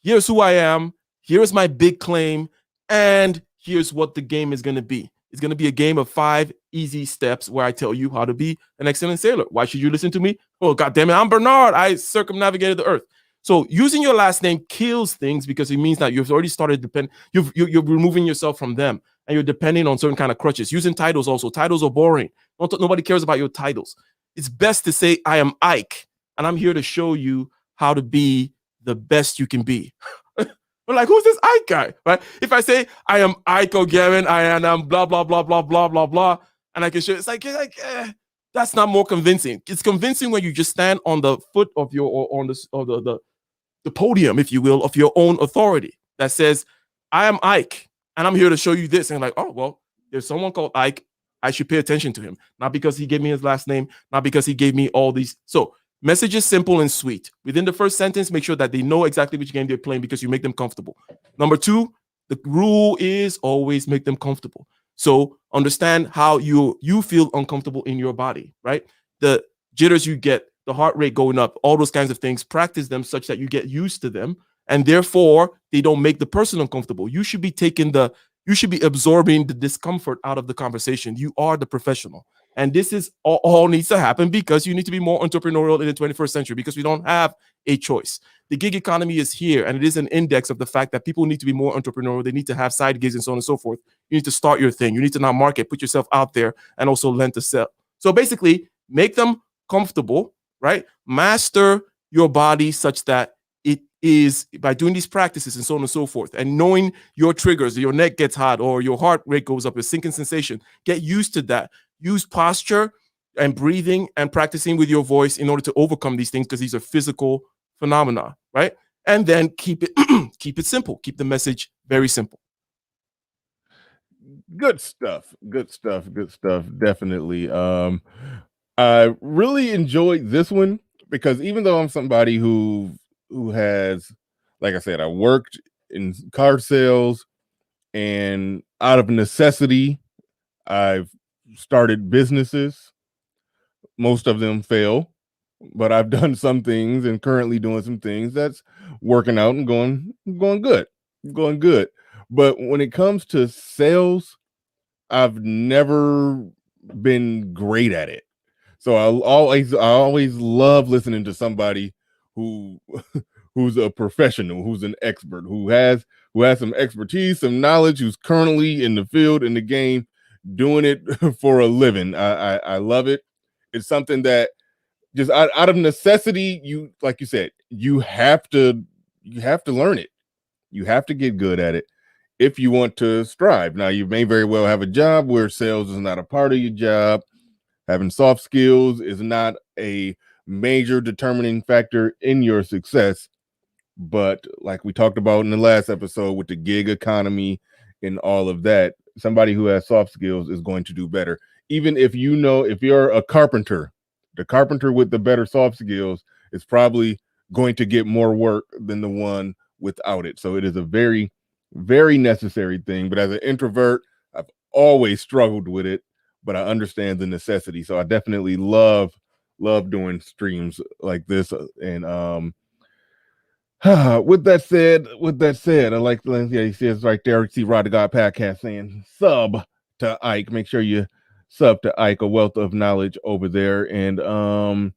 here's who I am, here's my big claim, and here's what the game is going to be. It's going to be a game of 5 easy steps where I tell you how to be an excellent sailor. Why should you listen to me? Oh, God damn it, I'm Bernard. I circumnavigated the earth. So using your last name kills things because it means that you've already started you're removing yourself from them, and you're depending on certain kind of crutches. Using titles also. Titles are boring. Nobody cares about your titles. It's best to say, I am Ike, and I'm here to show you how to be the best you can be. We're like, who's this Ike guy? Right? If I say, I am Ike O'Garen, I am blah, blah, blah, blah, blah, blah, blah, and I can show, it's like that's not more convincing. It's convincing when you just stand on the foot of your, or on the podium, if you will, of your own authority that says, I am Ike, and I'm here to show you this. And like, oh, well, there's someone called Ike. I should pay attention to him, not because he gave me his last name, not because he gave me all these. So message is simple and sweet. Within the first sentence, make sure that they know exactly which game they're playing because you make them comfortable. Number 2, the rule is always make them comfortable. So understand how you feel uncomfortable in your body, right? The jitters you get, the heart rate going up, all those kinds of things, practice them such that you get used to them. And therefore, they don't make the person uncomfortable. You should be absorbing the discomfort out of the conversation. You are the professional. And this is all needs to happen because you need to be more entrepreneurial in the 21st century because we don't have a choice. The gig economy is here, and it is an index of the fact that people need to be more entrepreneurial. They need to have side gigs and so on and so forth. You need to start your thing. You need to now market, put yourself out there, and also lend to sell. So basically, make them comfortable, right? Master your body such that it is, by doing these practices and so on and so forth, and knowing your triggers, your neck gets hot or your heart rate goes up, a sinking sensation, get used to that. Use posture and breathing and practicing with your voice in order to overcome these things because these are physical phenomena, right? And then keep it simple. Keep the message very simple. Good stuff. Definitely. I really enjoyed this one because even though I'm somebody who has, like I said, I worked in car sales, and out of necessity, I've started businesses. Most of them fail, but I've done some things and currently doing some things that's working out and going good. But when it comes to sales, I've never been great at it. So I always love listening to somebody who's a professional, who's an expert, who has some expertise, some knowledge, who's currently in the field, in the game, doing it for a living. I love it. It's something that just out of necessity, you, like you said, you have to learn it. You have to get good at it if you want to strive. Now, you may very well have a job where sales is not a part of your job. Having soft skills is not a major determining factor in your success. But like we talked about in the last episode with the gig economy and all of that, somebody who has soft skills is going to do better. Even if if you're a carpenter, the carpenter with the better soft skills is probably going to get more work than the one without it. So it is a very, very necessary thing. But as an introvert, I've always struggled with it, but I understand the necessity. So I definitely love doing streams like this. And with that said, I like, yeah, he says right there, see Rod the God podcast saying sub to Ike. Make sure you sub to Ike, a wealth of knowledge over there. And trying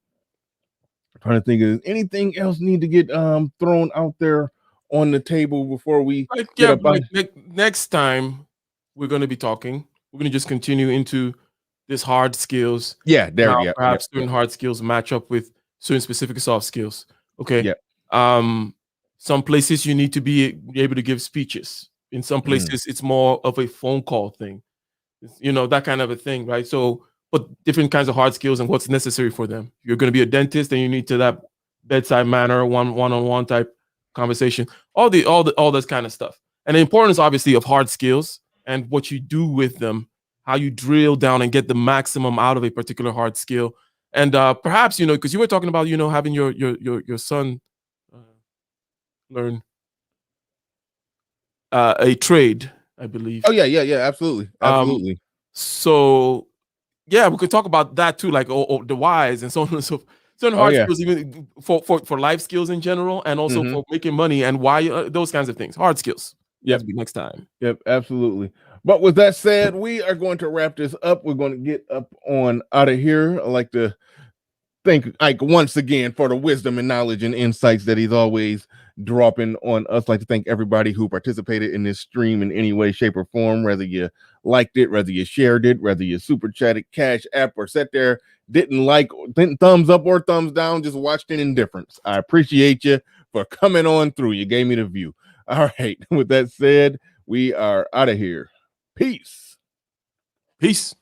to think, is anything else need to get thrown out there on the table before we get up on next time we're going to be talking. We're going to just continue into this hard skills. Yeah, there. Now, Yeah, perhaps certain hard skills match up with certain specific soft skills. Okay. Yeah. Some places you need to be able to give speeches. In some places, it's more of a phone call thing. That kind of a thing, right? So, but different kinds of hard skills and what's necessary for them. If you're going to be a dentist, then you need to that bedside manner, one-on-one type conversation, all this kind of stuff. And the importance, obviously, of hard skills and what you do with them, how you drill down and get the maximum out of a particular hard skill. And perhaps, because you were talking about, having your son learn a trade, I believe. Oh yeah, absolutely. So yeah, we could talk about that too, like the whys and so on and so forth. Certain hard skills, even for life skills in general, and also for making money and why those kinds of things. Hard skills. Yeah, be next time. Yep, absolutely. But with that said, we are going to wrap this up. We're going to get up on out of here. I'd like to thank Ike once again for the wisdom and knowledge and insights that he's always dropping on us. I'd like to thank everybody who participated in this stream in any way, shape, or form, whether you liked it, whether you shared it, whether you super chatted, Cash App, or sat there, didn't thumbs up or thumbs down, just watched in indifference. I appreciate you for coming on through. You gave me the view. All right. With that said, we are out of here. Peace. Peace.